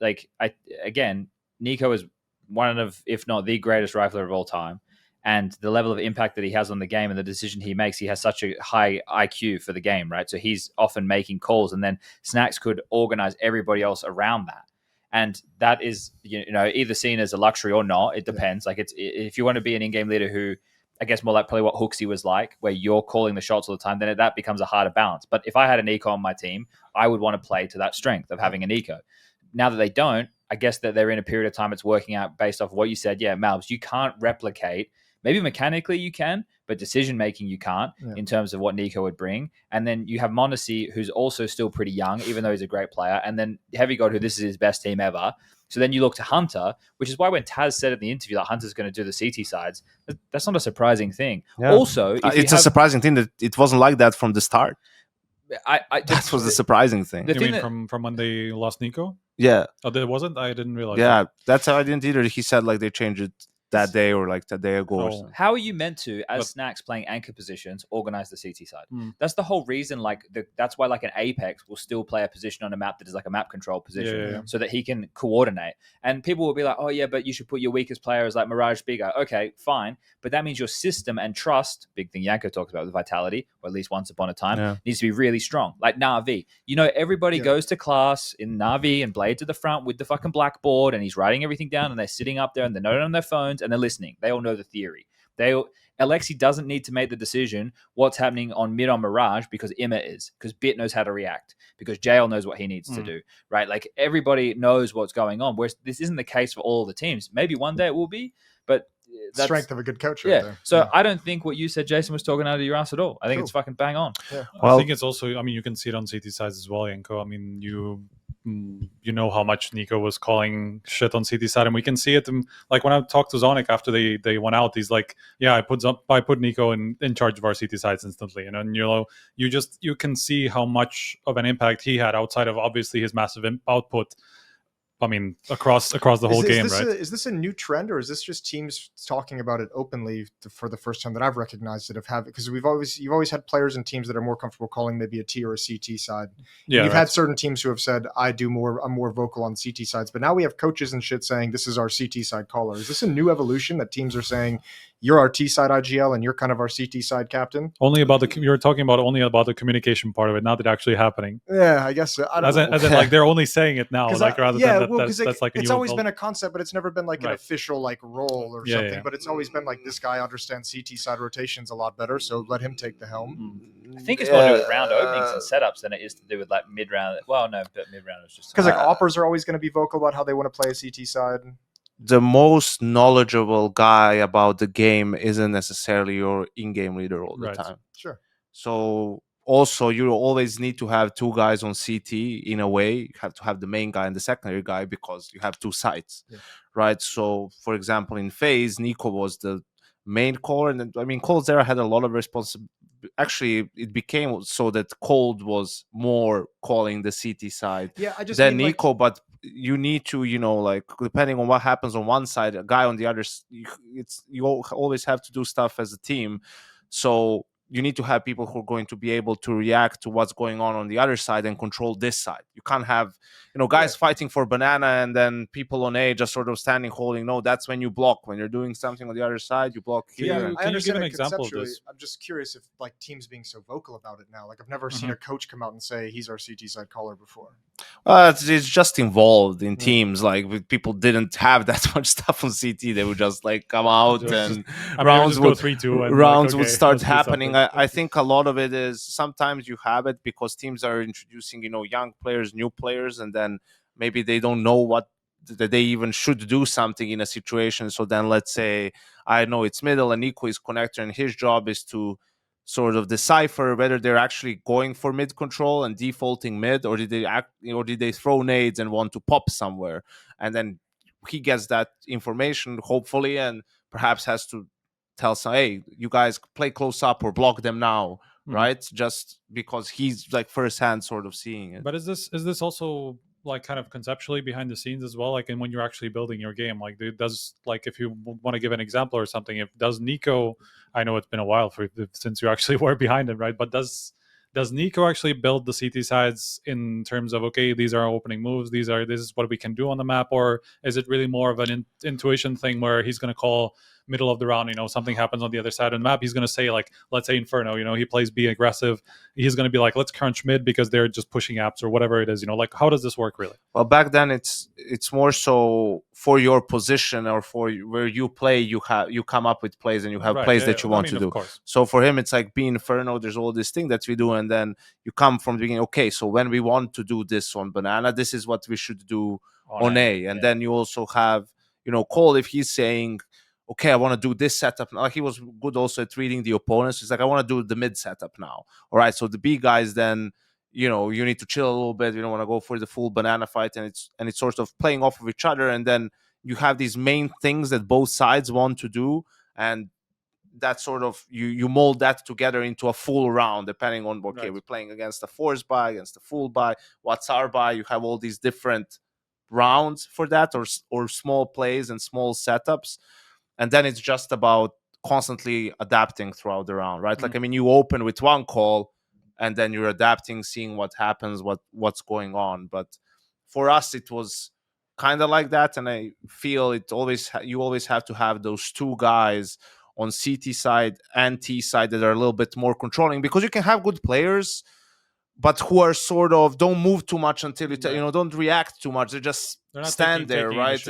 Nico is one of, if not the greatest rifler of all time. And the level of impact that he has on the game and the decision he makes, he has such a high IQ for the game, right? So he's often making calls, and then Snacks could organize everybody else around that. And that is, either seen as a luxury or not. It depends. Like, it's, if you want to be an in-game leader who, I guess more like probably what Hooksy was like, where you're calling the shots all the time, then that becomes a harder balance. But if I had an eco on my team, I would want to play to that strength of having an eco. Now that they don't, I guess that they're in a period of time it's working out based off what you said. Yeah, Malbs, you can't replicate. Maybe mechanically you can, but decision-making you can't in terms of what Nico would bring. And then you have Mondesi, who's also still pretty young, even though he's a great player. And then Heavy God, who this is his best team ever. So then you look to Hunter, which is why when Taz said in the interview that Hunter's going to do the CT sides, that's not a surprising thing. Yeah. Also, it's a surprising thing that it wasn't like that from the start. That was the surprising thing. You mean from when they lost Nico? Yeah. Oh, there wasn't? I didn't realize. Yeah, that's how I didn't either. He said like they changed it that day or like that day ago or Oh. something. How are you meant to, as But- snacks playing anchor positions, organize the CT side? Hmm. That's the whole reason. Like, that's why like an Apex will still play a position on a map that is like a map control position, Yeah. so that he can coordinate. And people will be like, "Oh yeah, but you should put your weakest player as like Mirage Bigger." Okay, fine, but that means your system and trust, big thing Yanko talks about with vitality, or at least once upon a time, needs to be really strong. Like NAVI, everybody goes to class in NAVI and Blade to the front with the fucking blackboard, and he's writing everything down, and they're sitting up there and they're noting on their phones and they're listening. They all know the theory. Alexi doesn't need to make the decision what's happening on mid on Mirage because Imma is, because Bit knows how to react, because JL knows what he needs to do, right? Like everybody knows what's going on, whereas this isn't the case for all the teams. Maybe one day it will be, but that's Strength of a good coach right there. So I don't think what you said, Jason, was talking out of your ass at all. I think it's fucking bang on. I think it's also, I mean, you can see it on CT sides as well, Yanko. I mean, you know how much Nico was calling shit on CT side, and we can see it. Like when I talked to Zonic after they went out, he's like, "Yeah, I put Nico in charge of our CT sides instantly," and you can see how much of an impact he had outside of obviously his massive output. I mean, across the whole game, right? Is this a new trend, or is this just teams talking about it openly for the first time that I've recognized it? Because you've always had players and teams that are more comfortable calling maybe a T or a CT side. Yeah, you've had certain teams who have said, I'm more vocal on CT sides, but now we have coaches and shit saying this is our CT side caller. Is this a new evolution that teams are saying you're our T side IGL and you're kind of our CT side captain? You're talking about only about the communication part of it, not it actually happening. Yeah, I guess so. I don't know. As in, like they're only saying it now, like rather than that's like a it's new always been a concept, but it's never been like an official like role or something. Yeah. But it's always been like this guy understands CT side rotations a lot better, so let him take the helm. I think it's more to do with round openings and setups than it is to do with like mid round. Well, no, but mid round is just because like oppers are always going to be vocal about how they want to play a CT side. The most knowledgeable guy about the game isn't necessarily your in-game leader all the time. Sure. So also you always need to have two guys on CT in a way. You have to have the main guy and the secondary guy because you have two sides, right? So for example, in FaZe, Nico was the main core, and I mean Cold's had a lot of responsibility. Actually, it became so that Cold was more calling the CT side than Nico, but you need to, like depending on what happens on one side, a guy on the other, you always have to do stuff as a team. So you need to have people who are going to be able to react to what's going on the other side and control this side. You can't have, guys fighting for banana and then people on A just sort of standing holding. No, that's when you block. When you're doing something on the other side, you block here. I understand give an example of this? I'm just curious if like teams being so vocal about it now. Like I've never seen a coach come out and say he's our CT side caller before. It's just involved in teams. Like people didn't have that much stuff on CT. They would just like come out and rounds would 3-2 and would start happening. I think a lot of it is sometimes you have it because teams are introducing, young players, new players, and then maybe they don't know that they even should do something in a situation. So then let's say, I know it's middle and Nico is connector and his job is to sort of decipher whether they're actually going for mid control and defaulting mid, or did they throw nades and want to pop somewhere, and then he gets that information hopefully and perhaps has to tell some, hey, you guys play close up or block them now, right? Just because he's like firsthand sort of seeing it. But is this also like kind of conceptually behind the scenes as well, like, and when you're actually building your game, like does, like, if you want to give an example or something, does Nico, I know it's been a while since you actually were behind him, right? But does Nico actually build the CT sides in terms of, okay, these are our opening moves, this is what we can do on the map, or is it really more of an intuition thing where he's going to call middle of the round, something happens on the other side of the map, he's going to say, like, let's say Inferno, he plays B aggressive, he's going to be like, let's crunch mid because they're just pushing apps or whatever it is, like, how does this work really? Well, back then it's more so for your position or for where you play, you come up with plays and you have plays that you want to do. So for him, it's like being Inferno, there's all this thing that we do, and then you come from the beginning, okay, so when we want to do this on banana, this is what we should do on A. And then you also have, Cole, if he's saying, okay, I want to do this setup. Like, he was good also at reading the opponents. He's like, I want to do the mid setup now. All right, so the B guys then, you need to chill a little bit. You don't want to go for the full banana fight, and it's sort of playing off of each other. And then you have these main things that both sides want to do, and that sort of you mold that together into a full round, depending on, okay, we're playing against a force buy, against a full buy, what's our buy. You have all these different rounds for that, or small plays and small setups. and then it's just about constantly adapting throughout the round, right? Like, I mean, you open with one call and then you're adapting, seeing what happens, what's going on. But for us, it was kind of like that, and I feel it always you always have to have those two guys on CT side and T side that are a little bit more controlling, because you can have good players but who are sort of don't move too much until you don't react too much. They just stand there, right?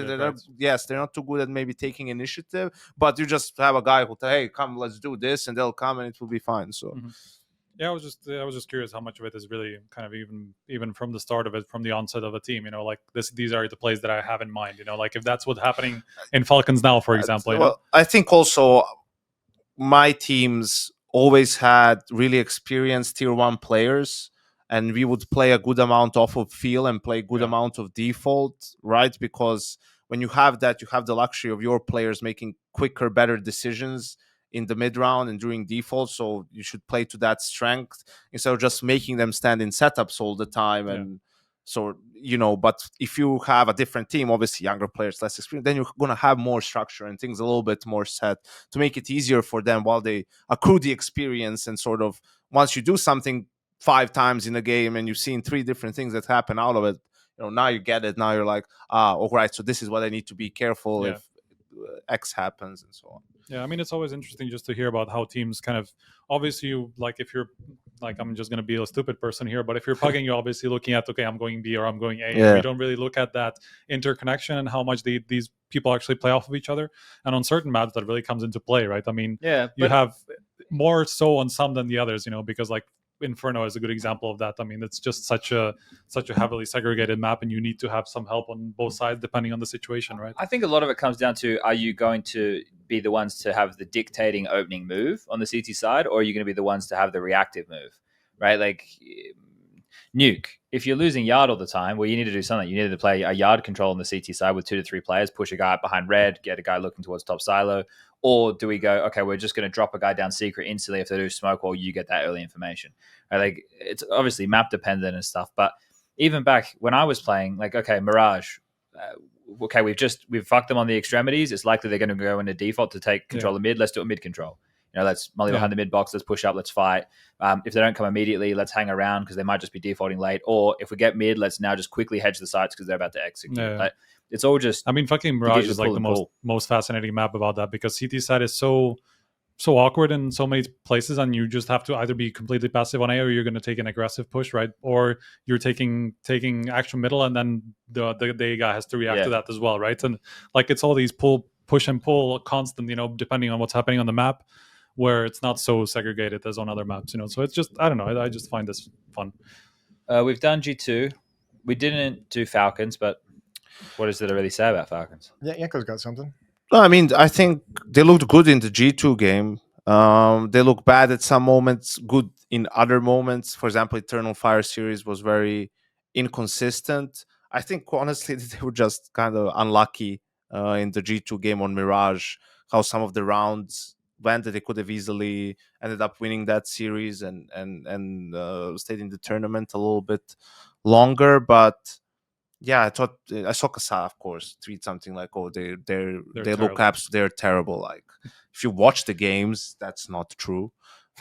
Yes, they're not too good at maybe taking initiative, but you just have a guy who say, hey, come, let's do this, and they'll come and it will be fine. So yeah, I was just curious how much of it is really kind of even from the start of it, from the onset of a team, like these are the plays that I have in mind, like if that's what's happening in Falcons now, for example. Well, I think also my teams always had really experienced tier 1 players, and we would play a good amount off of feel and play good amount of default, right? Because when you have that, you have the luxury of your players making quicker, better decisions in the mid round and during default. So you should play to that strength instead of just making them stand in setups all the time. And so, but if you have a different team, obviously younger players, less experience, then you're going to have more structure and things a little bit more set to make it easier for them while they accrue the experience. And sort of once you do something 5 times in a game and you've seen 3 different things that happen out of it, now you get it. Now you're like, all right, so this is what I need to be careful if X happens and so on. Yeah, I mean, it's always interesting just to hear about how teams kind of, obviously, if you're like, I'm just going to be a stupid person here, but if you're pugging, you're obviously looking at, okay, I'm going B or I'm going A. And you don't really look at that interconnection and how much these people actually play off of each other. And on certain maps, that really comes into play, right? I mean, you have more so on some than the others, because like Inferno is a good example of that. I mean, it's just such a heavily segregated map, and you need to have some help on both sides depending on the situation, right? I think a lot of it comes down to, are you going to be the ones to have the dictating opening move on the CT side, or are you going to be the ones to have the reactive move, right? Like Nuke, if you're losing yard all the time, well, you need to do something. You need to play a yard control on the CT side with 2 to 3 players, push a guy up behind red, get a guy looking towards top silo. Or do we go, okay, we're just going to drop a guy down secret instantly if they do smoke, or you get that early information? Right? Like, it's obviously map dependent and stuff. But even back when I was playing, like, okay, Mirage, okay, we've fucked them on the extremities. It's likely they're going to go into default to take control of mid. Let's do a mid control. Let's molly behind the mid box. Let's push up. Let's fight. If they don't come immediately, let's hang around because they might just be defaulting late. Or if we get mid, let's now just quickly hedge the sites because they're about to execute. Like, it's all just. I mean, fucking Mirage is like the most fascinating map about that, because CT side is so awkward in so many places, and you just have to either be completely passive on A, or you're going to take an aggressive push, right? Or you're taking action middle, and then the A guy has to react to that as well, right? And like, it's all these push and pull constant, depending on what's happening on the map, where it's not so segregated as on other maps, So it's just, I don't know, I just find this fun. We've done G2. We didn't do Falcons, but what is there to really say about Falcons? Yeah, Yanko's got something. No, I mean, I think they looked good in the G2 game. They look bad at some moments, good in other moments. For example, Eternal Fire series was very inconsistent. I think, honestly, they were just kind of unlucky in the G2 game on Mirage, how some of the rounds went that they could have easily ended up winning that series and stayed in the tournament a little bit longer. But yeah, I saw Kasa, of course, tweet something like, "Oh, they look they're terrible." Like, if you watch the games, that's not true.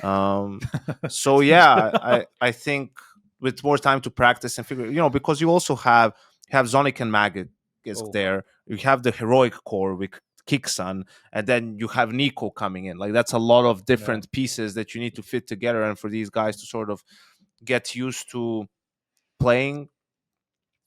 So yeah, I think with more time to practice and figure, because you also have Zonic and Maggot is there. You have the heroic core with Kixan, and then you have Nico coming in. Like, that's a lot of different pieces that you need to fit together, and for these guys to sort of get used to playing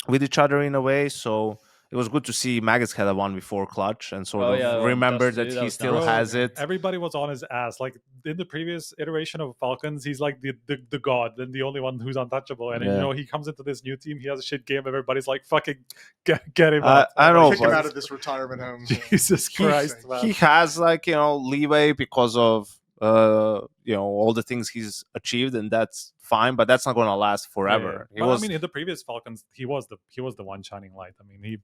with each other in a way. So it was good to see Maggots had a 1v4 clutch and sort of remember that he still has it. Everybody was on his ass. Like, in the previous iteration of Falcons, he's like the god and the only one who's untouchable. And he comes into this new team, he has a shit game. Everybody's like, fucking get him out. I don't know. Kick him out of this retirement home. Jesus Christ, man. He has leeway because of all the things he's achieved, and that's fine, but that's not going to last forever. I mean, in the previous Falcons, he was the one shining light. I mean,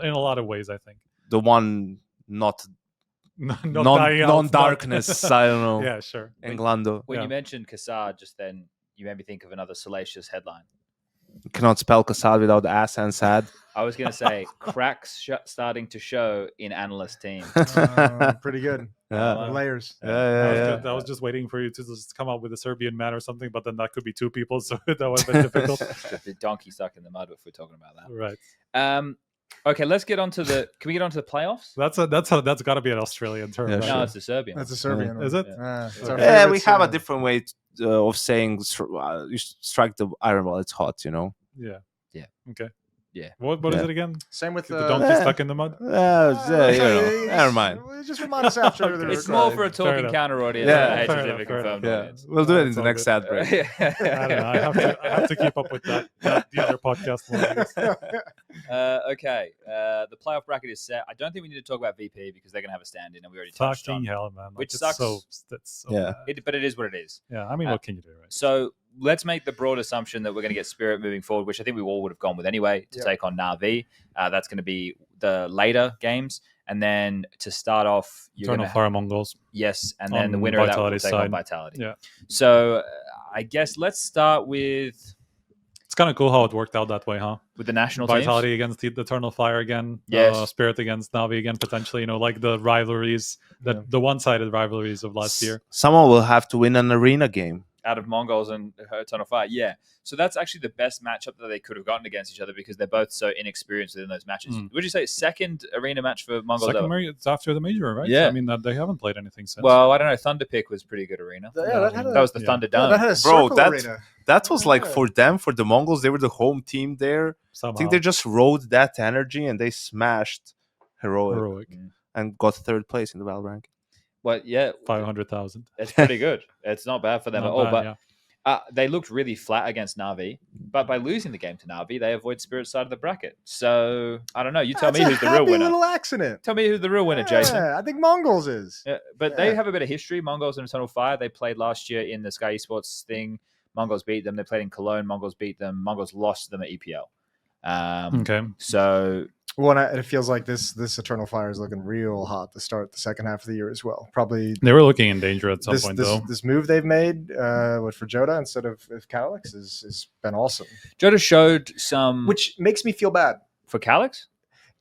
in a lot of ways, I think the one non-darkness. I don't know. Yeah, sure. Englando. When you mentioned Kassar just then, you made me think of another salacious headline. cannot spell Kassad without ass and sad. I was going to say cracks starting to show in analyst team. Pretty good. Yeah. Layers. I was just waiting for you to just come up with a Serbian man or something, but then that could be two people, so that would have been difficult. The donkey stuck in the mud if we're talking about that. Right. Okay, let's get on to the. Can we get on to the playoffs? That's got to be an Australian term. Yeah, right? No, it's the Serbian. That's a Serbian one. Is it? It's our Yeah, favorite we have a Serbian. different way of saying you strike the iron while it's hot, you know. Yeah. Yeah. Okay. Yeah. What is it again? Same with The donkey stuck in the mud? You know, never mind. Just remind us after the It's record. more for a talking enough. counter audience Yeah, than a fair HLTV enough, fair confirmed Yeah, audience. we'll do it in It's the all next good. ad break. I don't know. I have to keep up with the other podcast. More, I guess. Okay. The playoff bracket is set. I don't think we need to talk about VP because they're going to have a stand-in, and we already touched Fucking on. hell, man! Which it's sucks. That's so Yeah. bad. But it is what it is. Yeah. I mean, what can you do, right? So let's make the broad assumption that we're going to get Spirit moving forward, which I think we all would have gone with anyway, to take on NAVI. That's going to be the later games. And then to start off, you're Eternal going to Fire Mongols. yes, and then on the winner of that will Vitality's take on side. Vitality. Yeah. So I guess let's start with It's kind of cool how it worked out that way, huh? the national teams. Vitality against the Eternal Fire again. Yes. Spirit against Navi again, potentially. You know, like the rivalries, the one-sided rivalries of last year. Someone will have to win an arena game. Out of Mongolz and Eternal Fire. Yeah. So that's actually the best matchup that they could have gotten against each other because they're both so inexperienced within those matches. Would you say second arena match for Mongolz? Second major, it's after the major, right? Yeah. I mean, they haven't played anything since. Well, I don't know. Thunderpick was pretty good arena. Yeah, That was the Thunder Yeah, Dome. that had a Bro, circle that- arena. That was like Yeah. for them, for the Mongols, they were the home team there. somehow. I think they just rode that energy and they smashed Heroic, and got third place in the battle rank. Well, yeah, 500,000. it's pretty good. It's not bad for them Not at all. bad, But yeah. they looked really flat against Navi. But by losing the game to Navi, they avoid Spirit's side of the bracket. So I don't know. You tell That's me a who's the real happy winner. little accident. Tell me who's the real winner, Jason. Yeah, I think Mongolz is. Yeah, but they Yeah. have a bit of history. Mongolz and Eternal Fire. They played last year in the Sky Esports thing. Mongolz beat them. They played in Cologne. Mongolz beat them. Mongolz lost to them at EPL. Okay. So Well, and it feels like this Eternal Fire is looking real hot to start the second half of the year as well. Probably They were looking in danger at some this, point, this, though. this move they've made for Joda instead of Calyx has been awesome. Joda showed some Which makes me feel bad. for Calyx.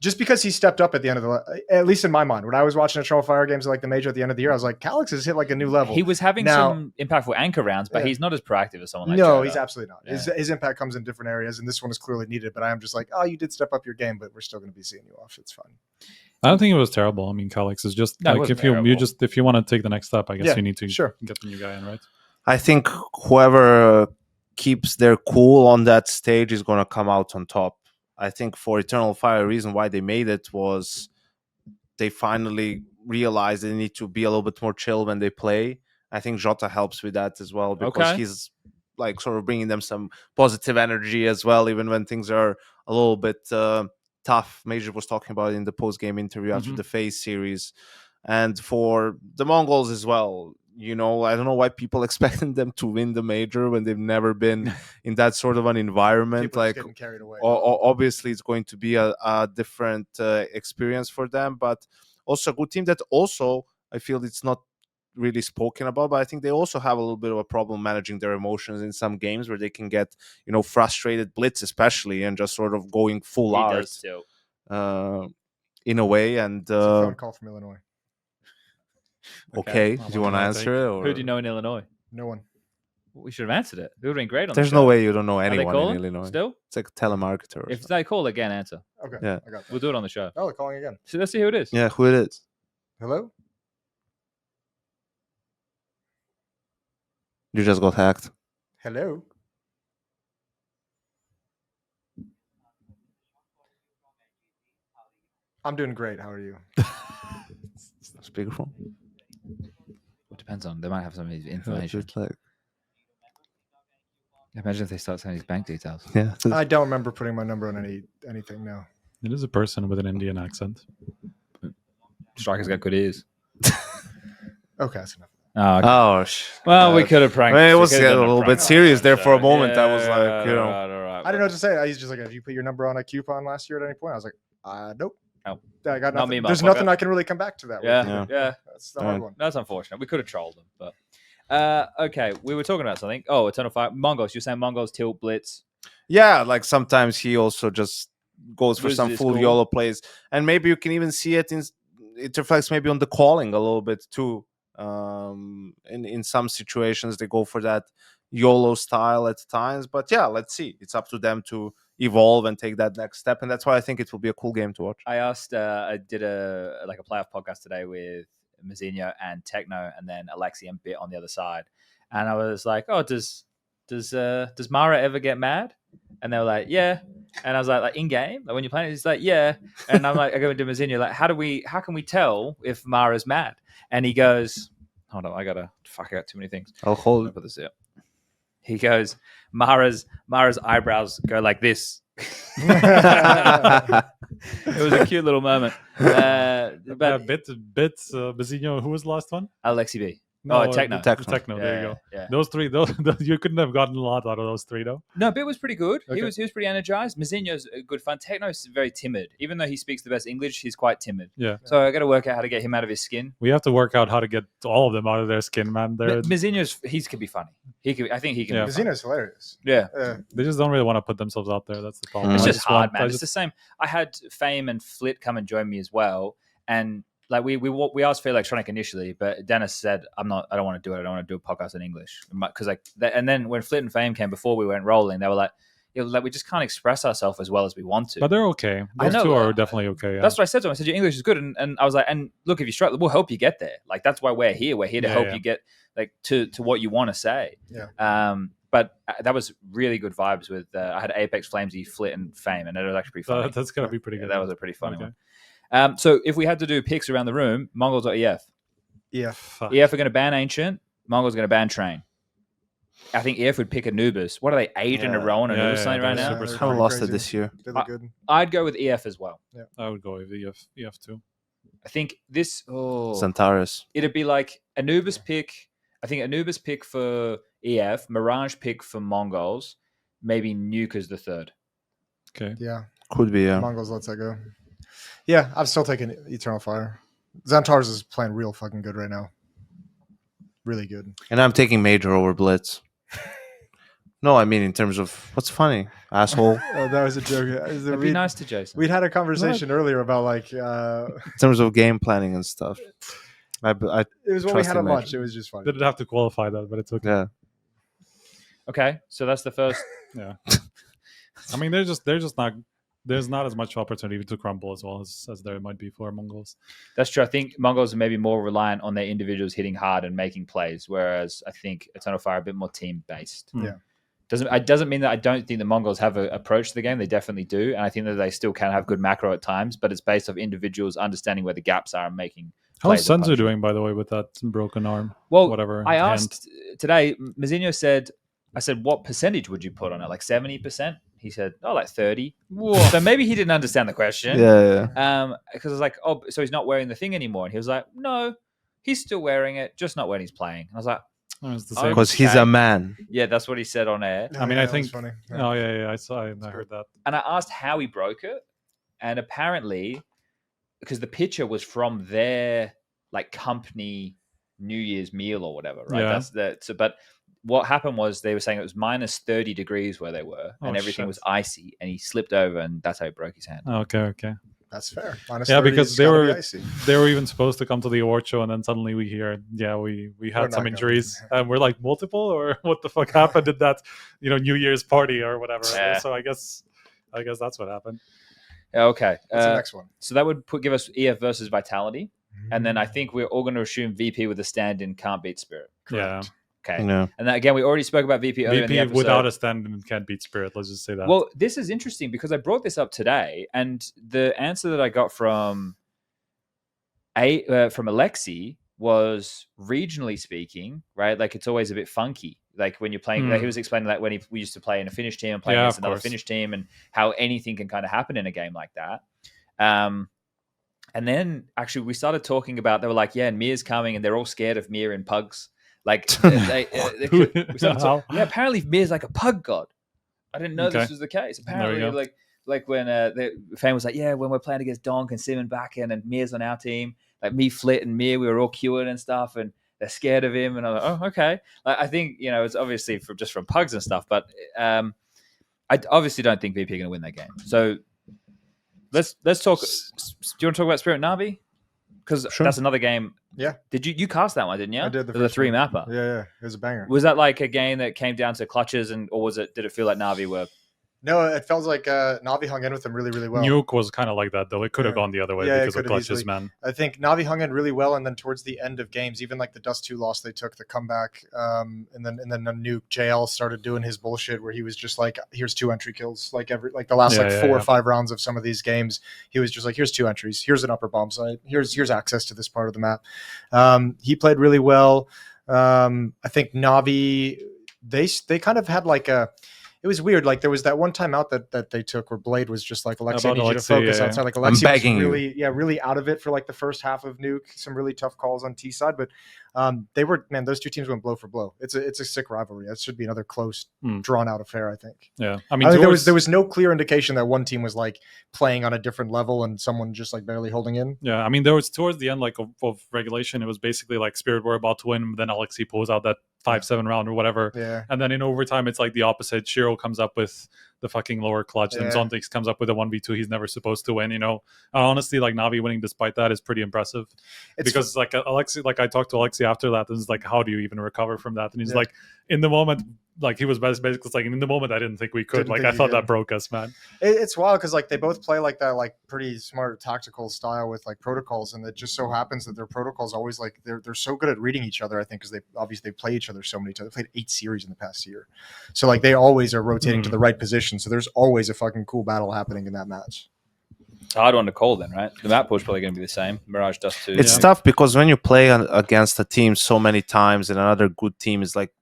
Just because he stepped up at the end of the, at least in my mind, when I was watching Eternal Fire games like the major at the end of the year, I was like, Calyx has hit like a new level. He was having Now- some impactful anchor rounds, but Yeah. he's not as proactive as someone like No, Joda. he's absolutely not. Yeah. His impact comes in different areas, and this one is clearly needed. But I am just like, oh, you did step up your game, but we're still going to be seeing you off. It's fine. I don't think it was terrible. I mean, Calyx is just No, it like wasn't if you terrible. just if you want to take the next step, I guess Yeah, you need to sure. get the new guy in, right? I think whoever keeps their cool on that stage is going to come out on top. I think for Eternal Fire, the reason why they made it was they finally realized they need to be a little bit more chill when they play. I think Jota helps with that as well because Okay. he's like sort of bringing them some positive energy as well, even when things are a little bit tough. Major was talking about it in the post-game interview after Mhm. the FaZe series. And for the Mongols as well, you know, I don't know why people expecting them to win the major when they've never been in that sort of an environment. People are just Like, getting carried away. obviously, it's going to be a different experience for them, but also a good team that also I feel it's not really spoken about, but I think they also have a little bit of a problem managing their emotions in some games where they can get, you know, frustrated, blitz especially, and just sort of going full He out does still. in a way. And It's a phone call from Illinois. okay, I'll do you want to take- answer it? Or? Who do you know in Illinois? No one. We should have answered it. It would have been great on There's the no show. way you don't know Are they anyone calling in Illinois. still? It's like a telemarketer. Or If something. they call again, answer. Okay, Yeah. I got that. We'll do it on the show. Oh, they're calling again. So let's see who it is. Yeah, who it is? Hello? You just got hacked. Hello? I'm doing great. How are you? Speakerphone. It depends on. They might have some of his Yeah, information. just like, Imagine if they start saying his bank details. yeah. I don't remember putting my number on anything now. It is a person with an Indian accent. Striker's got good ears. Okay, that's enough. Oh, okay. Oh, well, we could have pranked. I mean, it we was could have a done little bit prank serious on there the for a show. moment. I was like, you know. all right. I didn't know what to say. He's just like, have you put your number on a coupon last year at any point? I was like, nope. Oh. I got Not nothing. me, There's motherfucker. nothing I can really come back to that. Yeah, with. yeah. That's the hard Alright. one. That's unfortunate. We could have trolled them, but okay. We were talking about something. Oh, Eternal Fire, Mongolz. You're saying Mongolz tilt blitz. Yeah, like sometimes he also just goes for Loses some his full cool. YOLO plays, and maybe you can even see it it reflects maybe on the calling a little bit too. In some situations they go for that YOLO style at times, but yeah, let's see. It's up to them to evolve and take that next step, and that's why I think it will be a cool game to watch. I asked. I did a playoff podcast today with Mazinho and Techno, and then Alexi and Bit on the other side. And I was like, "Oh, does Mara ever get mad?" And they were like, "Yeah." And I was like in game, like when you're playing, he's like, "Yeah." And I'm like, I go into Mazinho, like, how can we tell if Mara's mad? And he goes, "Hold on, I got too many things. I'll hold Put this out." He goes, Mara's eyebrows go like this. It was a cute little moment. But Mazinho, who was the last one? Alexi B. No, Techno. Techno. Yeah, There you go. Yeah. Those three. Those you couldn't have gotten a lot out of those three, though. No, Bit was pretty good. Okay. He was pretty energized. Mazinho's good fun. Techno's very timid. Even though he speaks the best English, he's quite timid. Yeah. So I got to work out how to get him out of his skin. We have to work out how to get all of them out of their skin, man. Mazinho's he could be funny. I think he can. Yeah. Be funny. Mazzino's hilarious. Yeah. They just don't really want to put themselves out there. That's the problem. It's I just hard, want- man. I It's just- the same. I had Fame and Flit come and join me as well, and like we asked for electronic initially, but Dennis said, I don't want to do it. I don't want to do a podcast in English because and then when Flit and Fame came before we went rolling, they were like, like we just can't express ourselves as well as we want to. But they're okay. I Those know, two are definitely okay. Yeah. That's what I said to him. I said, your English is good. And I was like, and look, if you struggle, we'll help you get there. Like, that's why we're here. We're here to help you get like to what you want to say. Yeah. But that was really good vibes with, I had Apex, Flamesy, Flit, and Fame. And it was actually pretty funny. That's going to be pretty Yeah, good. that was a pretty funny Okay. one. So if we had to do picks around the room, Mongolz or EF? Yeah. Fuck. EF are going to ban Ancient. Mongol's going to ban Train. I think EF would pick Anubis. What are they, 8 in a Yeah. row on Yeah, Anubis yeah, something right they're now? super they're strong. Haven't pretty lost it crazy. this year. They look good. I'd go with EF as well. I would go with EF too. I think this. Oh, Zantares. it'd be like Anubis pick. I think Anubis pick for EF, Mirage pick for Mongolz, maybe Nuka's the third. Okay. Yeah. Could be, yeah. Mongols lets that go. Yeah, I'm still taking Eternal Fire. Xantars is playing real fucking good right now. Really good. And I'm taking Major over Blitz. No, I mean in terms of what's funny, asshole. Oh, that was a joke. It'd be nice to Jason. We'd had a conversation earlier about like In terms of game planning and stuff. I it was when we Trust had a him, lunch. Major. It was just funny. Didn't have to qualify that, but it's okay. yeah. Okay, so that's the first. Yeah. I mean, there's not as much opportunity to crumble as well as there might be for Mongols. That's true. I think Mongols are maybe more reliant on their individuals hitting hard and making plays, whereas I think Eternal Fire are a bit more team based. Yeah. Doesn't mean that I don't think the Mongols have an approach to the game. They definitely do, and I think that they still can have good macro at times. But it's based off individuals understanding where the gaps are and making. How's plays and Sunzu punishment. doing, by the way, with that broken arm? Well, whatever. I hand? asked today. Mazinho said, "I said, what percentage would you put on it? Like 70%?" He said, "Oh, like 30." So maybe he didn't understand the question. Yeah. Because I was like, "Oh, so he's not wearing the thing anymore?" And he was like, "No, he's still wearing it, just not when he's playing." And I was like, Oh, it's the Oh, same. Because he's a man. "Yeah, that's what he said on air." I mean, I that was think- funny. Oh yeah, I saw. I heard that. And I asked how he broke it, and apparently, because the picture was from their like company New Year's meal or whatever, right? Yeah. That's that. So, but what happened was they were saying it was minus 30 degrees where they were, and Oh, everything shit. was icy, and he slipped over, and that's how he broke his hand. Okay. That's fair. Minus Yeah, 30, because it's they gotta were- be icy. They were even supposed to come to the award show, and then suddenly we hear, we We're had not some going. injuries, and we're like multiple, or what the fuck happened at that, New Year's party or whatever. Yeah. So I guess that's what happened. Yeah, okay. What's the next one? So that would give us EF versus Vitality, and then I think we're all going to assume VP with a stand-in can't beat Spirit. Correct. Okay. Yeah. And then, again, we already spoke about VP earlier in the VP episode. without a stand can't beat Spirit. Let's just say that. Well, this is interesting because I brought this up today, and the answer that I got from Alexi was regionally speaking, right? Like it's always a bit funky. Like when you're playing, like he was explaining that when we used to play in a Finnish team and play Yeah, against of another course. Finnish team, and how anything can kind of happen in a game like that. And then actually we started talking about, they were like, yeah, and Mir's coming, and they're all scared of Mir in pugs. Like we started talking, yeah, apparently Mir's like a pug god. I didn't know Okay. this was the case. There Apparently, we go. like when the fan was like, yeah, when we're playing against Donk and Simon Bakken and Mir's on our team, like me, Flit, and Mir, we were all cured and stuff, and they're scared of him. And I'm like, oh, okay. Like, I think it's obviously from pugs and stuff, but I obviously don't think VP are going to win that game. So let's talk. Do you want to talk about Spirit Navi? Because that's another game. Yeah. Did you cast that one, didn't you? I did the 3 mapper. Yeah. It was a banger. Was that like a game that came down to clutches, or did it feel like Navi were? No, it felt like Navi hung in with them really, really well. Nuke was kind of like that, though. It could have gone the other way because of clutches, easily. Man. I think Navi hung in really well, and then towards the end of games, even like the Dust 2 loss they took, the comeback, and then the Nuke JL started doing his bullshit where he was just like, "Here's 2 entry kills." Like the last 4 or 5 rounds of some of these games, he was just like, "Here's 2 entries. Here's an upper bomb site. Here's access to this part of the map." He played really well. I think Navi they kind of had like a. It was weird. Like there was that one timeout that they took where Blade was just like, Alexi, I need you to focus outside. Like Alexi was really out of it for like the first half of Nuke. Some really tough calls on T side, but those 2 teams went blow for blow. It's a sick rivalry. That should be another close, drawn out affair, I think. Yeah, I mean there was no clear indication that one team was like playing on a different level and someone just like barely holding in. Yeah, I mean there was towards the end like of regulation, it was basically like Spirit were about to win, then Alexi pulls out that 5-7 round or whatever. Yeah. And then in overtime, it's like the opposite. Shiro comes up with the fucking lower clutch, and Zontix comes up with a 1v2 he's never supposed to win, honestly, like Navi winning despite that is pretty impressive. Because like Alexi, like I talked to Alexi after that, and it's like, how do you even recover from that? And he's like, in the moment, like he was basically like, in the moment I didn't think we could. I thought that broke us, man. It's wild because like they both play like that, like pretty smart tactical style with like protocols, and it just so happens that their protocols always like they're so good at reading each other. I think because they play each other so many times. They played 8 series in the past year, so like they always are rotating to the right position. So there's always a fucking cool battle happening in that match. It's a hard one to call then, right? The map pool's probably going to be the same. Mirage Dust 2. It's tough because when you play against a team so many times and another good team is like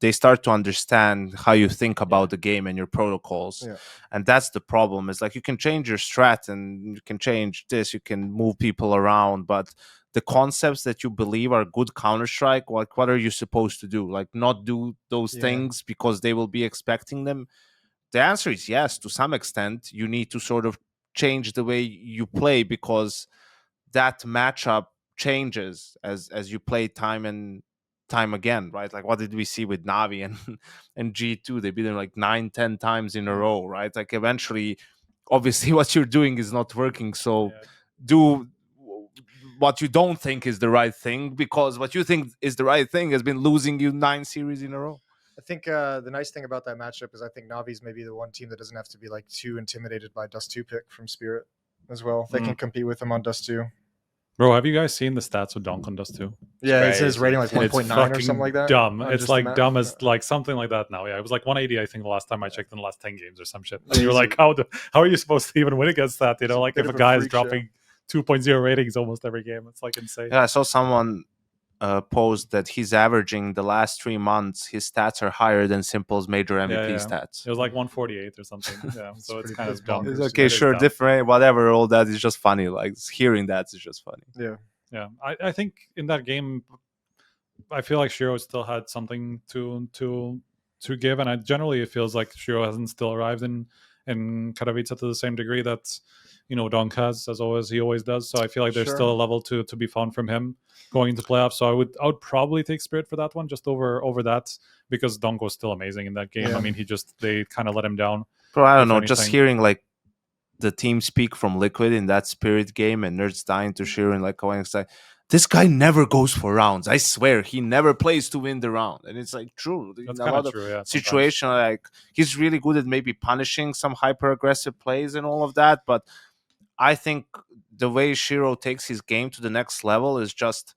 they start to understand how you think about the game and your protocols. Yeah. And that's the problem. It's like you can change your strat and you can change this, you can move people around, but the concepts that you believe are good Counter-Strike, like what are you supposed to do? Like not do those things because they will be expecting them? The answer is yes, to some extent. You need to sort of change the way you play because that matchup changes as you play time and time again, right? Like what did we see with Navi and G2? They beat them like 9-10 times in a row, right? Like eventually, obviously what you're doing is not working, so do what you don't think is the right thing, because what you think is the right thing has been losing you 9 series in a row. I think the nice thing about that matchup is I think Navi's maybe the one team that doesn't have to be like too intimidated by Dust 2 pick from Spirit as well. They can compete with them on Dust 2. Bro, have you guys seen the stats with Donk on Dust 2? Yeah, it says rating like 1.9 or something like that. Dumb. It's like dumb as like something like that now. Yeah, it was like 180, I think, the last time I checked in the last 10 games or some shit. And you were like, how are you supposed to even win against that? Like if a guy is dropping 2.0 ratings almost every game, it's like insane. Yeah, I saw someone post that he's averaging the last 3 months, his stats are higher than Simple's major MVP stats. It was like 148 or something. Yeah, so it's kind of dumb. It's okay, sure, different, whatever, all that is just funny. Like hearing that is just funny. Yeah. I think in that game, I feel like Shiro still had something to give, and generally it feels like Shiro hasn't still arrived in Katowice to the same degree that Donk has, as always he always does. So I feel like there's still a level to be found from him going into playoffs. So I would probably take Spirit for that one, just over that, because Donk was still amazing in that game. I mean, they kind of let him down. Bro, I don't know, just hearing like the team speak from Liquid in that Spirit game and Nerds dying to Shiro and like going like, this guy never goes for rounds. I swear, he never plays to win the round. And it's like true. That's kind of true, yeah. Situation, like he's really good at maybe punishing some hyper aggressive plays and all of that, but I think the way Shiro takes his game to the next level is just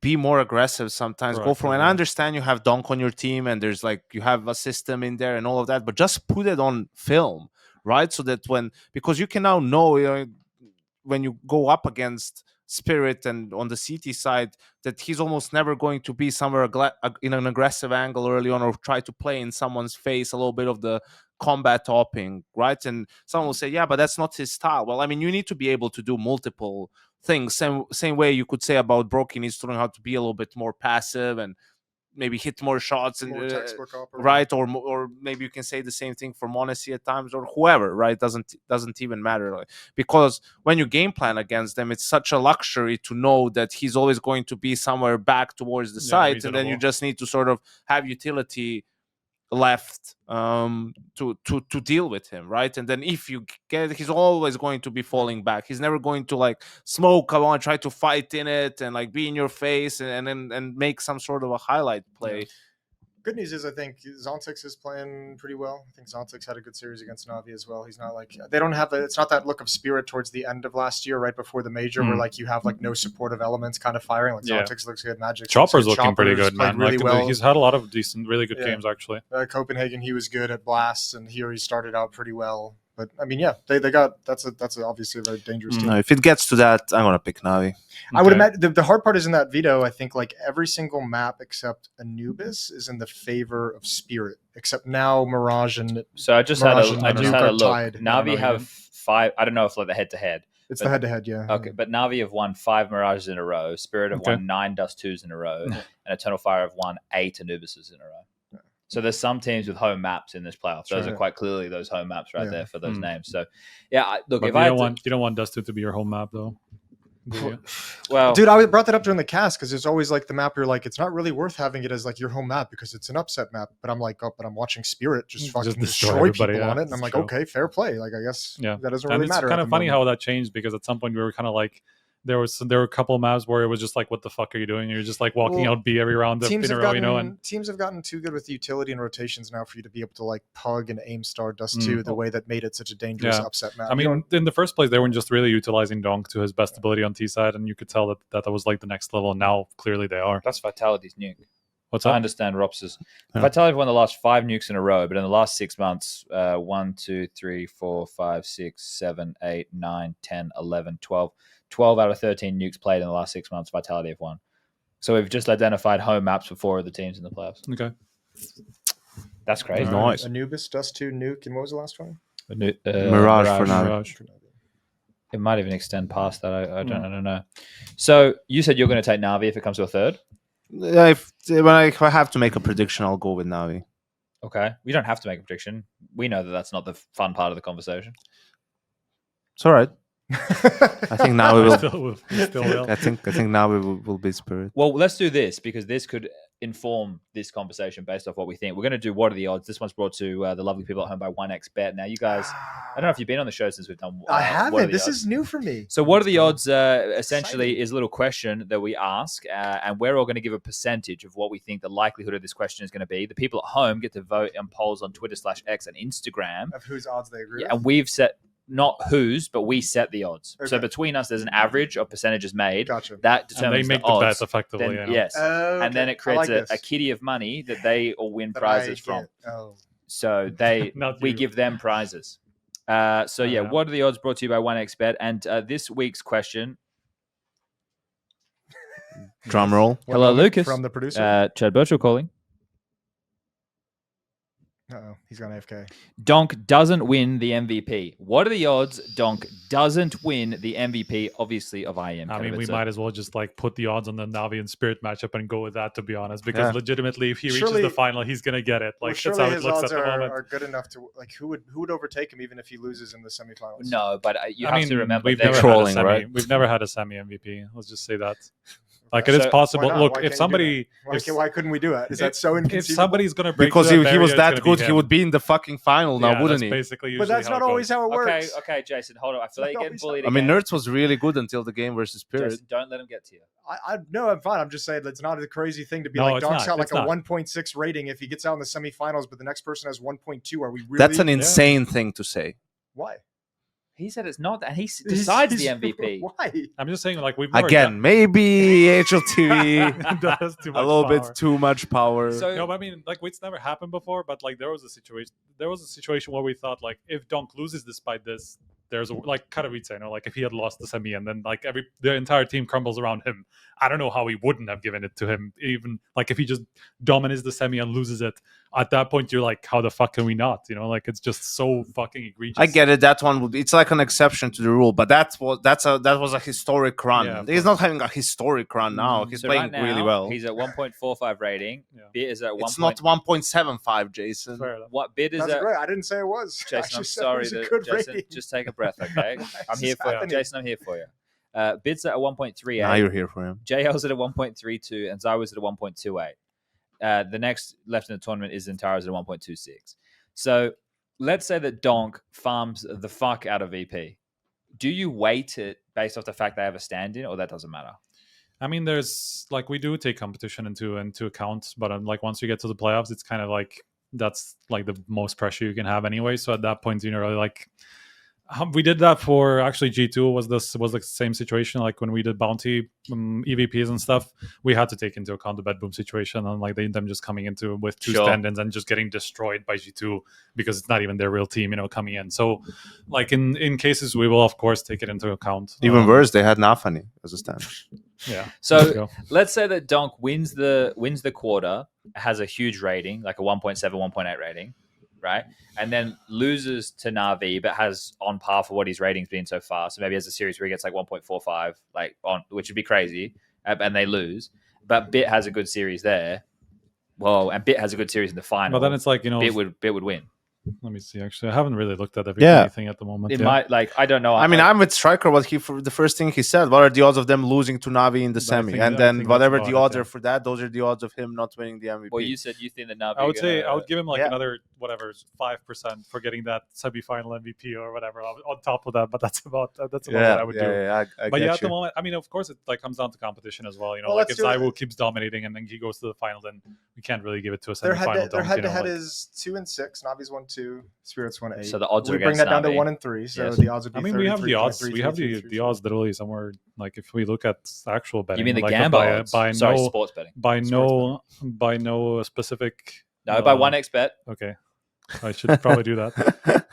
be more aggressive sometimes. Go for it. And I understand you have Donk on your team and there's like you have a system in there and all of that, but just put it on film, right? So that because you can now know, when you go up against Spirit and on the CT side, that he's almost never going to be somewhere in an aggressive angle early on or try to play in someone's face a little bit of the combat topping, right? And someone will say, yeah, but that's not his style. Well, I mean, you need to be able to do multiple things. Same way you could say about Brock, he needs to learn how to be a little bit more passive and maybe hit more shots and right, or maybe you can say the same thing for Monacy at times or whoever, right? Doesn't even matter, because when you game plan against them, it's such a luxury to know that he's always going to be somewhere back towards the site, and then you just need to sort of have utility left to deal with him, right? And then if you get, he's always going to be falling back. He's never going to like smoke. I want to try to fight in it and like be in your face and make some sort of a highlight play. Good news is I think Zontix is playing pretty well. I think Zontix had a good series against Navi as well. He's not like they don't have it's not that look of spirit towards the end of last year, right before the major, where like you have like no supportive elements kind of firing. Like Zontix looks good, Magic Chopper's looking pretty good, man. Really like, well. He's had a lot of decent, really good games actually. Copenhagen, he was good at Blast, and here he started out pretty well. But I mean, yeah, they got that's obviously a very dangerous team. No, if it gets to that, I'm gonna pick Navi. I would imagine the hard part is in that veto. I think like every single map except Anubis is in the favor of Spirit, except now Mirage and So I just had a look. tied. Navi have 5. I don't know if like the head-to-head. It's the head-to-head, yeah. Okay, but Navi have won 5 Mirages in a row. Spirit have won 9 Dust 2s in a row, and Eternal Fire have won 8 Anubises in a row. So there's some teams with home maps in this playoff. Those are quite clearly those home maps right there for those names. So, yeah, look, but if you don't want Dust 2 to be your home map though. Well, dude, I brought that up during the cast because it's always like the map. You're like, it's not really worth having it as like your home map because it's an upset map. But I'm like, but I'm watching Spirit just fucking destroy people on it, and I'm like, okay, fair play. Like, I guess that doesn't really matter. It's kind of funny how that changed because at some point we were kind of like, there were a couple of maps where it was just like, what the fuck are you doing? You're just like walking out B every round in a row, you know. And teams have gotten too good with utility and rotations now for you to be able to like pug and aim star Dust 2 the way that made it such a dangerous upset map. I mean, in the first place, they weren't just really utilizing Donk to his best ability on T side, and you could tell that was like the next level. And now clearly they are. That's Vitality's nuke. What's that? I understand ropz's. Vitality won the last 5 nukes in a row, but in the last 6 months, 1, 2, 3, 4, 5, 6, 7, 8, 9, 10, 11, 12. 12 out of 13 nukes played in the last 6 months, Vitality have won. So we've just identified home maps for 4 of the teams in the playoffs. Okay. That's crazy. Nice. Anubis, Dust 2, Nuke, and what was the last one? Mirage for now. Mirage. It might even extend past that. I don't know. So you said you're going to take Navi if it comes to a third? If I have to make a prediction, I'll go with Navi. Okay. We don't have to make a prediction. We know that that's not the fun part of the conversation. It's all right. I think now we will. Still will. I think now we will be Spirit. Well, let's do this because this could inform this conversation based off what we think. We're going to do what are the odds. This one's brought to the lovely people at home by 1xBet. Now, you guys, I don't know if you've been on the show since we've done. I haven't. This is new for me. So, what are the odds? Essentially, is a little question that we ask, and we're all going to give a percentage of what we think the likelihood of this question is going to be. The people at home get to vote in polls on Twitter/X and Instagram Of whose odds they agree with. and we've set. Not whose, but we set the odds. Okay. So between us, there's an average of percentages made. Gotcha. That And determines they make the the odds. bet effectively. Then, yes. Okay. And then it I creates like a kitty of money that they all win prizes from. So we give them prizes. What are the odds brought to you by 1xBet? And this week's question. Drum roll. Hello, Lucas. From the producer. Chad Birchall calling. He's gone AFK. Donk doesn't win the MVP. What are the odds Donk doesn't win the MVP, obviously, of IEM Katowice? I mean, we might as well just like put the odds on the Navi and Spirit matchup and go with that, to be honest, because legitimately, if he reaches the final, he's gonna get it. Like that's how it looks at the moment. Are good enough to like who would overtake him even if he loses in the semifinals? No, but you have to remember we've they're never trolling, had a semi, right? We've never had a semi MVP. Let's just say that. Like it is possible. Look, if somebody, why couldn't we do it? Is that so inconceivable? If somebody's gonna break because through he was barrier, that good, he would be in the fucking final now, wouldn't he? Basically, but that's not always how it works. Okay, Jason, hold on. I feel like you're getting bullied. I mean, Nerds was really good until the game versus Spirit. Jason, don't let him get to you. No, I'm fine. I'm just saying it's not a crazy thing to be No, like Donk's got like a 1.6 rating if he gets out in the semifinals, but the next person has 1.2. Are we really? That's an insane thing to say. Why? He said it's not, and he decides the MVP. Why? I'm just saying, like we've maybe HLTV does too much a little power. bit too much power. So, No, but I mean, like it's never happened before. But like there was a situation where we thought like if Donk loses despite this, there's like Katowice, you know, like if he had lost the semi and then like the entire team crumbles around him, I don't know how he wouldn't have given it to him. Even like if he just dominates the semi and loses it, at that point you're like, how the fuck can we not? You know, like it's just so fucking egregious. I get it. That one would be, it's like an exception to the rule, but that was a historic run. Yeah, he's not having a historic run now. He's playing right now, really well. He's at 1.45 rating. Bid is at 1. It's not 1.75, Jason. What bid is That's at? great. I didn't say it was. Jason, I'm sorry. Jason, just take a breath, okay? I'm here for you. Jason, I'm here for you. Bid's at a 1.38. Now you're here for him. JL's at a 1.32 and Zywa's at a 1.28. the next left in the tournament is Zentaro's at 1.26. So let's say that Donk farms the fuck out of VP. Do you weight it based off the fact they have a stand-in, or that doesn't matter? I mean, there's like we do take competition into account, but like once you get to the playoffs, it's kind of like that's like the most pressure you can have anyway. So at that point, really like we did that for actually G2 was the same situation. Like when we did bounty EVPs and stuff, we had to take into account the bed boom situation and like them just coming into with two stand-ins and just getting destroyed by G2 because it's not even their real team, coming in. So like in cases, we will of course take it into account. Even worse, they had Nafani as a stand. Yeah. So let's say that Donk wins the quarter, has a huge rating, like a 1.7, 1.8 rating, right? And then loses to Navi, but has on par for what his rating's been so far. So maybe has a series where he gets like 1.45, like on, which would be crazy, and they lose. But Bit has a good series there. Well, and Bit has a good series in the final. But then it's like Bit would win. Let me see. Actually, I haven't really looked at anything at the moment. It might I don't know. I mean, I'm with Striker. The first thing he said, what are the odds of them losing to Navi in the semi? And then whatever the odds are for that, those are the odds of him not winning the MVP. Well, you said you think that Navi. I would say I would give him like another 5% for getting that semi-final MVP or whatever on top of that. But that's about what I would do. But at the moment, I mean, of course, it like comes down to competition as well. Like if Zaiwu keeps dominating and then he goes to the final, then we can't really give it to a semi-final. Their head-to-head is 2-6. Navi's 1-2. Spirits 1-8. So the odds we bring that down to 1-3. So the odds would be. I mean, we have the odds. We have the odds literally somewhere. Like if we look at actual betting, you mean the like gamble odds? Sports betting. By no specific. No, by 1x bet. Okay, I should probably do that.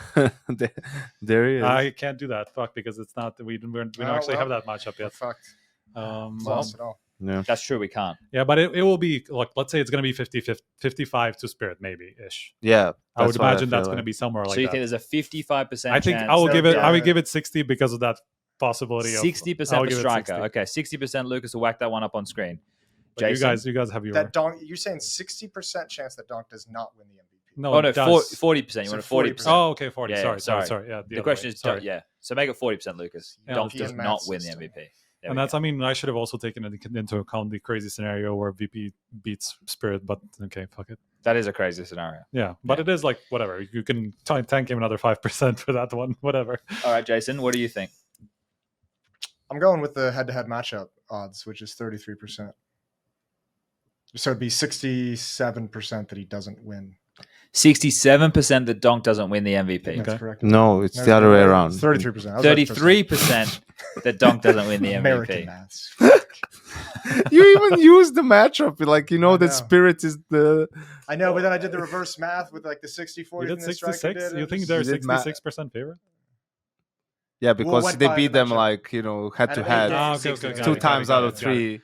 There he is. I can't do that. Fuck, because it's not. We don't actually have that matchup yet. Fucked. Well, at all. Yeah, that's true. We can't. Yeah, but it will be like, let's say it's going to be 55 to Spirit, maybe ish. Yeah, I would imagine that's going to be somewhere like that. So you think there's a 55%? I think I will give it. I would give it 60 because of that possibility. 60% for Striker. Okay, 60%. Lucas will whack that one up on screen. Jason, you guys have your that Donk. You're saying 60% chance that Donk does not win the MVP. No, 40%. You want a 40%? Oh, okay, 40. Yeah, sorry. Yeah, the question is, so make it 40%, Lucas. Donk does not win the MVP. And that's, I mean, I should have also taken into account the crazy scenario where VP beats Spirit, but okay, fuck it. That is a crazy scenario. Yeah, but it is like, whatever. You can tank him another 5% for that one, whatever. All right, Jason, what do you think? I'm going with the head-to-head matchup odds, which is 33%. So it'd be 67% that he doesn't win. 67% that Donk doesn't win the MVP. That's correct. No, it's the other way around. 33%. 33% that Donk doesn't win the MVP. American maths. You even use the matchup, like that Spirit is the. I know, but then I did the reverse math with like the 60-40. You did 66. You think they're 66% favorite? Yeah, because they beat them like head to head 2 times out of 3.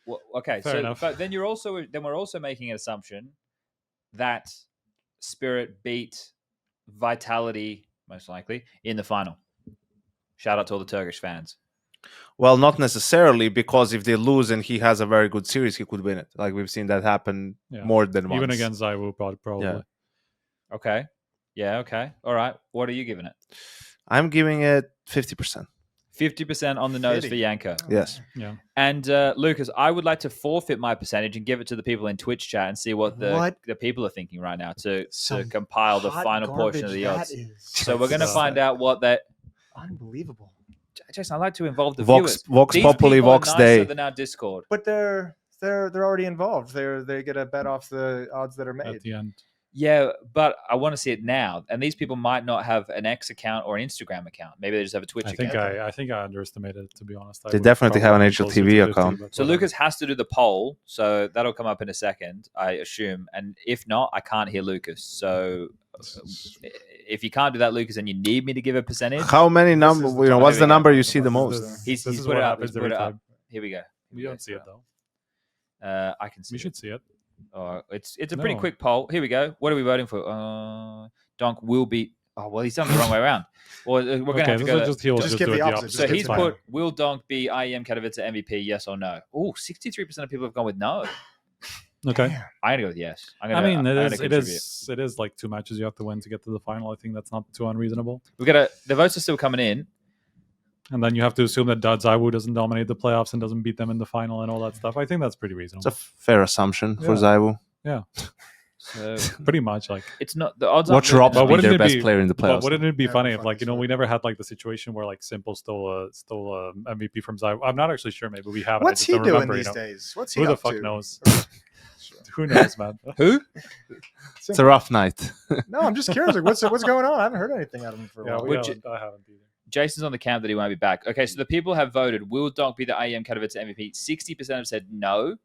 Well, okay, fair enough. But then we're also making an assumption that Spirit beat Vitality most likely in the final. Shout out to all the Turkish fans. Well, not necessarily, because if they lose and he has a very good series, he could win it. Like we've seen that happen more than once. Even against Zaiwu, probably. Yeah. Okay. Yeah. Okay. All right. What are you giving it? I'm giving it 50%. 50% on the nose for Yanko. Yes. Yeah. And Lucas, I would like to forfeit my percentage and give it to the people in Twitch chat and see what the people are thinking right now to compile the final portion of the odds. So we're going to find out what that. Unbelievable. Jason, I like to involve the Vox viewers. Populi, Vox Day. Than our Discord. But they're already involved. They get a bet off the odds that are made At the end. Yeah, but I want to see it now. And these people might not have an X account or an Instagram account. Maybe they just have a Twitch account. I think I underestimated it, to be honest. They definitely have an HLTV account. So Lucas has to do the poll. So that'll come up in a second, I assume. And if not, I can't hear Lucas. So if you can't do that, Lucas, and you need me to give a percentage. How many numbers? What's the number you see the most? He's put it up. He's put it up. Here we go. We don't see it, though. I can see We should see it. Oh, it's a pretty quick poll. Here we go. What are we voting for? Donk will beat. Oh well, he's done it the wrong way around. Well, we're gonna have to go. Just give the opposite. So he's put: Will Donk be IEM Katowice MVP? Yes or no? Oh, 63% of people have gone with no. Okay. I'm gonna go with yes. It is like 2 matches you have to win to get to the final. I think that's not too unreasonable. The votes are still coming in. And then you have to assume that Zaiwu doesn't dominate the playoffs and doesn't beat them in the final and all that stuff. I think that's pretty reasonable. It's a fair assumption for Zaiwu. Yeah, So pretty much. Like, it's not the odds. Watch aren't ropz really But be wouldn't their it best be- player in the but playoffs. wouldn't it be That'd funny be if, funny like, story. we never had like the situation where like Simple stole MVP from Zy. I'm not actually sure. Maybe we have. What's I just he don't doing remember, these you know? days? What's he Who the up fuck to? knows? Who knows, man? Who? It's a rough night. No, I'm just curious. Like, what's going on? I haven't heard anything out of him for a Yeah, while. I haven't either. Jason's on the camp that he won't be back. Okay, so the people have voted. Will Donk be the IEM Katowice MVP? 60% have said no.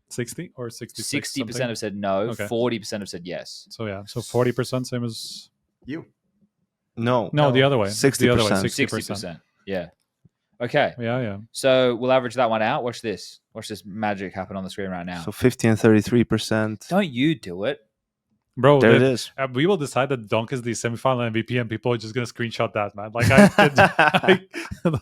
60 or 66? 60% have said no. Okay. 40% have said yes. So yeah, so 40%, same as You. No. no, the other way. 60%. The other way, 60%. Yeah. Okay. Yeah. So we'll average that one out. Watch this. Watch this magic happen on the screen right now. So 50 and 33%. Don't you do it. Bro, There it is. We will decide that Donk is the semifinal MVP, and people are just gonna screenshot that, man. Like I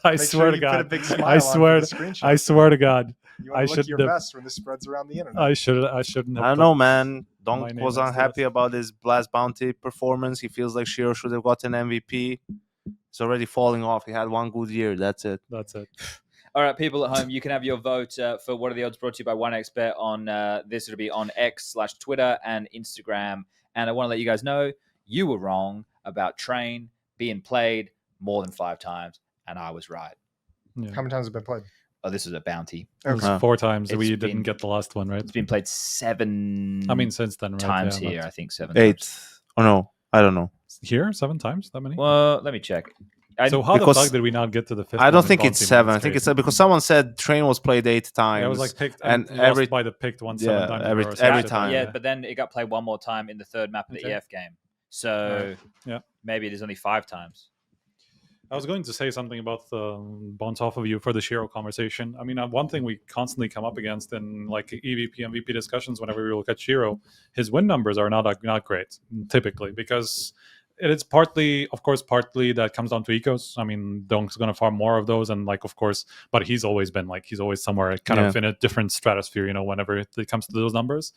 Make swear sure to you put a God, big smile I on swear, for the screenshot. I swear to God, You I want to look should your have- best when this spreads around the internet. I shouldn't have. I don't put know, man. my Donk name was next to unhappy that. about his Blast Bounty performance. He feels like Shiro should have gotten MVP. He's already falling off. He had one good year. That's it. That's it. All right, people at home, you can have your vote for What Are the Odds brought to you by 1xBet on this. It'll be on X/Twitter and Instagram. And I want to let you guys know you were wrong about Train being played more than 5 times, and I was right. Yeah. How many times has it been played? Oh, this is a bounty. It was Okay. 4 times. It's We been- didn't get the last one, right? It's been played 7 I mean, since then, right? times Yeah, here. but- I think 7 8. times. Oh, no. I don't know. Here, 7 times? That many? Well, let me check. So how the because fuck did we not get to the 5th? I one don't in think it's Bounty, man? 7. I That's think it's crazy. because someone said Train was played 8 times. Yeah, it was like picked and and every- lost by the picked one Yeah, 7 times. every- or every something. time. Yeah, but then it got played one more time in the third map of the Okay. EF game. So Yeah. maybe it is only 5 times. I was going to say something about bounce off of you for the Shiro conversation. I mean, one thing we constantly come up against in like EVP and VP discussions whenever we look at Shiro, his win numbers are not great typically, because it's partly that comes down to ecos. I mean, Donk's going to farm more of those, and like, of course, but he's always somewhere kind of in a different stratosphere, you know, whenever it comes to those numbers.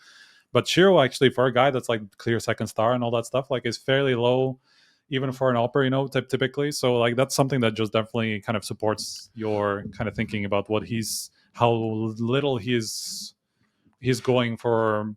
But Shiro, actually, for a guy that's like clear second star and all that stuff, like, is fairly low, even for an upper, you know, typically. So like, that's something that just definitely kind of supports your kind of thinking about how little he's going for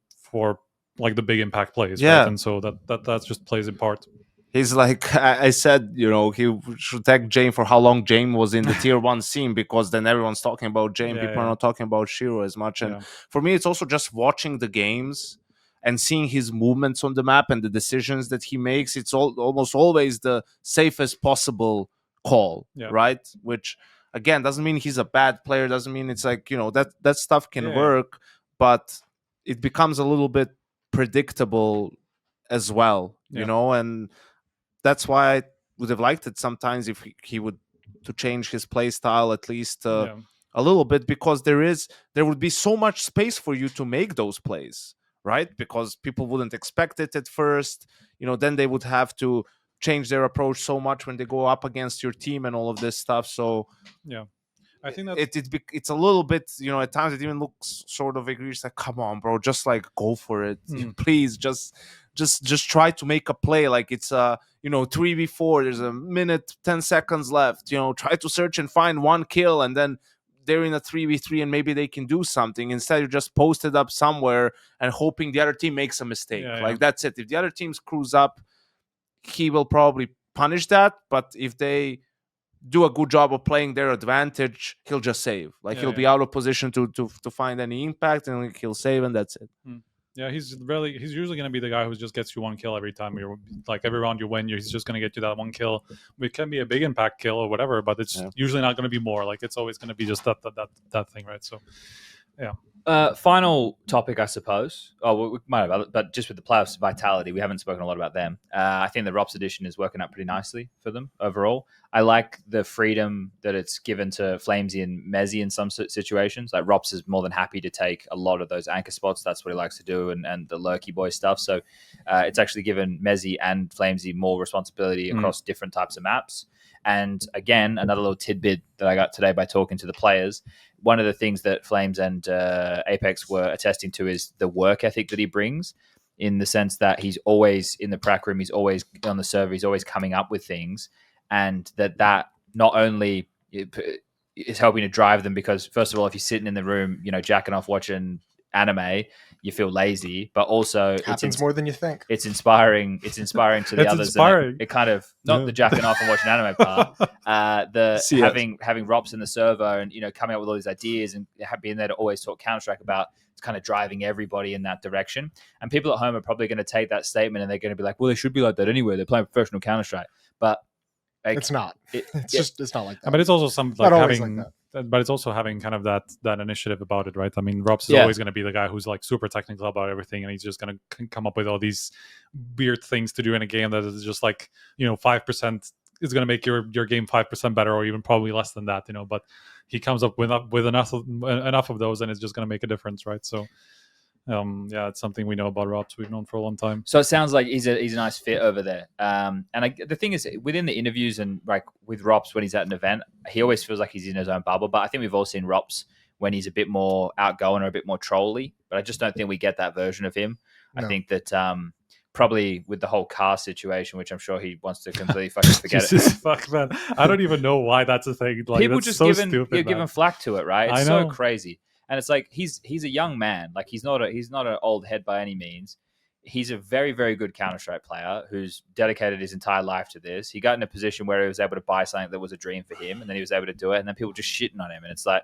like the big impact plays. Yeah. Right? And so that just plays in part. He's like, I said, you know, he should tag Jane for how long Jane was in the tier 1 scene, because then everyone's talking about Jane. Yeah, People are yeah. not talking about Shiro as much. And Yeah. for me, it's also just watching the games and seeing his movements on the map and the decisions that he makes. It's almost always the safest possible call, Yeah. right? Which, again, doesn't mean he's a bad player. Doesn't mean it's like, you know, that stuff can Yeah. work, but it becomes a little bit predictable as well, Yeah. you know? And that's why I would have liked it sometimes if he would to change his play style at least Yeah. a little bit, because there would be so much space for you to make those plays, right? Because people wouldn't expect it at first, you know, then they would have to change their approach so much when they go up against your team and all of this stuff. So I think that it's a little bit, you know, at times it even looks sort of egregious, like, come on, bro, just like go for it. Please just try to make a play. Like, it's a, you know, 3v4, there's a minute 10 seconds left, you know, try to search and find one kill, and then they're in a 3v3 and maybe they can do something. Instead, you just post it up somewhere and hoping the other team makes a mistake. Like, that's it. If the other team screws up, he will probably punish that. But if they do a good job of playing their advantage, he'll just save. Like, he'll be out of position to find any impact, and he'll save, and that's it. Yeah, he's usually going to be the guy who just gets you one kill every time. You're like, every round you win, he's just going to get you that one kill. It can be a big impact kill or whatever, but it's usually not going to be more. Like, it's always going to be just that thing, right? So, yeah. Final topic, I suppose. Oh, we might have, but just with the playoffs vitality, we haven't spoken a lot about them. I think the ropz edition is working out pretty nicely for them overall. I like the freedom that it's given to Flamesy and Mezzy in some situations. Like, ropz is more than happy to take a lot of those anchor spots. That's what he likes to do, and the lurky boy stuff. So it's actually given Mezzy and Flamesy more responsibility across different types of maps. And again, another little tidbit that I got today by talking to the players. One of the things that Flames and Apex were attesting to is the work ethic that he brings, in the sense that he's always in the prac room, he's always on the server, he's always coming up with things, and that not only is helping to drive them, because first of all, if you're sitting in the room, you know, jacking off watching anime, you feel lazy, but also Happens more than you think. it's inspiring. It's inspiring to the It's others. inspiring. And it kind of not the jacking off and watching anime part. The See having ropz in the server and coming up with all these ideas and being there to always talk Counter-Strike about. It's kind of driving everybody in that direction. And people at home are probably going to take that statement and they're going to be like, "Well, they should be like that anyway. They're playing professional Counter-Strike." But like, It's not. It's not like that. But it's also some Not like always having, like but it's also having kind of that initiative about it, right? I mean, ropz is Yeah. always going to be the guy who's like super technical about everything, and he's just going to come up with all these weird things to do in a game that is just like 5% is going to make your game 5% better, or even probably less than that, But he comes up with enough of those, and it's just going to make a difference, right? So. It's something we know about ropz. We've known for a long time. So it sounds like he's a nice fit over there. The thing is, within the interviews and like with ropz when he's at an event, he always feels like he's in his own bubble. But I think we've all seen ropz when he's a bit more outgoing or a bit more trolly. But I just don't think we get that version of him. No. I think that probably with the whole car situation, which I'm sure he wants to completely fucking forget Jesus, it. fuck, man. I don't even know why that's a thing. Like, People that's just so giving stupid, giving flack to it, right? It's I so know. crazy. And it's like he's a young man. Like he's not an old head by any means. He's a very, very good Counter-Strike player who's dedicated his entire life to this. He got in a position where he was able to buy something that was a dream for him, and then he was able to do it. And then people just shitting on him, and it's like,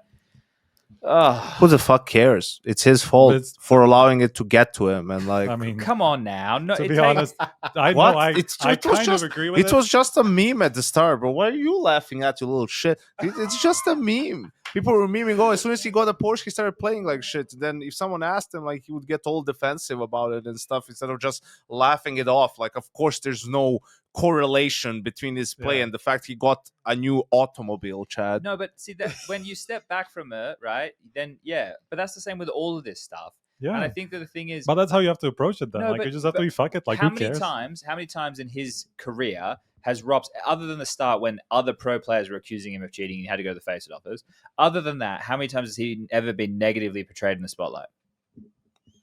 oh, Who the fuck cares? It's his fault It's- for allowing it to get to him, and like, I mean, come on now. No, to it be takes- honest, I know What? I It was kind just- of agree with it it. was just a meme at the start, bro. Why are you laughing at, you little shit? It's just a meme. People were memeing, as soon as he got a Porsche, he started playing like shit. Then if someone asked him, like, he would get all defensive about it and stuff instead of just laughing it off. Like, of course, there's no correlation between his play Yeah. and the fact he got a new automobile, Chad. No, but see that when you step back from it, right? Then but that's the same with all of this stuff. Yeah, And I think that the thing is, but that's how you have to approach it. Then, No, like, but- you just have to but be fuck it. Like, how who many cares? times in his career has ropz, other than the start when other pro players were accusing him of cheating and he had to go to the face offers, other than that, how many times has he ever been negatively portrayed in the spotlight?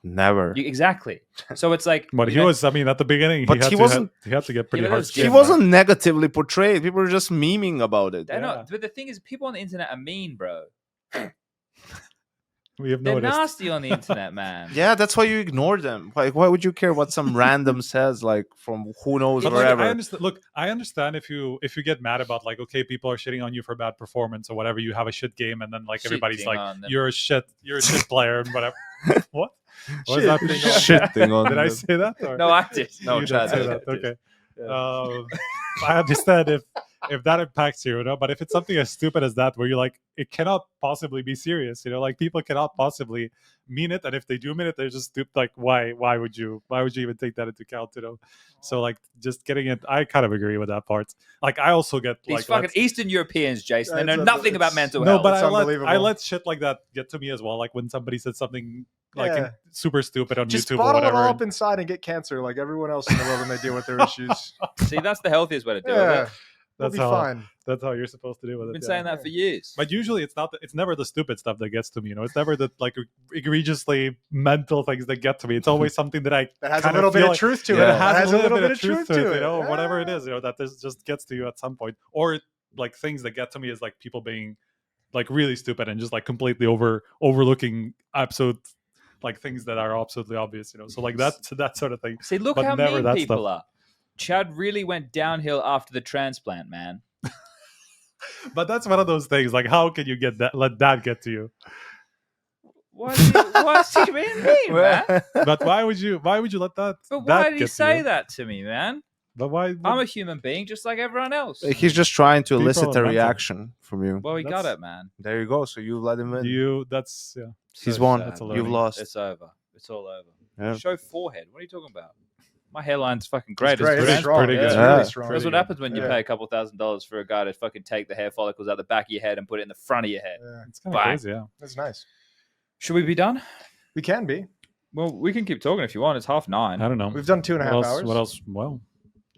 Never. Exactly. So it's like, But he was. I mean, at the beginning, But he wasn't- he had to get pretty but hard. it was skin, He right? wasn't negatively portrayed. People were just memeing about it. they're Yeah. not. But the thing is, people on the internet are mean, bro. We have They're noticed. nasty on the internet, man. Yeah, that's why you ignore them. Like, why would you care what some random says, like, from who knows But like, wherever? I understand. Look, I understand if you get mad about, like, okay, people are shitting on you for bad performance or whatever. You have a shit game, and then like everybody's Shitting like, on them. you're a shit player and whatever. What? What is happening? Shitting on Did I them. say that? Or? No, I did. No, You Chad didn't say did. that. Okay. I understand if that impacts you, but if it's something as stupid as that, where you're like, it cannot possibly be serious, like people cannot possibly mean it, and if they do mean it, they're just stupid. Like, why would you even take that into account, So like, just getting it, I kind of agree with that part. Like, I also get These like fucking let's- Eastern Europeans, Jason. They know It's- nothing about it's- mental no, health. but It's I let unbelievable. shit like that get to me as well. Like when somebody said something like Yeah. super stupid on Just YouTube or bottle it whatever. all up inside and get cancer like everyone else in the world when they deal with their issues. See, that's the healthiest way to do Yeah, it. we'll That's be how fine. that's how you're supposed to do with I've it. been yeah. saying that for years. But usually it's never the stupid stuff that gets to me, It's never the like egregiously mental things that get to me. It's always something that I That has a kind little bit feel of like- truth to Yeah. it. that That has a little bit of truth to it, Yeah. whatever it is, that this just gets to you at some point. Or like things that get to me is like people being like really stupid and just like completely overlooking absolute like things that are absolutely obvious, So like that sort of thing. See, look but how never mean that people stuff. are. Chad really went downhill after the transplant, man. But that's one of those things. Like, how can you let that get to you? What's he being mean, man? But why would you let that? But that why did he get to say you? that to me, man? But why? I'm a human being just like everyone else. He's just trying to People elicit are a mental. reaction from you. Well, he got That's- it, man. There you go. So you let him in. That's yeah. He's So won. sad. That's a You've learning. lost. It's over. It's all over. Yeah. Show forehead. What are you talking about? My hairline's fucking great. It's great. It's It's pretty- strong. pretty It's good. really Yeah. strong. That's what happens when you Yeah. pay a couple $1,000s for a guy to fucking take the hair follicles out the back of your head and put it in the front of your head. Yeah, It's kind of Bang. crazy. Yeah. that's nice. Should we be done? We can be. Well, we can keep talking if you want. It's 9:30. I don't know. We've done 2.5 what else? hours. What else? Well,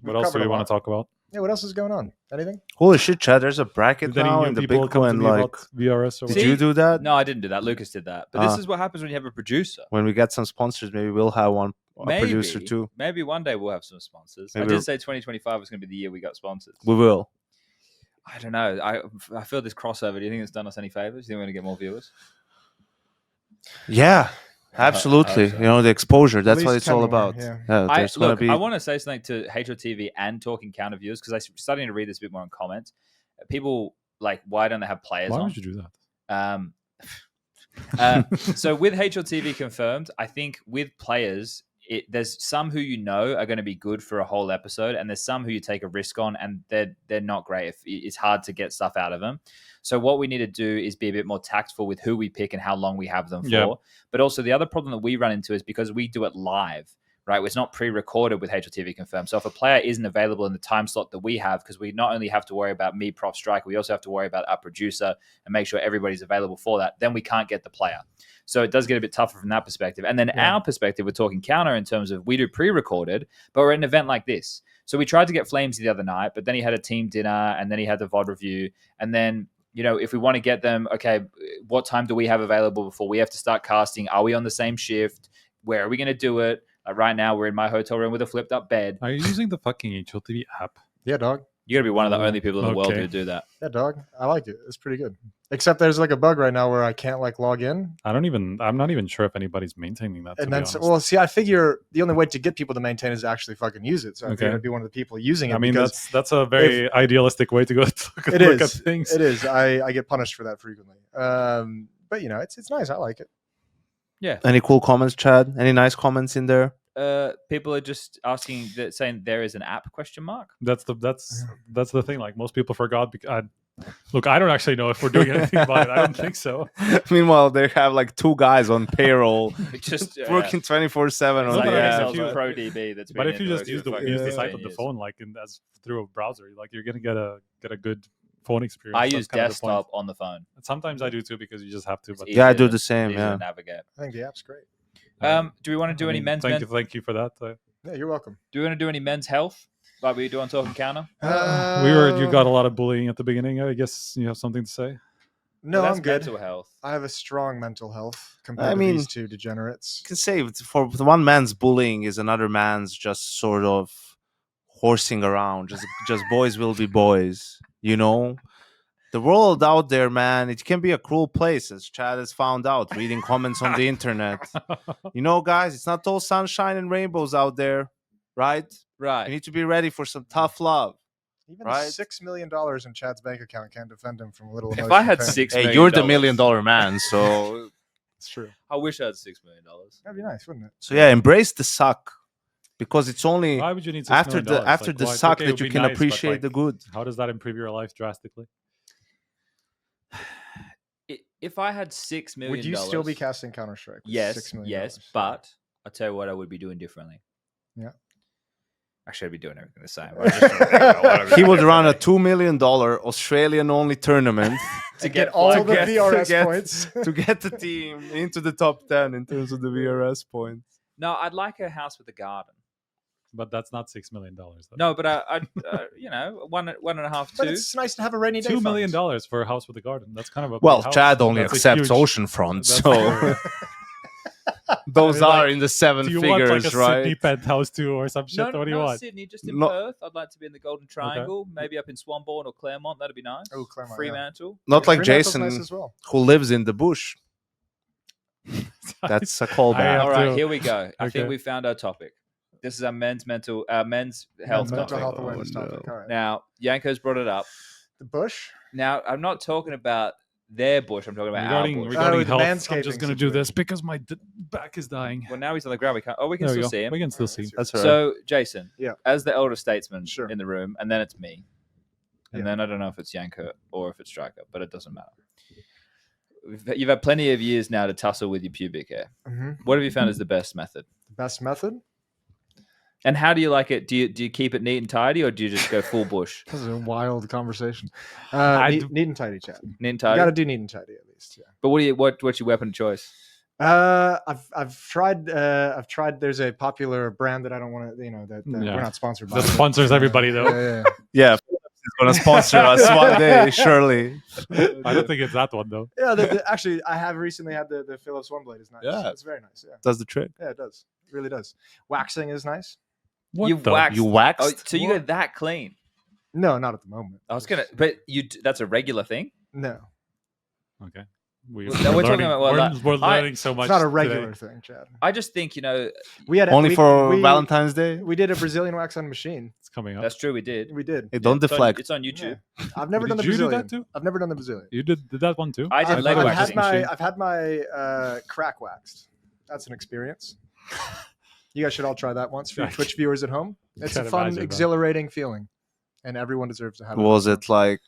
We've what else do covered we a want lot. to talk about? Yeah, what else is going on? Anything? Holy shit, Chad! There's a bracket Did any now new in the people big come to one. me Like, about VRS or did See? you do that? No, I didn't do that. Lucas did that. But this Ah. is what happens when you have a producer. When we get some sponsors, maybe we'll have one a producer too. Maybe one day we'll have some sponsors. I Maybe- did say 2025 was going to be the year we got sponsors. We will. I don't know. I feel this crossover. Do you think it's done us any favors? Do you think we're going to get more viewers? Yeah, Absolutely. so. You know, the exposure. That's what least it's all 10 more, about. yeah. There's going to be. I want to say something to HLTV and Talking Counter viewers because I'm starting to read this a bit more in comments. People like, why don't they have players Why on? would you do that? So with HLTV confirmed, I think with players, there's some who you know are going to be good for a whole episode, and there's some who you take a risk on, and they're not great. It's hard to get stuff out of them. So what we need to do is be a bit more tactful with who we pick and how long we have them for. Yeah. But also the other problem that we run into is because we do it live, right? It's not pre-recorded with HLTV confirmed. So if a player isn't available in the time slot that we have, because we not only have to worry about me, Prof Striker, we also have to worry about our producer and make sure everybody's available for that, then we can't get the player. So it does get a bit tougher from that perspective. And then our perspective, we're talking counter in terms of we do pre-recorded, but we're at an event like this. So we tried to get Flames the other night, but then he had a team dinner and then he had the VOD review. And then, you know, if we want to get them, okay, what time do we have available before we have to start casting? Are we on the same shift? Where are we going to do it? Right now, we're in my hotel room with a flipped up bed. Are you using the fucking HLTV app? Yeah, dog. You got to be one of the only people in the world Okay. who do that. Yeah, dog. I like it. It's pretty good. Except there's like a bug right now where I can't like log in. I'm not even sure if anybody's maintaining that. To And be then, honest. well, see, I figure the only way to get people to maintain is to actually fucking use it. So I Okay. figured I'd be one of the people using it. I mean, because that's a very idealistic way to go look it at is. things. It is. I get punished for that frequently. But you know, it's nice. I like it. Yeah. Any cool comments, Chad? Any nice comments in there? People are just asking, saying there is an app ? That's the thing. Like most people forgot. Look, I don't actually know if we're doing anything about it. I don't think so. Meanwhile, they have like 2 guys on payroll Just working 24/7 It's on like but the if you- a Pro DB that's But been if you in just the use the fucking use the 15 site on the years. phone, like as through a browser, like you're gonna get a good phone experience. I That's use kind of the point. desktop on the phone. Sometimes I do too because you just have to. But It's Yeah, I easier do to- the same, easier to yeah. navigate. I think the app's great. Do we want to do any men's? Thank you for that. Yeah, you're welcome. Do we want to do any men's health like we do on Talking Counter? You got a lot of bullying at the beginning. I guess you have something to say. No, Well, that's I'm good. Mental health. I have a strong mental health compared I to mean- these two degenerates. You can say for one man's bullying is another man's just sort of horsing around. Just boys will be boys, you know. The world out there, man, it can be a cruel place, as Chad has found out reading comments on the internet. You know, guys, it's not all sunshine and rainbows out there, right? You Right. need to be ready for some tough love. Even Right. $6 million in Chad's bank account can't defend him from a little. If emotion I had pain. $6 Hey, million, you're the $1 million man, so It's true. I wish I had $6 million. That'd be nice, wouldn't it? so yeah, embrace the suck because it's only Why would you need $6 after million? the Like, suck okay, it that would you be can nice, but, appreciate like, the good. How does that improve your life drastically? If I had $6 million, Would you still be casting Counter Strike? Yes, $6 million? yes, but I'll tell you what I would be doing differently. Yeah. Actually, I'd be doing everything the same. I just don't think about what I'd be He doing would run a differently. $2 million Australian-only tournament to get all flagged. the get- VRS to get- points. to get the team into the top 10 in terms of the VRS points. No, I'd like a house with a garden. But that's not $6 million. Though. No, but I'd you know, one and a half, But two. it's nice to have a rainy day. $2 million fund. for a house with a garden. That's kind of a Well, big house. Chad only That's a accepts huge- oceanfront, that's so a- those I mean, are like, in the 7 Do you want like a figures, right? Sydney penthouse too, or some shit? No, What do you no, want? Sydney, just in No- Perth. I'd like to be in the Golden Triangle, maybe up in Swanbourne or Claremont. That'd be nice. Oh, Claremont, yeah. Fremantle. Not like Fremantle's Jason, nice as well. who lives in the bush. That's a I callback. have All right, to- here we go. I think Okay. we found our topic. This is our men's men's health Mental topic. health awareness Oh, topic. no. All right. Now, Yanko's brought it up. The bush. Now, I'm not talking about their bush. I'm talking about Regarding, our bush. regarding the health, I'm manscaping just going to do situation. this because my back is dying. Well, now he's on the ground. We can't. Oh, we can There we still go. see him. We can still see. That's right. So, Jason, Yeah. as the elder statesman Sure. in the room, and then it's me, and Yeah. then I don't know if it's Yanko or if it's Striker, but it doesn't matter. You've had plenty of years now to tussle with your pubic hair. Mm-hmm. What have you found is the best method? The best method. And how do you like it? Do you keep it neat and tidy, or do you just go full bush? This is a wild conversation. do- Neat and tidy, Chad. Neat and You tidy. got to do neat and tidy at least. Yeah. But what's your weapon of choice? I've tried. There's a popular brand that I don't want to. You know that Yeah. we're not sponsored by. That sponsors everybody though. Yeah. yeah, it's going to sponsor us one day, surely. I don't think it's that one though. Actually, I have recently had the Philips One Blade. Is nice. Yeah. It's very nice. Yeah, Does the trick. yeah, it does. It really does. Waxing is nice. What You've the? waxed. You waxed? Oh, so you go that clean? No, not at the moment. I was gonna, but that's a regular thing. No. Okay. we're We're talking learning, about what, we're like, learning so much. It's not a today. regular thing, Chad. I just think We had Only we, for we, Valentine's Day. We did a Brazilian wax on machine. It's coming up. that's true. We did. We did. Hey, don't deflect. It's on YouTube. Yeah. I've never done the Did you do Brazilian. that too? I've never done the Brazilian. You did that one too? I did I've, leg I've waxing. had my crack waxed. That's an experience. You guys should all try that once for your Twitch viewers at home. It's a Can't fun, imagine that. exhilarating feeling, and everyone deserves to have it. Was it like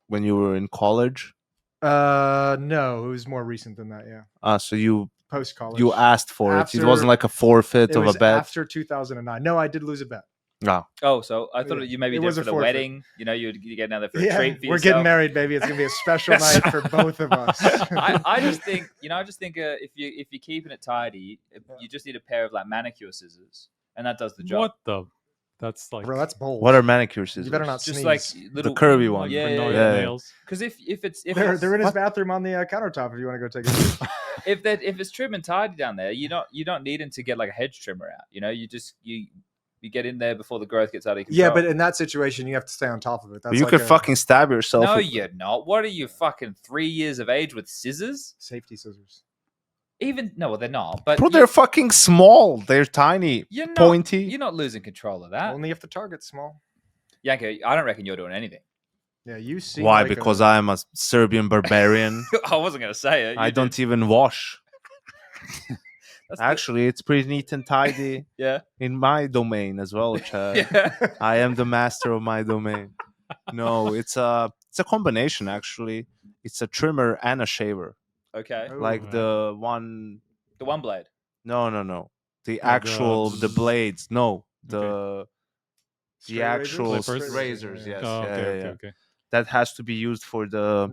when you were in college? No, it was more recent than that. Yeah, So you post college. asked for it. It After- wasn't like a forfeit It of was a bet. after 2009. No, I did lose a bet. No. Oh, so I thought Yeah. you maybe It did was it a for the forfeit. wedding. You know, you'd get another for a Yeah, treat for we're yourself. getting married, baby. It's gonna be a special night for both of us. I just think, if you're keeping it tidy, you just need a pair of like manicure scissors, and that does the job. What the? That's like Bro, that's bold. What are manicure scissors? You better not Just sneeze. like little curvy one. Yeah, for yeah, no yeah. yeah. nails. Because if it's They're in his bathroom on the countertop. If you want to go take a if it's trim and tidy down there, you don't need him to get like a hedge trimmer out. You know, you just you get in there before the growth gets out of control. Yeah, but in that situation, you have to stay on top of it. That's you like could a fucking stab yourself. no, with- you're not. What are you fucking 3 years of age with scissors? safety scissors. Even no, well, they're not. But Bro, they're fucking small. They're tiny, you're not, pointy. You're not losing control of that. Only if the target's small. Yanko, I don't reckon you're doing anything. Yeah, you see. Why? Because I'm a Serbian barbarian. I wasn't gonna say it. I don't even wash. That's Actually, it's pretty neat and tidy yeah. in my domain as well, Chad. Yeah. I am the master of my domain. No, it's a combination actually. It's a trimmer and a shaver. Okay. Like Ooh. the one The one blade. no. The the- actual the blades. No. The Straight actual razors? Clippers? razors, yes. Oh, Yeah, okay, yeah, okay, yeah. okay. That has to be used for the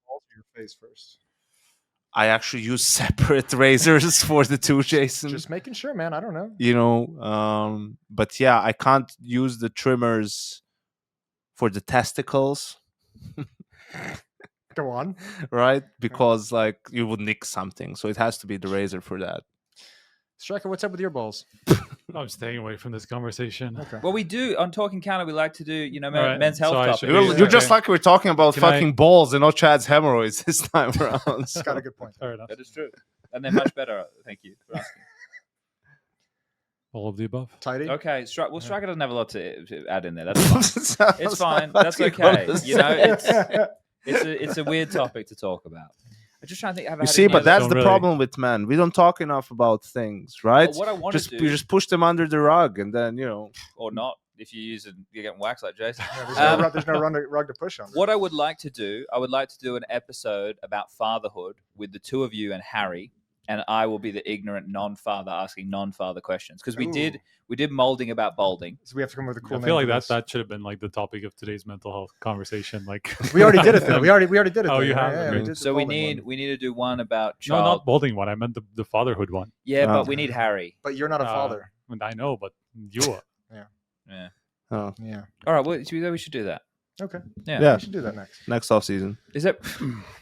Balls to your face first. I actually use separate razors for the two, Jason. Just making sure, man. I don't know. You know, but yeah, I can't use the trimmers for the testicles, Go on. right? Because like you would nick something, so it has to be the razor for that. Striker, what's up with your balls? I'm staying away from this conversation. Okay. Well, we do on Talking Counter. We like to do, Alright, men's health so I topics. should You're, Yeah, you're just okay. like we're talking about Can I- fucking balls and not Chad's hemorrhoids this time around. It's got a good point. Fair enough. That is true, and they're much better. Thank you for asking. All of the above. Tidy. Okay, Striker doesn't have a lot to add in there. That's fine. It's It's fine. That's okay. You know, it's a weird topic to talk about. I'm just trying to think. Have I You had see, any but other- that's Don't the really- problem with men. We don't talk enough about things, right? Well, what I want to do, You just push them under the rug, and then or not, if you use it, you're getting waxed like Jason. Yeah, there's no rug to push on. What I would like to do, an episode about fatherhood with the two of you and Harry, and I will be the ignorant non-father asking non-father questions because we did molding about balding. So we have to come up with a cool I name. feel like for this. that should have been like the topic of today's mental health conversation. Like We already did it though. We already did it. Oh, though, you right? have? Yeah, Okay. we did the So we balding one. need to do one about no, child. not balding one. I meant the fatherhood one. Yeah, Oh. but we need Harry. But you're not a Uh, father. And I know, but you are. Yeah. oh, Yeah. All right. Well, we should do that. Okay. Yeah. Yeah. We should do that next. next off season. Is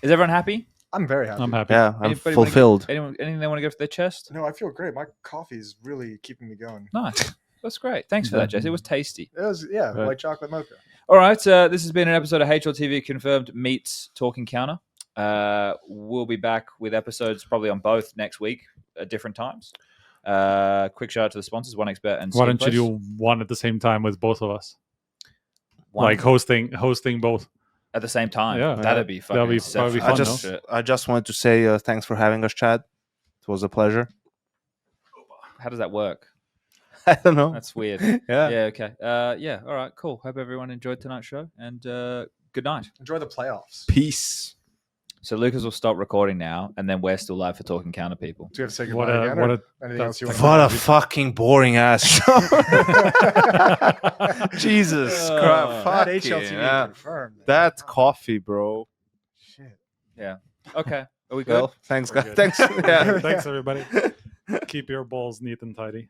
everyone happy? I'm very happy. I'm happy. Yeah, I'm Anybody wanna fulfilled. Anything they want to go to their chest? No, I feel great. My coffee is really keeping me going. Nice. That's great. Thanks for that, Jess. It was tasty. It was, yeah, Right. like chocolate mocha. All right. This has been an episode of HLTV Confirmed meets Talking Counter. We'll be back with episodes probably on both next week at different times. Quick shout out to the sponsors, One Expert and Why don't you Skin do one at the same time with both of us? One Like hosting both. at the same time. Yeah. That'd be fucking That'd be exceptional. probably fun, no? I just wanted to say thanks for having us, Chad. It was a pleasure. How does that work? I don't know. That's weird. Yeah. Yeah, okay. Yeah, all right, cool. Hope everyone enjoyed tonight's show, and good night. Enjoy the playoffs. Peace. So Lucas will stop recording now, and then we're still live for Talking Counter people. Do you have to say What goodbye a again? what Or a anything else you want What a fucking boring ass show. Jesus Oh. Christ. Not Fucking, HLTV yeah. confirmed. That coffee, bro. Shit. Okay, are we good? Well, thanks, We're guys. good. Thanks. Yeah. Thanks everybody. Keep your balls neat and tidy.